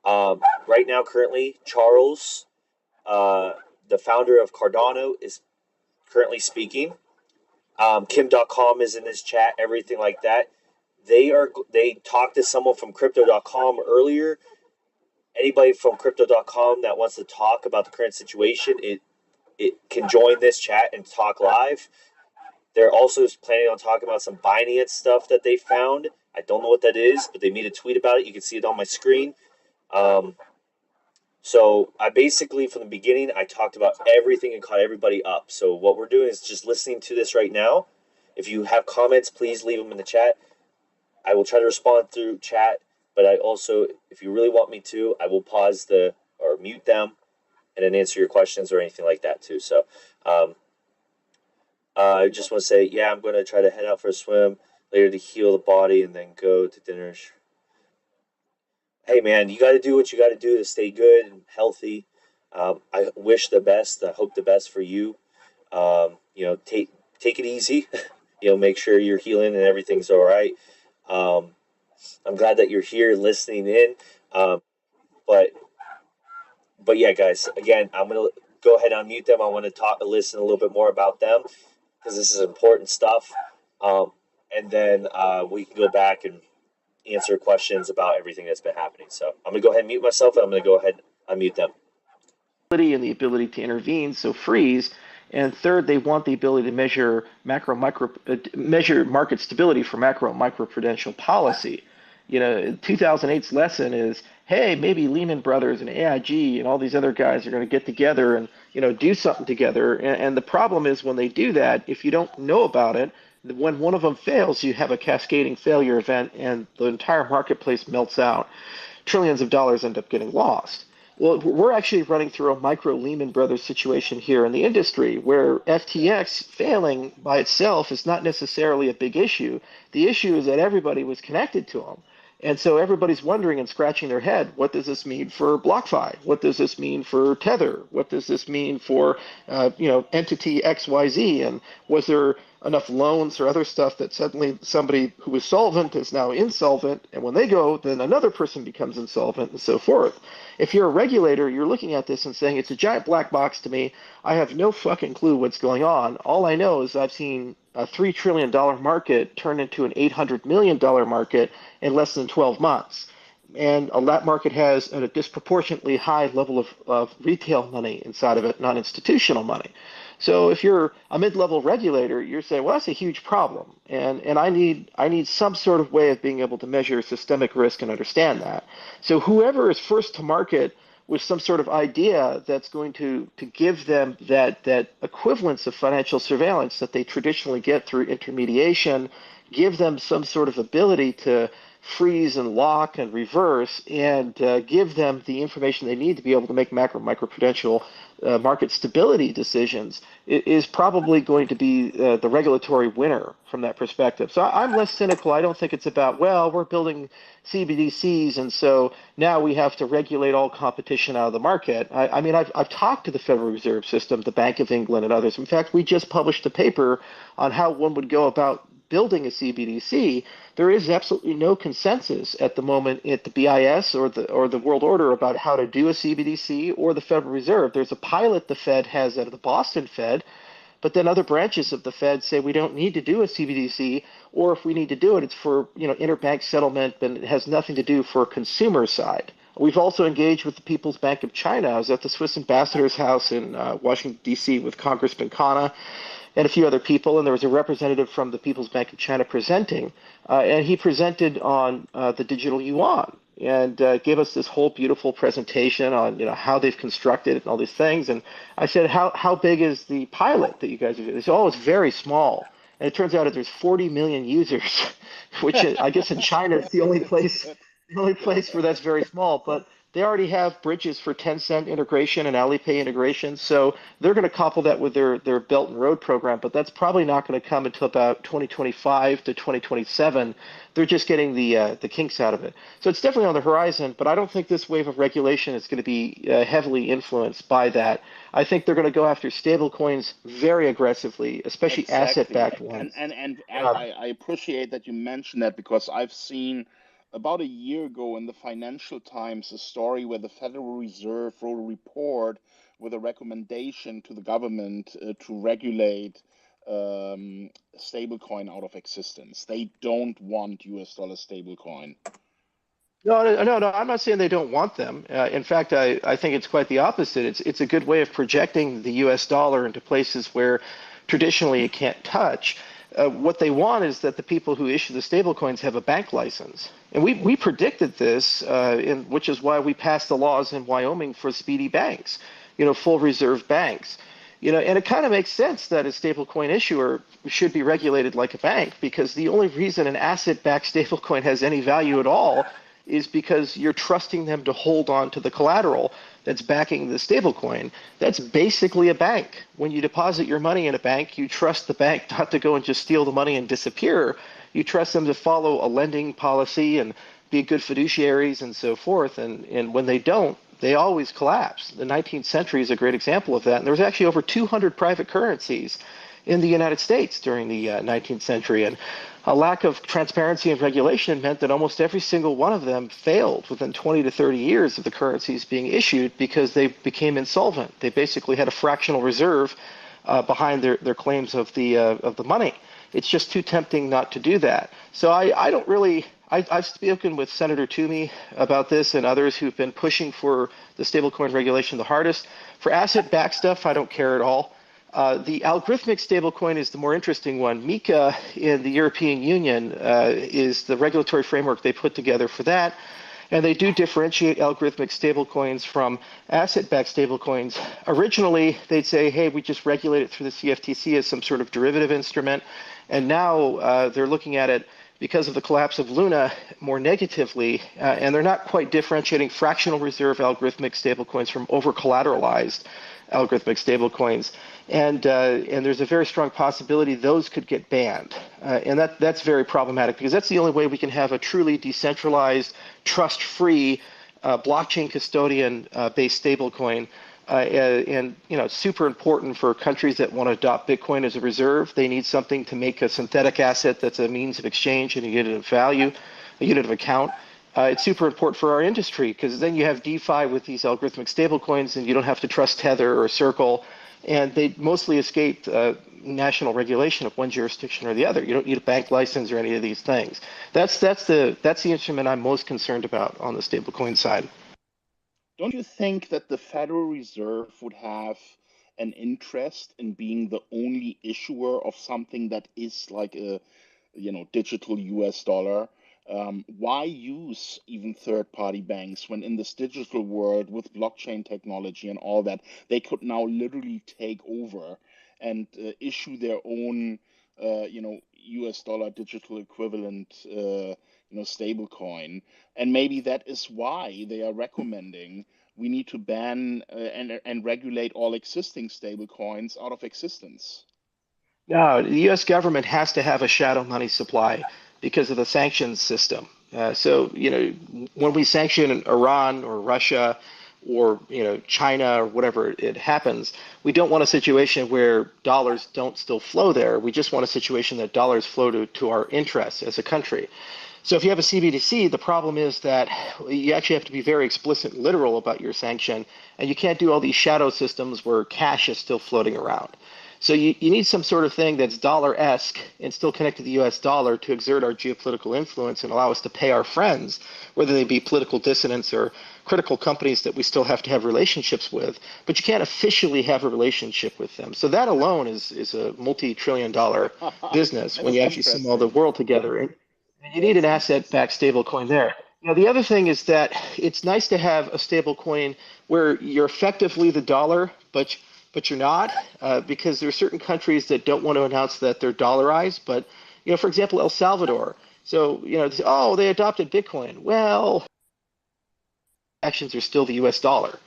Right now, currently, Charles, the founder of Cardano, is currently speaking. Kim.com is in this chat, everything like that. They talked to someone from Crypto.com earlier. Anybody from Crypto.com that wants to talk about the current situation, it can join this chat and talk live. They're also planning on talking about some Binance stuff that they found. I don't know what that is, but they made a tweet about it. You can see it on my screen. So I basically, from the beginning, I talked about everything and caught everybody up. So what we're doing is just listening to this right now. If you have comments, please leave them in the chat. I will try to respond through chat, but I also, if you really want me to, I will pause or mute them and then answer your questions or anything like that too. So I just want to say, yeah, I'm going to try to head out for a swim later to heal the body and then go to dinner. Hey, man, you got to do what you got to do to stay good and healthy. I wish the best. I hope the best for you. Take it easy. Make sure you're healing and everything's all right. I'm glad that you're here listening in. But yeah, guys, again, I'm gonna go ahead and unmute them. I want to listen a little bit more about them because this is important stuff. And then we can go back and answer questions about everything that's been happening. So I'm gonna go ahead and mute myself, and I'm gonna go ahead and unmute them. And the ability to intervene, so freeze. And third, they want the ability to measure measure market stability for macro and micro prudential policy. 2008's lesson is, hey, maybe Lehman Brothers and AIG and all these other guys are going to get together and do something together. And the problem is when they do that, if you don't know about it, when one of them fails, you have a cascading failure event, and the entire marketplace melts out. Trillions of dollars end up getting lost. Well, we're actually running through a micro Lehman Brothers situation here in the industry where FTX failing by itself is not necessarily a big issue. The issue is that everybody was connected to them. And so everybody's wondering and scratching their head, what does this mean for BlockFi? What does this mean for Tether? What does this mean for, entity XYZ? And was there enough loans or other stuff that suddenly somebody who was solvent is now insolvent, and when they go, then another person becomes insolvent, and so forth. If you're a regulator, you're looking at this and saying, it's a giant black box to me. I have no fucking clue what's going on. All I know is I've seen a $3 trillion market turn into an $800 million market in less than 12 months. And that market has a disproportionately high level of retail money inside of it, not institutional money. So if you're a mid-level regulator, you're saying, well, that's a huge problem. And I need some sort of way of being able to measure systemic risk and understand that. So whoever is first to market with some sort of idea that's going to give them that equivalence of financial surveillance that they traditionally get through intermediation, give them some sort of ability to freeze and lock and reverse, and give them the information they need to be able to make microprudential market stability decisions is probably going to be the regulatory winner from that perspective. So I'm less cynical. I don't think it's about, well, we're building CBDCs, and so now we have to regulate all competition out of the market. I mean, I've talked to the Federal Reserve System, the Bank of England, and others. In fact, we just published a paper on how one would go about building a CBDC. There is absolutely no consensus at the moment at the BIS or the World Order about how to do a CBDC or the Federal Reserve. There's a pilot the Fed has at the Boston Fed, but then other branches of the Fed say we don't need to do a CBDC, or if we need to do it, it's for interbank settlement, and it has nothing to do for consumer side. We've also engaged with the People's Bank of China. I was at the Swiss ambassador's house in Washington, D.C. with Congressman Khanna and a few other people, and there was a representative from the People's Bank of China presenting, and he presented on the digital yuan and gave us this whole beautiful presentation on how they've constructed it and all these things. And I said, how big is the pilot that you guys are doing? They said, oh, it's very small. And it turns out that there's 40 million users, which I guess in China it's the only place where that's very small. But they already have bridges for Tencent integration and Alipay integration, so they're going to couple that with their Belt and Road program, but that's probably not going to come until about 2025 to 2027. They're just getting the kinks out of it. So it's definitely on the horizon, but I don't think this wave of regulation is going to be heavily influenced by that. I think they're going to go after stable coins very aggressively, especially Exactly. asset-backed ones. And I appreciate that you mentioned that, because I've seen about a year ago in the Financial Times a story where the Federal Reserve wrote a report with a recommendation to the government to regulate stablecoin out of existence. They don't want US dollar stablecoin. No, I'm not saying they don't want them. In fact, I think it's quite the opposite. It's a good way of projecting the US dollar into places where traditionally it can't touch. What they want is that the people who issue the stablecoins have a bank license. And we predicted this, which is why we passed the laws in Wyoming for speedy banks, full reserve banks. And it kind of makes sense that a stablecoin issuer should be regulated like a bank, because the only reason an asset-backed stablecoin has any value at all is because you're trusting them to hold on to the collateral that's backing the stablecoin. That's basically a bank. When you deposit your money in a bank, you trust the bank not to go and just steal the money and disappear. You trust them to follow a lending policy and be good fiduciaries and so forth. And when they don't, they always collapse. The 19th century is a great example of that. And there was actually over 200 private currencies in the United States during the 19th century. And a lack of transparency and regulation meant that almost every single one of them failed within 20 to 30 years of the currencies being issued because they became insolvent. They basically had a fractional reserve behind their claims of the money. It's just too tempting not to do that. So I don't really. I've spoken with Senator Toomey about this and others who've been pushing for the stablecoin regulation the hardest. For asset-backed stuff, I don't care at all. The algorithmic stablecoin is the more interesting one. MiCA in the European Union is the regulatory framework they put together for that. And they do differentiate algorithmic stablecoins from asset-backed stablecoins. Originally, they'd say, hey, we just regulate it through the CFTC as some sort of derivative instrument. And now they're looking at it because of the collapse of Luna more negatively, and they're not quite differentiating fractional reserve algorithmic stablecoins from over-collateralized algorithmic stablecoins. And there's a very strong possibility those could get banned. And that's very problematic because that's the only way we can have a truly decentralized, trust-free, blockchain custodian-based stablecoin. And it's super important for countries that want to adopt Bitcoin as a reserve. They need something to make a synthetic asset that's a means of exchange and a unit of value, a unit of account. It's super important for our industry because then you have DeFi with these algorithmic stablecoins and you don't have to trust Tether or Circle. And they mostly escaped national regulation of one jurisdiction or the other. You don't need a bank license or any of these things. That's the instrument I'm most concerned about on the stablecoin side. Don't you think that the Federal Reserve would have an interest in being the only issuer of something that is like a, digital US dollar? Why use even third-party banks when in this digital world with blockchain technology and all that, they could now literally take over and issue their own, US dollar digital equivalent, stable coin. And maybe that is why they are recommending we need to ban and regulate all existing stable coins out of existence. No, the U.S. government has to have a shadow money supply because of the sanctions system. When we sanction Iran or Russia or China or whatever it happens, we don't want a situation where dollars don't still flow there. We just want a situation that dollars flow to our interests as a country. So if you have a CBDC, the problem is that you actually have to be very explicit and literal about your sanction, and you can't do all these shadow systems where cash is still floating around. So you need some sort of thing that's dollar-esque and still connected to the US dollar to exert our geopolitical influence and allow us to pay our friends, whether they be political dissidents or critical companies that we still have to have relationships with, but you can't officially have a relationship with them. So that alone is a multi-trillion-dollar business when you actually sum all the world together. And you need an asset-backed stablecoin there. The other thing is that it's nice to have a stablecoin where you're effectively the dollar, but you're not, because there are certain countries that don't want to announce that they're dollarized. But for example, El Salvador. So they adopted Bitcoin. Well, actions are still the U.S. dollar.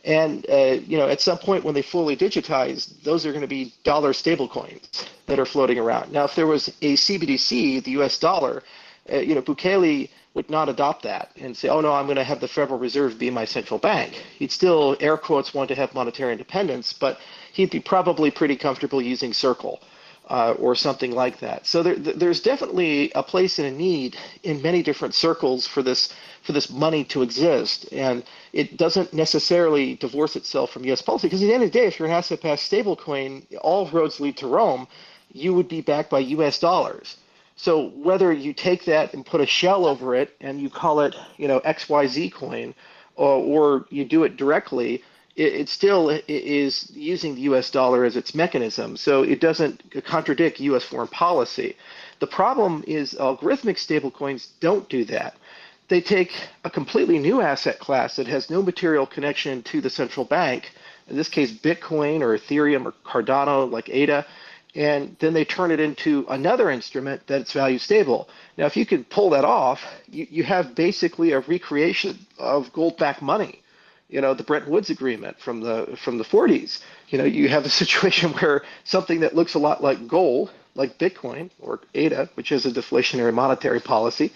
And at some point when they fully digitize, those are going to be dollar stablecoins that are floating around. Now, if there was a CBDC, the U.S. dollar, Bukele would not adopt that and say, oh, no, I'm going to have the Federal Reserve be my central bank. He'd still, air quotes, want to have monetary independence, but he'd be probably pretty comfortable using Circle or something like that. So there's definitely a place and a need in many different circles for this money to exist. And it doesn't necessarily divorce itself from U.S. policy, because at the end of the day, if you're an asset-backed stablecoin, all roads lead to Rome, you would be backed by U.S. dollars. So whether you take that and put a shell over it and you call it, XYZ coin, or you do it directly, it still is using the U.S. dollar as its mechanism. So it doesn't contradict U.S. foreign policy. The problem is algorithmic stablecoins don't do that. They take a completely new asset class that has no material connection to the central bank, in this case Bitcoin or Ethereum or Cardano like ADA, and then they turn it into another instrument that's value stable. Now, if you could pull that off, you have basically a recreation of gold-backed money. The Bretton Woods Agreement from the 40s. You have a situation where something that looks a lot like gold, like Bitcoin or ADA, which is a deflationary monetary policy,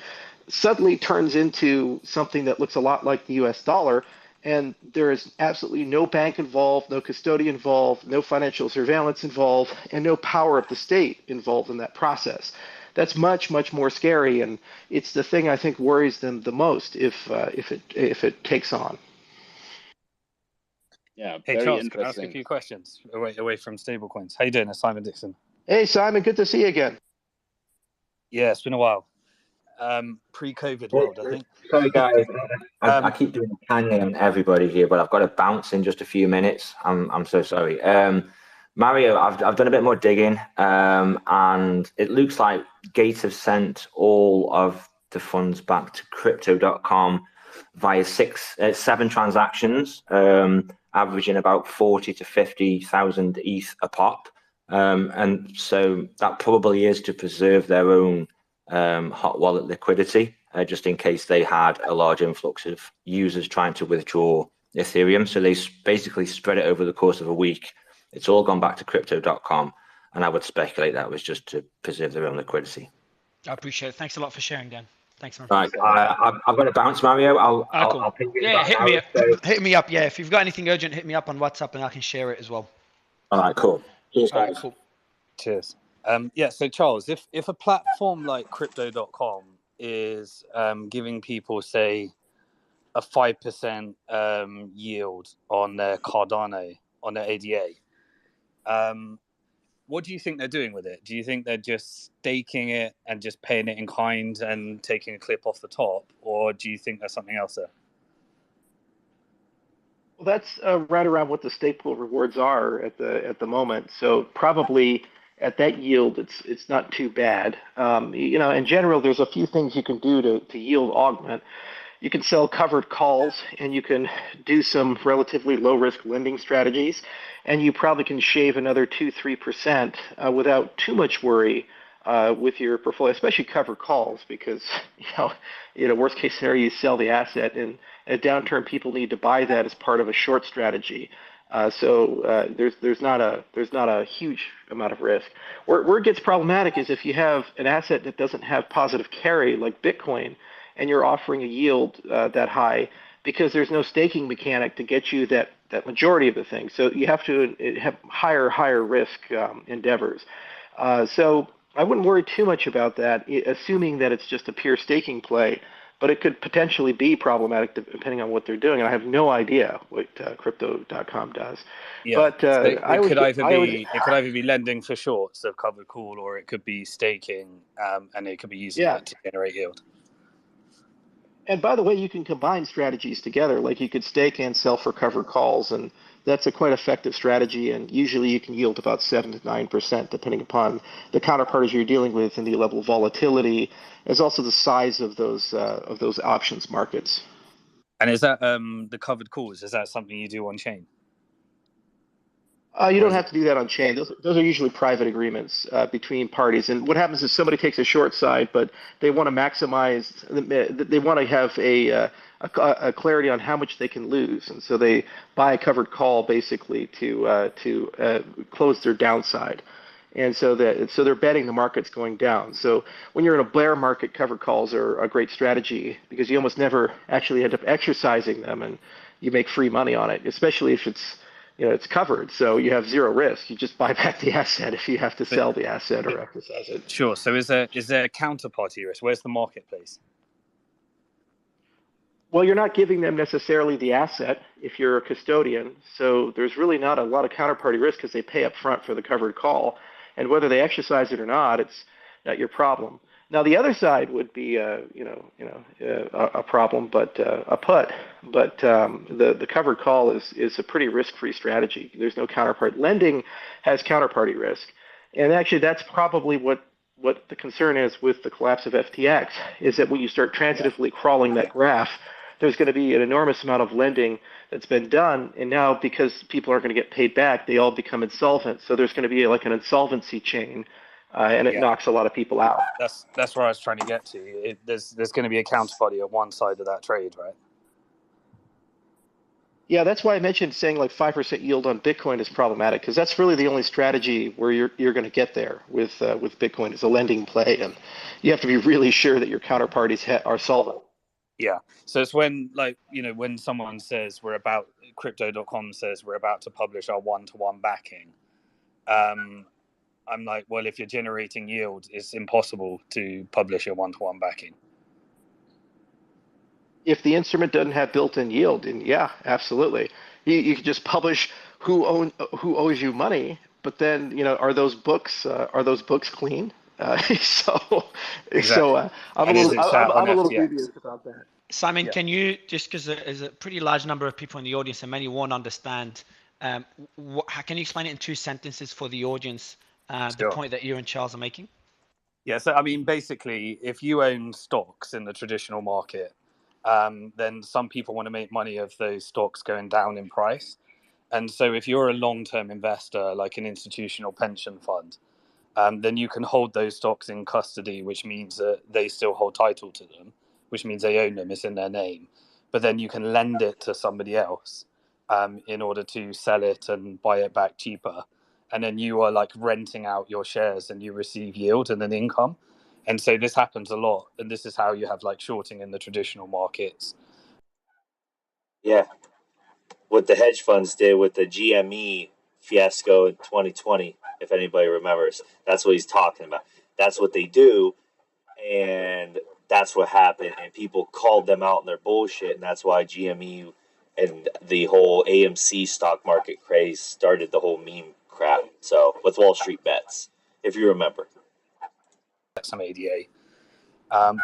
suddenly turns into something that looks a lot like the US dollar, and there is absolutely no bank involved, no custodian involved, no financial surveillance involved, and no power of the state involved in that process. That's much, much more scary, and it's the thing I think worries them the most if it takes on. Yeah, Hey, very Charles, can I ask a interesting. few questions away from stablecoins? How you doing? It's Simon Dixon. Hey, Simon, good to see you again. Yeah, it's been a while. Pre-COVID world, I think. Sorry, guys. I keep doing Kanye on everybody here, but I've got to bounce in just a few minutes. I'm so sorry. Mario, I've done a bit more digging, and it looks like Gates have sent all of the funds back to Crypto.com via 7 transactions, averaging about 40 to 50,000 ETH a pop. And so that probably is to preserve their own hot wallet liquidity, just in case they had a large influx of users trying to withdraw Ethereum. So they basically spread it over the course of a week. It's all gone back to Crypto.com, and I would speculate that was just to preserve their own liquidity. I appreciate it. Thanks a lot for sharing, Dan. Thanks, man. Right, I've got to bounce, Mario. Cool. I'll ping you Yeah, back hit now, me up. so- Hit me up. Yeah, if you've got anything urgent, hit me up on WhatsApp, and I can share it as well. All right, cool. Cheers, All right, guys. cool. Cheers. Yeah, so Charles, if a platform like Crypto.com is giving people, say, a 5% yield on their Cardano, on their ADA, what do you think they're doing with it? Do you think they're just staking it and just paying it in kind and taking a clip off the top, or do you think there's something else there? Well, that's right around what the stake pool rewards are at the moment. So probably at that yield, it's not too bad. In general, there's a few things you can do to yield augment. You can sell covered calls, and you can do some relatively low risk lending strategies, and you probably can shave another 2-3% without too much worry with your portfolio, especially covered calls, because worst case scenario, you sell the asset, and a downturn, people need to buy that as part of a short strategy. So there's not a huge amount of risk. Where it gets problematic is if you have an asset that doesn't have positive carry, like Bitcoin, and you're offering a yield that high, because there's no staking mechanic to get you that majority of the thing. So you have to have higher risk endeavors. So I wouldn't worry too much about that, assuming that it's just a pure staking play. But it could potentially be problematic depending on what they're doing. And I have no idea what Crypto.com does. Yeah, But so it could either be lending for shorts, so covered call, or it could be staking, and it could be using that to generate yield. And by the way, you can combine strategies together. Like you could stake and sell for covered calls, and that's a quite effective strategy. And usually you can yield about 7 to 9%, depending upon the counterparties you're dealing with and the level of volatility, as also the size of those options markets. And is that the covered calls? Is that something you do on chain? You don't have to do that on chain. Those are usually private agreements between parties. And what happens is somebody takes a short side, but they want to maximize. They want to have a clarity on how much they can lose, and so they buy a covered call basically to close their downside. And so they're betting the market's going down. So when you're in a bear market, covered calls are a great strategy because you almost never actually end up exercising them, and you make free money on it, especially if it's covered, so you have zero risk. You just buy back the asset if you have to sell the asset or exercise it. Sure. So is there counterparty risk? Where's the marketplace? Well, you're not giving them necessarily the asset if you're a custodian, so there's really not a lot of counterparty risk because they pay up front for the covered call, and whether they exercise it or not, it's not your problem. Now, the other side would be, a problem, but a put. But the covered call is a pretty risk-free strategy. There's no counterparty. Lending has counterparty risk, and actually, that's probably what the concern is with the collapse of FTX. Is that when you start transitively crawling that graph, there's going to be an enormous amount of lending that's been done, and now because people aren't going to get paid back, they all become insolvent. So there's going to be like an insolvency chain, and it knocks a lot of people out. That's where I was trying to get to. There's going to be a counterparty at one side of that trade, right? Yeah, that's why I mentioned saying like 5% yield on Bitcoin is problematic, because that's really the only strategy where you're going to get there with Bitcoin is a lending play, and you have to be really sure that your counterparties are solvent. Yeah. So it's when, like, when someone says crypto.com says we're about to publish our one-to-one backing. I'm like, well, if you're generating yield, it's impossible to publish a one-to-one backing. If the instrument doesn't have built-in yield, then yeah, absolutely. You can just publish who owes you money, but then are those books clean? So I'm a little dubious about that. Simon, can you, just because there's a pretty large number of people in the audience and many won't understand, can you explain it in 2 sentences for the audience, the point that you and Charles are making? Yeah, so I mean, basically, if you own stocks in the traditional market, then some people want to make money of those stocks going down in price. And so if you're a long-term investor, like an institutional pension fund, then you can hold those stocks in custody, which means that they still hold title to them, which means they own them, it's in their name. But then you can lend it to somebody else in order to sell it and buy it back cheaper. And then you are like renting out your shares and you receive yield and an income. And so this happens a lot. And this is how you have like shorting in the traditional markets. Yeah. What the hedge funds did with the GME fiasco in 2020, if anybody remembers, that's what he's talking about. That's what they do. And that's what happened. And people called them out in their bullshit. And that's why GME and the whole AMC stock market craze started the whole meme crap. So with Wall Street bets, if you remember. Some ADA.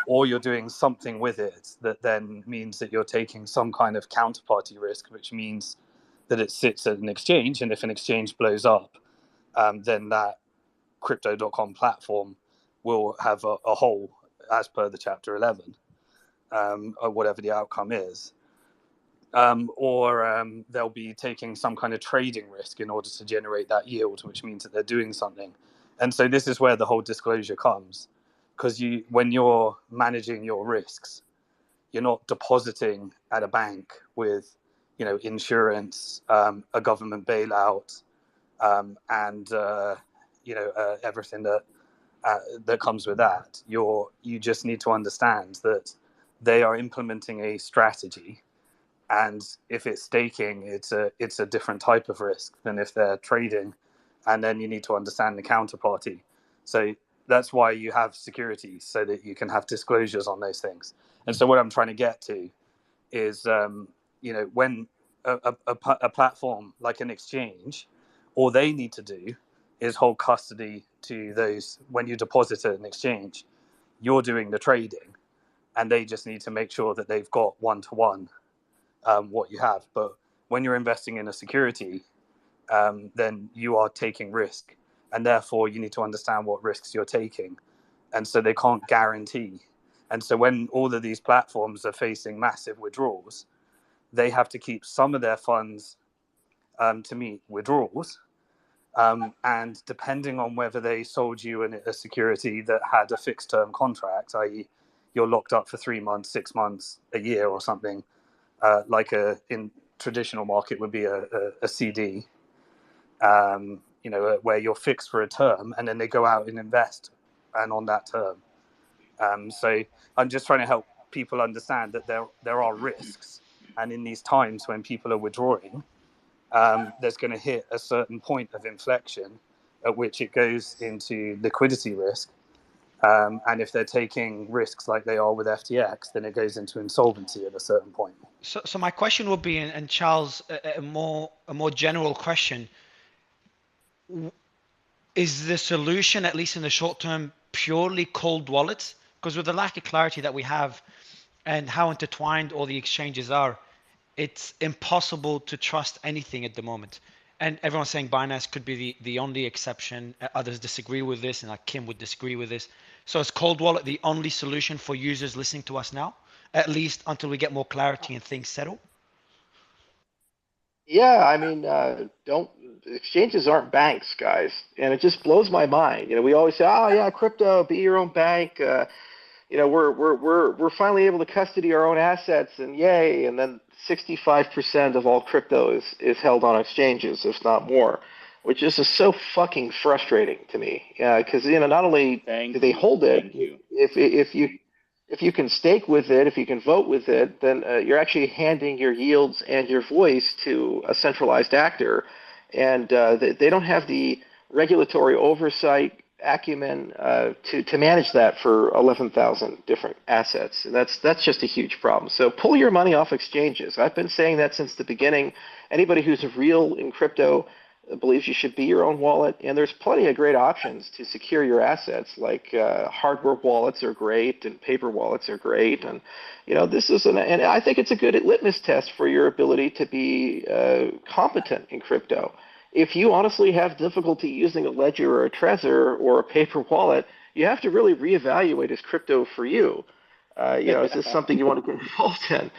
Or you're doing something with it that then means that you're taking some kind of counterparty risk, which means that it sits at an exchange. And if an exchange blows up, then that crypto.com platform will have a hole as per the chapter 11, or whatever the outcome is. Or they'll be taking some kind of trading risk in order to generate that yield, which means that they're doing something. And so this is where the whole disclosure comes, because when you're managing your risks, you're not depositing at a bank with, insurance, a government bailout, and everything that comes with that. You just need to understand that they are implementing a strategy. And if it's staking, it's a different type of risk than if they're trading. And then you need to understand the counterparty. So that's why you have securities, so that you can have disclosures on those things. And so what I'm trying to get to is, when a platform like an exchange, all they need to do is hold custody to those. When you deposit at an exchange, you're doing the trading, and they just need to make sure that they've got one-to-one what you have. But when you're investing in a security, then you are taking risk, and therefore you need to understand what risks you're taking. And so they can't guarantee. And so when all of these platforms are facing massive withdrawals, they have to keep some of their funds to meet withdrawals. And depending on whether they sold you a security that had a fixed term contract, i.e. you're locked up for 3 months, 6 months, a year or something, like in traditional market would be a CD, where you're fixed for a term and then they go out and invest and on that term. So I'm just trying to help people understand that there are risks, and in these times when people are withdrawing, there's going to hit a certain point of inflection at which it goes into liquidity risk. And if they're taking risks like they are with FTX, then it goes into insolvency at a certain point. So my question would be, and Charles, a more general question: is the solution, at least in the short term, purely cold wallets? Because with the lack of clarity that we have, and how intertwined all the exchanges are, it's impossible to trust anything at the moment. And everyone's saying Binance could be the only exception. Others disagree with this, and like Kim would disagree with this. So is cold wallet the only solution for users listening to us now? at least until we get more clarity and things settle? Yeah, I mean, don't exchanges aren't banks, guys, and it just blows my mind. We always say, "Oh yeah, crypto, be your own bank." We're finally able to custody our own assets, and yay! And then 65% of all crypto is held on exchanges, if not more, which is just so fucking frustrating to me. Because not only do they hold it, if you can stake with it, if you can vote with it, then you're actually handing your yields and your voice to a centralized actor, and they don't have the regulatory oversight acumen to manage that for 11,000 different assets. And that's just a huge problem. So pull your money off exchanges. I've been saying that since the beginning. Anybody who's real in crypto believes you should be your own wallet, and there's plenty of great options to secure your assets. Like hardware wallets are great, and paper wallets are great, and this is and I think it's a good litmus test for your ability to be competent in crypto. If you honestly have difficulty using a ledger or a Trezor or a paper wallet, you have to really reevaluate, is crypto for you? Is this something you want to get involved in?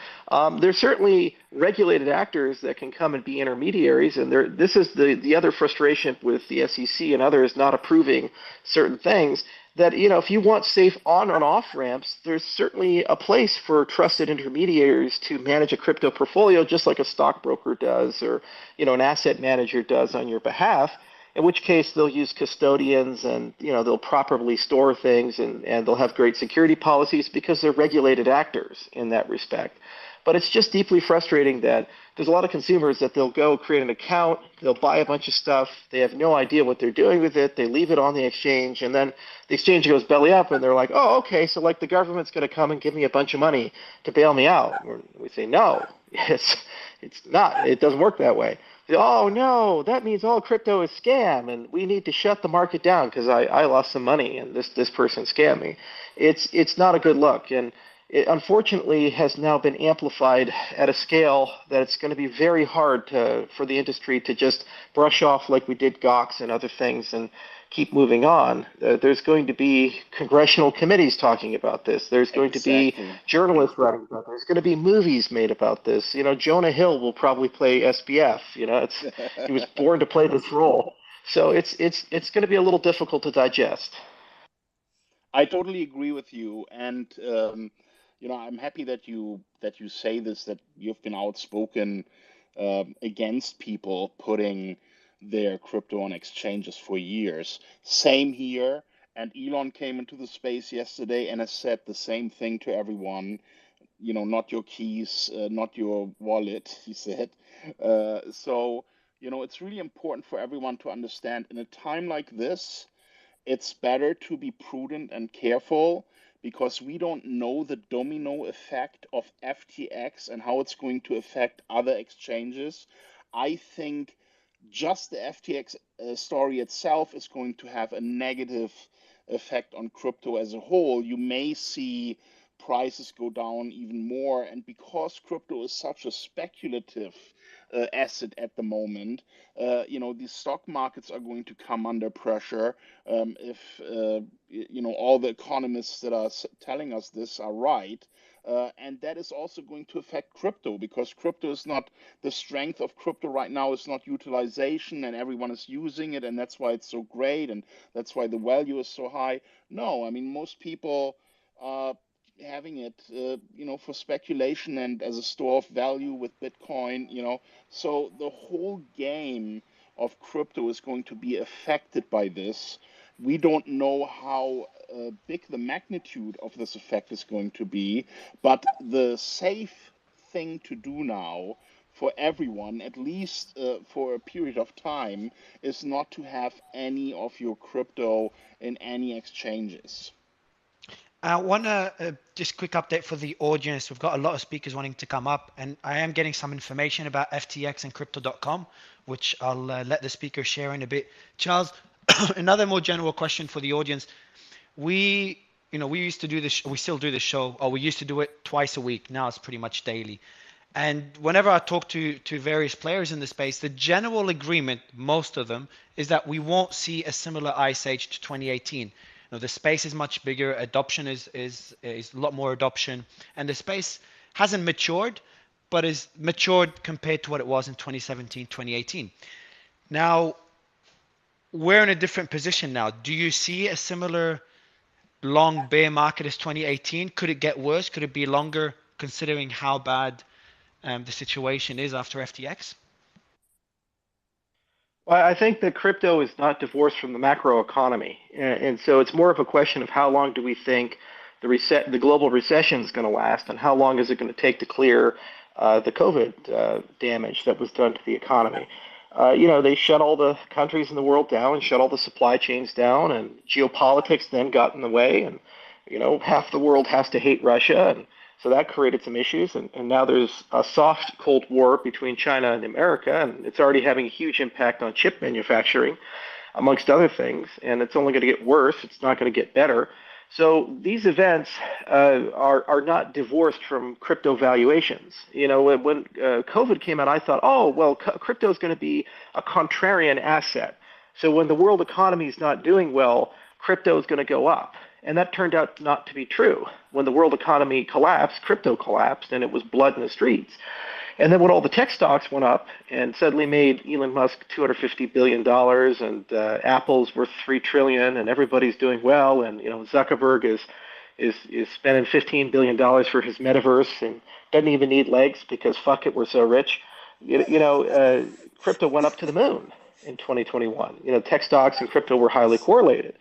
There's certainly regulated actors that can come and be intermediaries, and this is the other frustration with the SEC and others not approving certain things. That if you want safe on and off ramps, there's certainly a place for trusted intermediaries to manage a crypto portfolio, just like a stockbroker does, or an asset manager does on your behalf. In which case they'll use custodians, and they'll properly store things, and they'll have great security policies because they're regulated actors in that respect. But it's just deeply frustrating that there's a lot of consumers that they'll go create an account, they'll buy a bunch of stuff, they have no idea what they're doing with it, they leave it on the exchange, and then the exchange goes belly up, and they're like, oh, okay, so like the government's going to come and give me a bunch of money to bail me out. We say, no, it's not. It doesn't work that way. Oh no, that means all crypto is scam, and we need to shut the market down because I lost some money and this person scammed me. It's not a good look, and it unfortunately has now been amplified at a scale that it's going to be very hard for the industry to just brush off like we did GOX and other things and keep moving on. There's going to be congressional committees talking about this. There's going to be journalists writing about this. There's going to be movies made about this. Jonah Hill will probably play SBF. He was born to play this role. So it's going to be a little difficult to digest. I totally agree with you, and I'm happy that you say this, that you've been outspoken against people putting their crypto on exchanges for years. Same here. And Elon came into the space yesterday and has said the same thing to everyone. Not your keys, not your wallet, he said. So it's really important for everyone to understand in a time like this, it's better to be prudent and careful because we don't know the domino effect of FTX and how it's going to affect other exchanges. I think just the FTX story itself is going to have a negative effect on crypto as a whole. You may see prices go down even more. And because crypto is such a speculative asset at the moment, these stock markets are going to come under pressure if all the economists that are telling us this are right. And that is also going to affect crypto because crypto is not, the strength of crypto right now is not utilization and everyone is using it and that's why it's so great and that's why the value is so high. No, I mean, most people are having it, for speculation and as a store of value with Bitcoin, so the whole game of crypto is going to be affected by this. We don't know how big the magnitude of this effect is going to be, but the safe thing to do now for everyone, at least for a period of time, is not to have any of your crypto in any exchanges. I want to just quick update for the audience. We've got a lot of speakers wanting to come up, and I am getting some information about FTX and crypto.com, which I'll let the speaker share in a bit. Charles, another more general question for the audience. We used to do this, we still do this show, or we used to do it twice a week. Now it's pretty much daily. And whenever I talk to various players in the space, the general agreement, most of them, is that we won't see a similar ice age to 2018. the space is much bigger. Adoption is a lot more adoption, and the space hasn't matured, but is matured compared to what it was in 2017, 2018. Now, we're in a different position now. Do you see a similar long bear market as 2018? Could it get worse? Could it be longer, considering how bad the situation is after FTX? Well, I think that crypto is not divorced from the macro economy, and so it's more of a question of how long do we think the global recession is going to last, and how long is it going to take to clear the COVID damage that was done to the economy. They shut all the countries in the world down and shut all the supply chains down, and geopolitics then got in the way, and half the world has to hate Russia, and so that created some issues, and now there's a soft Cold War between China and America, and it's already having a huge impact on chip manufacturing, amongst other things, and it's only going to get worse. It's not going to get better. So these events are not divorced from crypto valuations. When COVID came out, I thought, oh, well, crypto is going to be a contrarian asset. So when the world economy is not doing well, crypto is going to go up. And that turned out not to be true. When the world economy collapsed, crypto collapsed, and it was blood in the streets. And then when all the tech stocks went up and suddenly made Elon Musk $250 billion, and Apple's worth $3 trillion, and everybody's doing well, and Zuckerberg is spending $15 billion for his metaverse and doesn't even need legs because fuck it, we're so rich. Crypto went up to the moon in 2021. Tech stocks and crypto were highly correlated.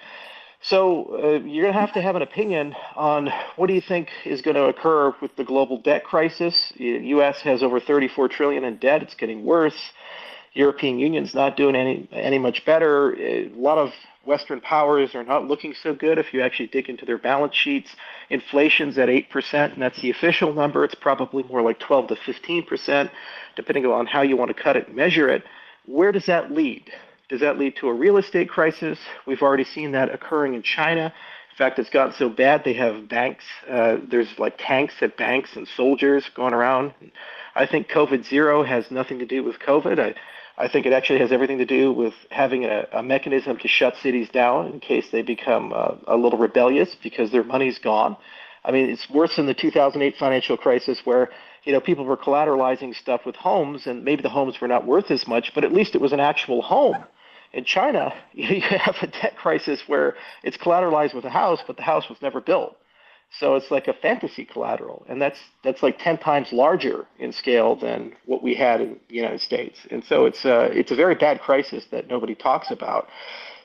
So you're going to have an opinion on what do you think is going to occur with the global debt crisis. The U.S. has over 34 trillion in debt. It's getting worse. European Union's not doing any much better. A lot of Western powers are not looking so good if you actually dig into their balance sheets. Inflation's at 8%, and that's the official number. It's probably more like 12 to 15%, depending on how you want to cut it and measure it. Where does that lead? Does that lead to a real estate crisis? We've already seen that occurring in China. In fact, it's gotten so bad they have banks. There's like tanks at banks and soldiers going around. I think COVID zero has nothing to do with COVID. I think it actually has everything to do with having a mechanism to shut cities down in case they become a little rebellious because their money's gone. I mean, it's worse than the 2008 financial crisis where people were collateralizing stuff with homes, and maybe the homes were not worth as much, but at least it was an actual home. In China, you have a debt crisis where it's collateralized with a house, but the house was never built. So it's like a fantasy collateral, and that's like 10 times larger in scale than what we had in the United States. And so it's a very bad crisis that nobody talks about.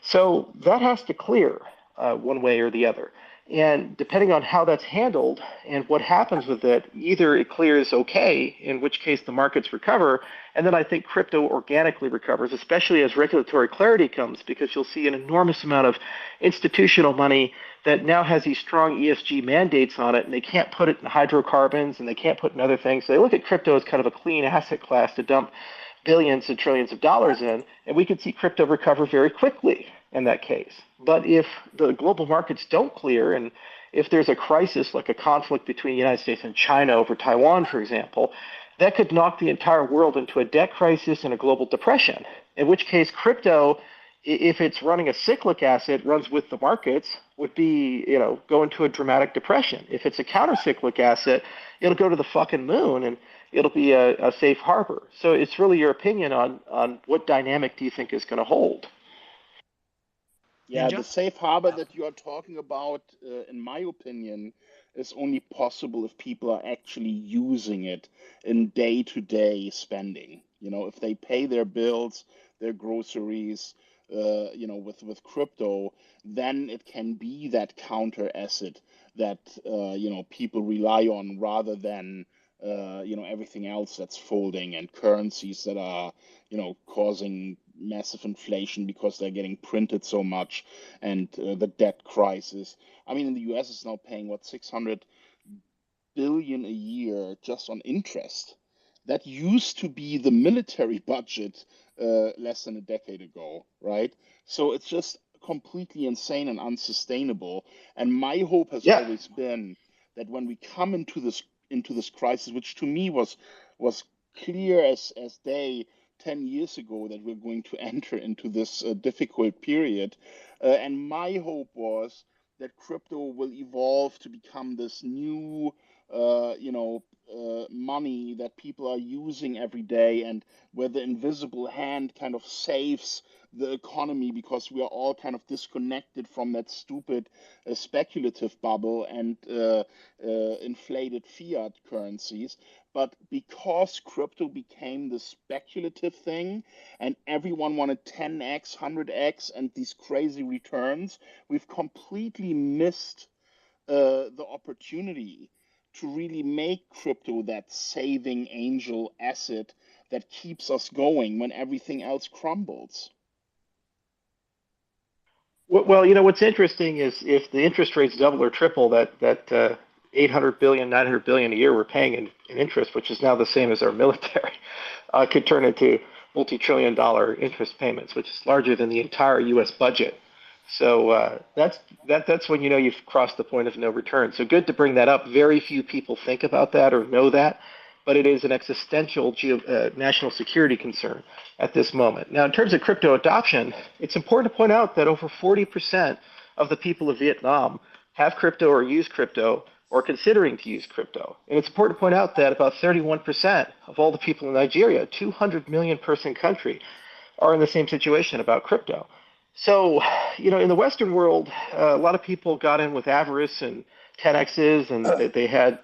So that has to clear one way or the other. And depending on how that's handled and what happens with it, either it clears okay, in which case the markets recover, and then I think crypto organically recovers, especially as regulatory clarity comes, because you'll see an enormous amount of institutional money that now has these strong ESG mandates on it, and they can't put it in hydrocarbons, and they can't put in other things. So they look at crypto as kind of a clean asset class to dump billions and trillions of dollars in, and we could see crypto recover very quickly in that case. But if the global markets don't clear, and if there's a crisis like a conflict between the United States and China over Taiwan, for example, that could knock the entire world into a debt crisis and a global depression, in which case crypto, if it's running a cyclic asset, runs with the markets, would be, go into a dramatic depression. If it's a counter-cyclic asset, it'll go to the fucking moon, and it'll be a safe harbor. So it's really your opinion on what dynamic do you think is going to hold. Yeah, the safe harbor that you are talking about, in my opinion, is only possible if people are actually using it in day-to-day spending. If they pay their bills, their groceries, with crypto, then it can be that counter asset that people rely on rather than everything else that's folding and currencies that are causing massive inflation because they're getting printed so much, and the debt crisis. I mean, in the US, it's now paying what, 600 billion a year just on interest. That used to be the military budget less than a decade ago, right? So it's just completely insane and unsustainable. And my hope has always been that when we come into this crisis, which to me was clear as day 10 years ago, that we're going to enter into this difficult period. And my hope was that crypto will evolve to become this new, money that people are using every day, and where the invisible hand kind of saves the economy because we are all kind of disconnected from that stupid speculative bubble and inflated fiat currencies. But because crypto became the speculative thing and everyone wanted 10x, 100x, and these crazy returns, we've completely missed the opportunity to really make crypto that saving angel asset that keeps us going when everything else crumbles. Well, what's interesting is if the interest rates double or triple, that 800 billion, 900 billion a year we're paying in interest, which is now the same as our military, could turn into multi-trillion-dollar interest payments, which is larger than the entire U.S. budget. So that's when you've crossed the point of no return. So good to bring that up. Very few people think about that or know that, but it is an existential national security concern at this moment. Now, in terms of crypto adoption, it's important to point out that over 40% of the people of Vietnam have crypto or use crypto or considering to use crypto. And it's important to point out that about 31% of all the people in Nigeria, a 200 million person country, are in the same situation about crypto. So, in the Western world, a lot of people got in with avarice and 10x's, and they had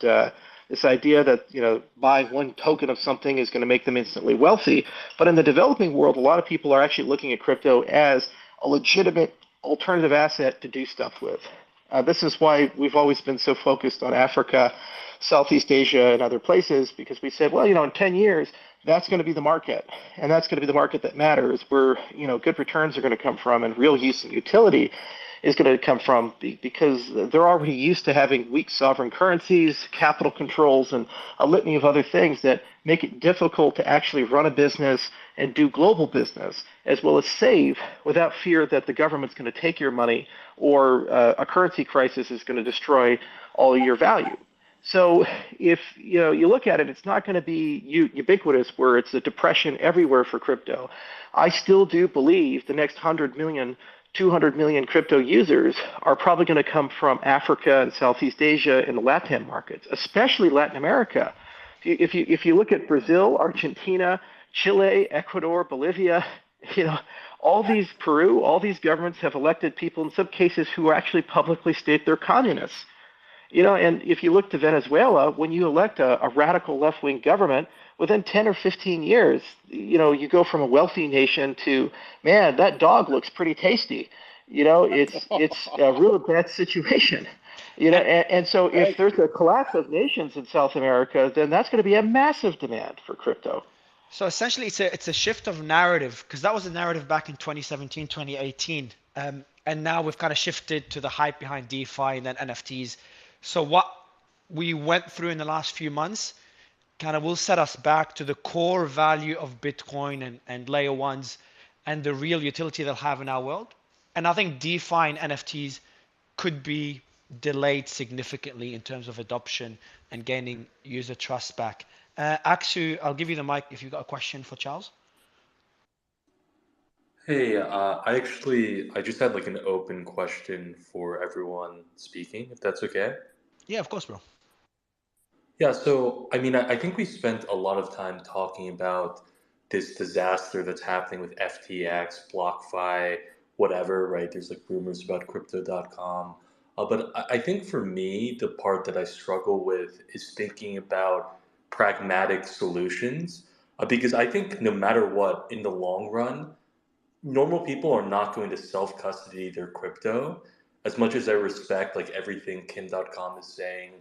this idea that, buying one token of something is going to make them instantly wealthy. But in the developing world, a lot of people are actually looking at crypto as a legitimate alternative asset to do stuff with. This is why we've always been so focused on Africa, Southeast Asia, and other places, because we said, well, in 10 years, that's going to be the market, and that's going to be the market that matters, where good returns are going to come from, and real use and utility is going to come from, because they're already used to having weak sovereign currencies, capital controls, and a litany of other things that make it difficult to actually run a business and do global business, as well as save without fear that the government's going to take your money or a currency crisis is going to destroy all of your value. So if you look at it, it's not going to be ubiquitous where it's a depression everywhere for crypto. I still do believe the next 100 million, 200 million crypto users are probably going to come from Africa and Southeast Asia and the Latin markets, especially Latin America. If you look at Brazil, Argentina, Chile, Ecuador, Bolivia, all these Peru, all these governments have elected people in some cases who actually publicly state they're communists. And if you look to Venezuela, when you elect a radical left-wing government, within 10 or 15 years, you go from a wealthy nation to, man, that dog looks pretty tasty. It's a real bad situation. And so if there's a collapse of nations in South America, then that's going to be a massive demand for crypto. So essentially, it's a shift of narrative, because that was the narrative back in 2017, 2018. And now we've kind of shifted to the hype behind DeFi and then NFTs. So what we went through in the last few months kind of will set us back to the core value of Bitcoin and layer ones and the real utility they'll have in our world. And I think DeFi and NFTs could be delayed significantly in terms of adoption and gaining user trust back. Aksu, I'll give you the mic if you've got a question for Charles. Hey, I just had like an open question for everyone speaking, if that's okay. Yeah, of course, bro. Yeah, so I mean, I think we spent a lot of time talking about this disaster that's happening with FTX, BlockFi, whatever, right? There's like rumors about crypto.com. But I think for me, the part that I struggle with is thinking about pragmatic solutions. Because I think no matter what, in the long run, normal people are not going to self-custody their crypto. As much as I respect like everything Kim.com is saying,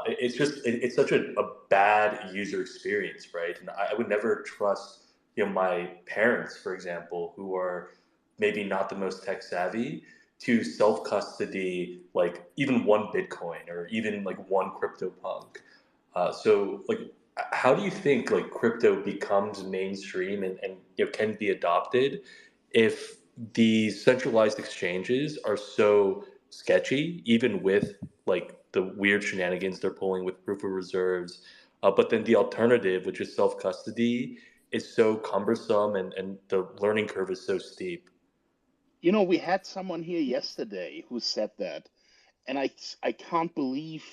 it's such a bad user experience, right? And I would never trust my parents, for example, who are maybe not the most tech savvy, to self custody like even one Bitcoin or even like one CryptoPunk. So like, how do you think like crypto becomes mainstream and can be adopted if these centralized exchanges are so sketchy, even with like the weird shenanigans they're pulling with proof of reserves, but then the alternative, which is self custody, is so cumbersome and the learning curve is so steep? You know, we had someone here yesterday who said that, and I can't believe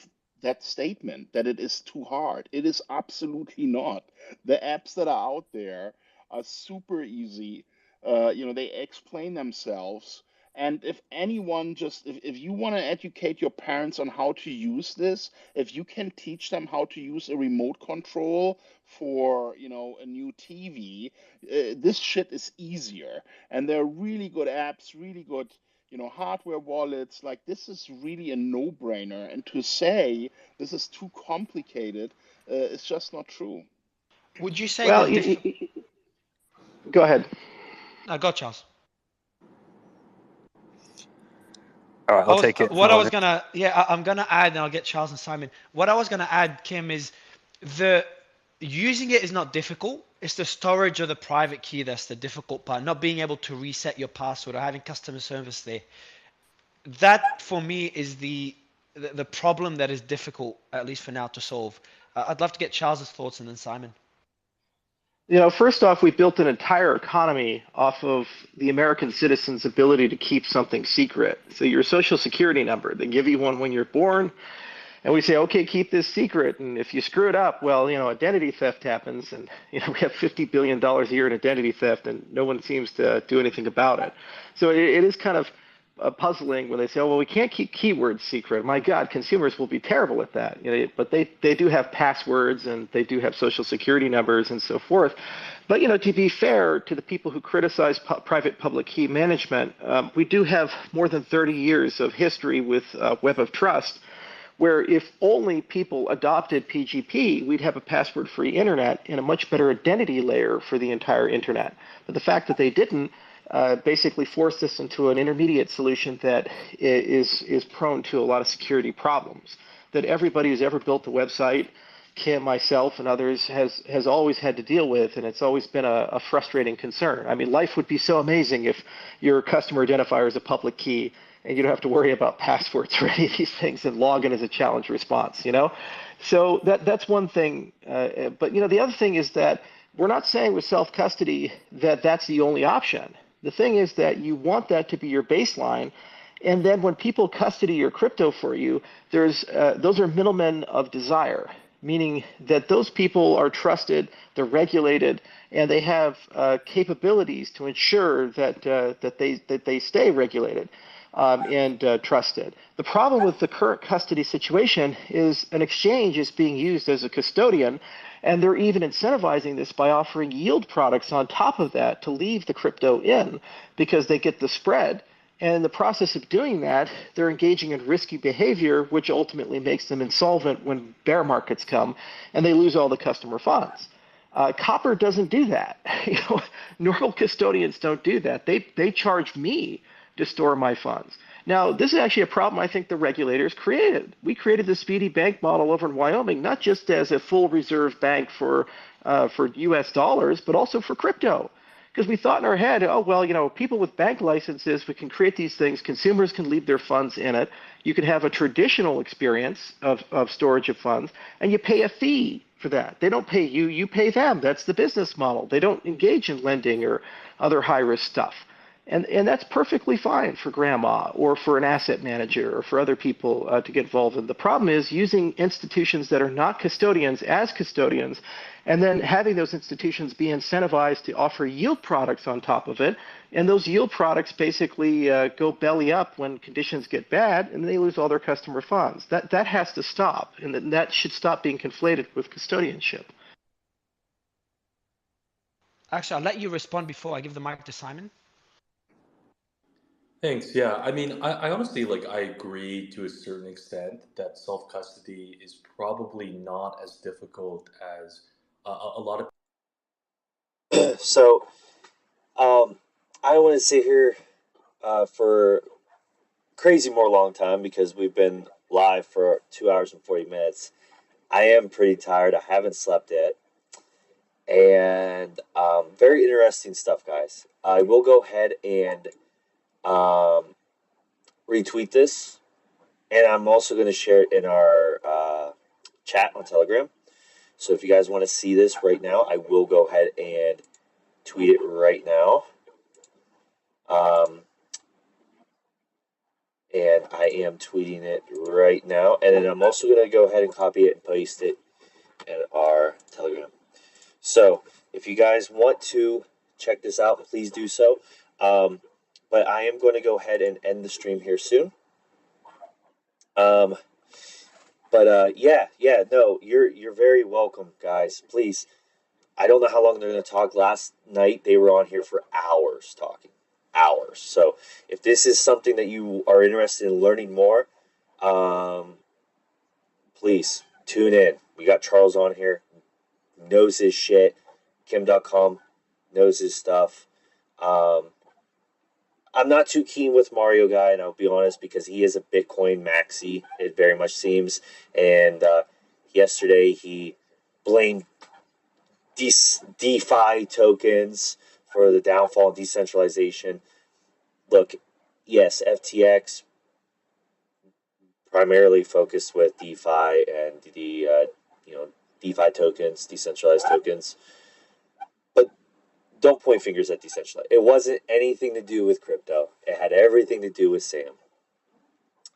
that statement that it is too hard. It is absolutely not. The apps that are out there are super easy. You know, they explain themselves. And if anyone just, if you want to educate your parents on how to use this, if you can teach them how to use a remote control for, you know, a new TV, this shit is easier. And they're really good apps, really good, you know, hardware wallets. Like, this is really a no-brainer. And to say this is too complicated, is just not true. Would you say Well, go ahead. No, go, Charles. All right, I'll take it. What I was gonna, I'm gonna add, and I'll get Charles and Simon. What I was gonna add, Kim, is the using it is not difficult. It's the storage of the private key that's the difficult part. Not being able to reset your password or having customer service there. That for me is the problem that is difficult, at least for now, to solve. I'd love to get Charles's thoughts and then Simon. You know, first off, we built an entire economy off of the American citizen's ability to keep something secret. So your social security number, they give you one when you're born, and we say, okay, keep this secret. And if you screw it up, well, you know, identity theft happens, and you know we have $50 billion a year in identity theft, and no one seems to do anything about it. So it is kind of puzzling when they say, oh, well, we can't keep keywords secret. My God, consumers will be terrible at that. You know, but they do have passwords and they do have social security numbers and so forth. But, you know, to be fair to the people who criticize private public key management, we do have more than 30 years of history with Web of Trust, where if only people adopted PGP, we'd have a password-free internet and a much better identity layer for the entire internet. But the fact that they didn't basically forced us into an intermediate solution that is prone to a lot of security problems. That everybody who's ever built a website, Kim, myself, and others, has always had to deal with, and it's always been a frustrating concern. I mean, life would be so amazing if your customer identifier is a public key and you don't have to worry about passwords or any of these things, and login is a challenge response, you know? So that's one thing. But, you know, the other thing is that we're not saying with self-custody that that's the only option. The thing is that you want that to be your baseline, and then when people custody your crypto for you, those are middlemen of desire, meaning that those people are trusted, they're regulated, and they have capabilities to ensure that they stay regulated and trusted. The problem with the current custody situation is an exchange is being used as a custodian, and they're even incentivizing this by offering yield products on top of that to leave the crypto in because they get the spread. And in the process of doing that, they're engaging in risky behavior, which ultimately makes them insolvent when bear markets come and they lose all the customer funds. Copper doesn't do that. You know, normal custodians don't do that. They charge me to store my funds. Now, this is actually a problem I think the regulators created. We created the Speedy Bank model over in Wyoming, not just as a full reserve bank for U.S. dollars, but also for crypto. Because we thought in our head, oh, well, you know, people with bank licenses, we can create these things. Consumers can leave their funds in it. You can have a traditional experience of storage of funds, and you pay a fee for that. They don't pay you, you pay them. That's the business model. They don't engage in lending or other high-risk stuff. And that's perfectly fine for grandma or for an asset manager or for other people to get involved in. The problem is using institutions that are not custodians as custodians and then having those institutions be incentivized to offer yield products on top of it. And those yield products basically go belly up when conditions get bad and they lose all their customer funds. That has to stop, and that should stop being conflated with custodianship. Actually, I'll let you respond before I give the mic to Simon. Thanks. Yeah, I mean, I honestly I agree to a certain extent that self-custody is probably not as difficult as a lot of. So, I don't want to sit here for crazy more long time because we've been live for 2 hours and 40 minutes. I am pretty tired. I haven't slept yet. And very interesting stuff, guys. I will go ahead and retweet this, and I'm also going to share it in our chat on Telegram. So if you guys want to see this right now, I will go ahead and tweet it right now. and I am tweeting it right now. And then I'm also going to go ahead and copy it and paste it in our Telegram. So if you guys want to check this out, please do so. But I am going to go ahead and end the stream here soon. No, you're very welcome, guys. Please, I don't know how long they're going to talk. Last night they were on here for hours talking, hours. So if this is something that you are interested in learning more, please tune in. We got Charles on here, knows his shit. Kim.com knows his stuff. I'm not too keen with Mario Guy, and I'll be honest, because he is a Bitcoin maxi, it very much seems. And yesterday he blamed DeFi tokens for the downfall of decentralization. Look, yes, FTX primarily focused with DeFi and the DeFi tokens, decentralized tokens. But don't point fingers at decentralized. It wasn't anything to do with crypto. It had everything to do with Sam.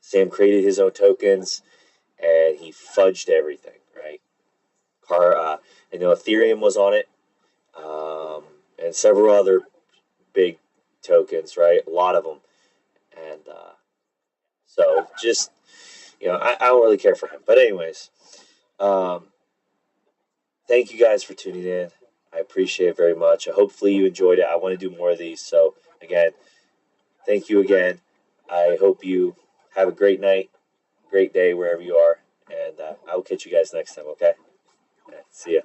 Sam created his own tokens, and he fudged everything, right? Ethereum was on it, and several other big tokens, right? A lot of them, and so just I don't really care for him. But anyways, thank you guys for tuning in. I appreciate it very much. Hopefully you enjoyed it. I want to do more of these. So again, thank you again. I hope you have a great night, great day wherever you are, and I will catch you guys next time. Okay, see ya.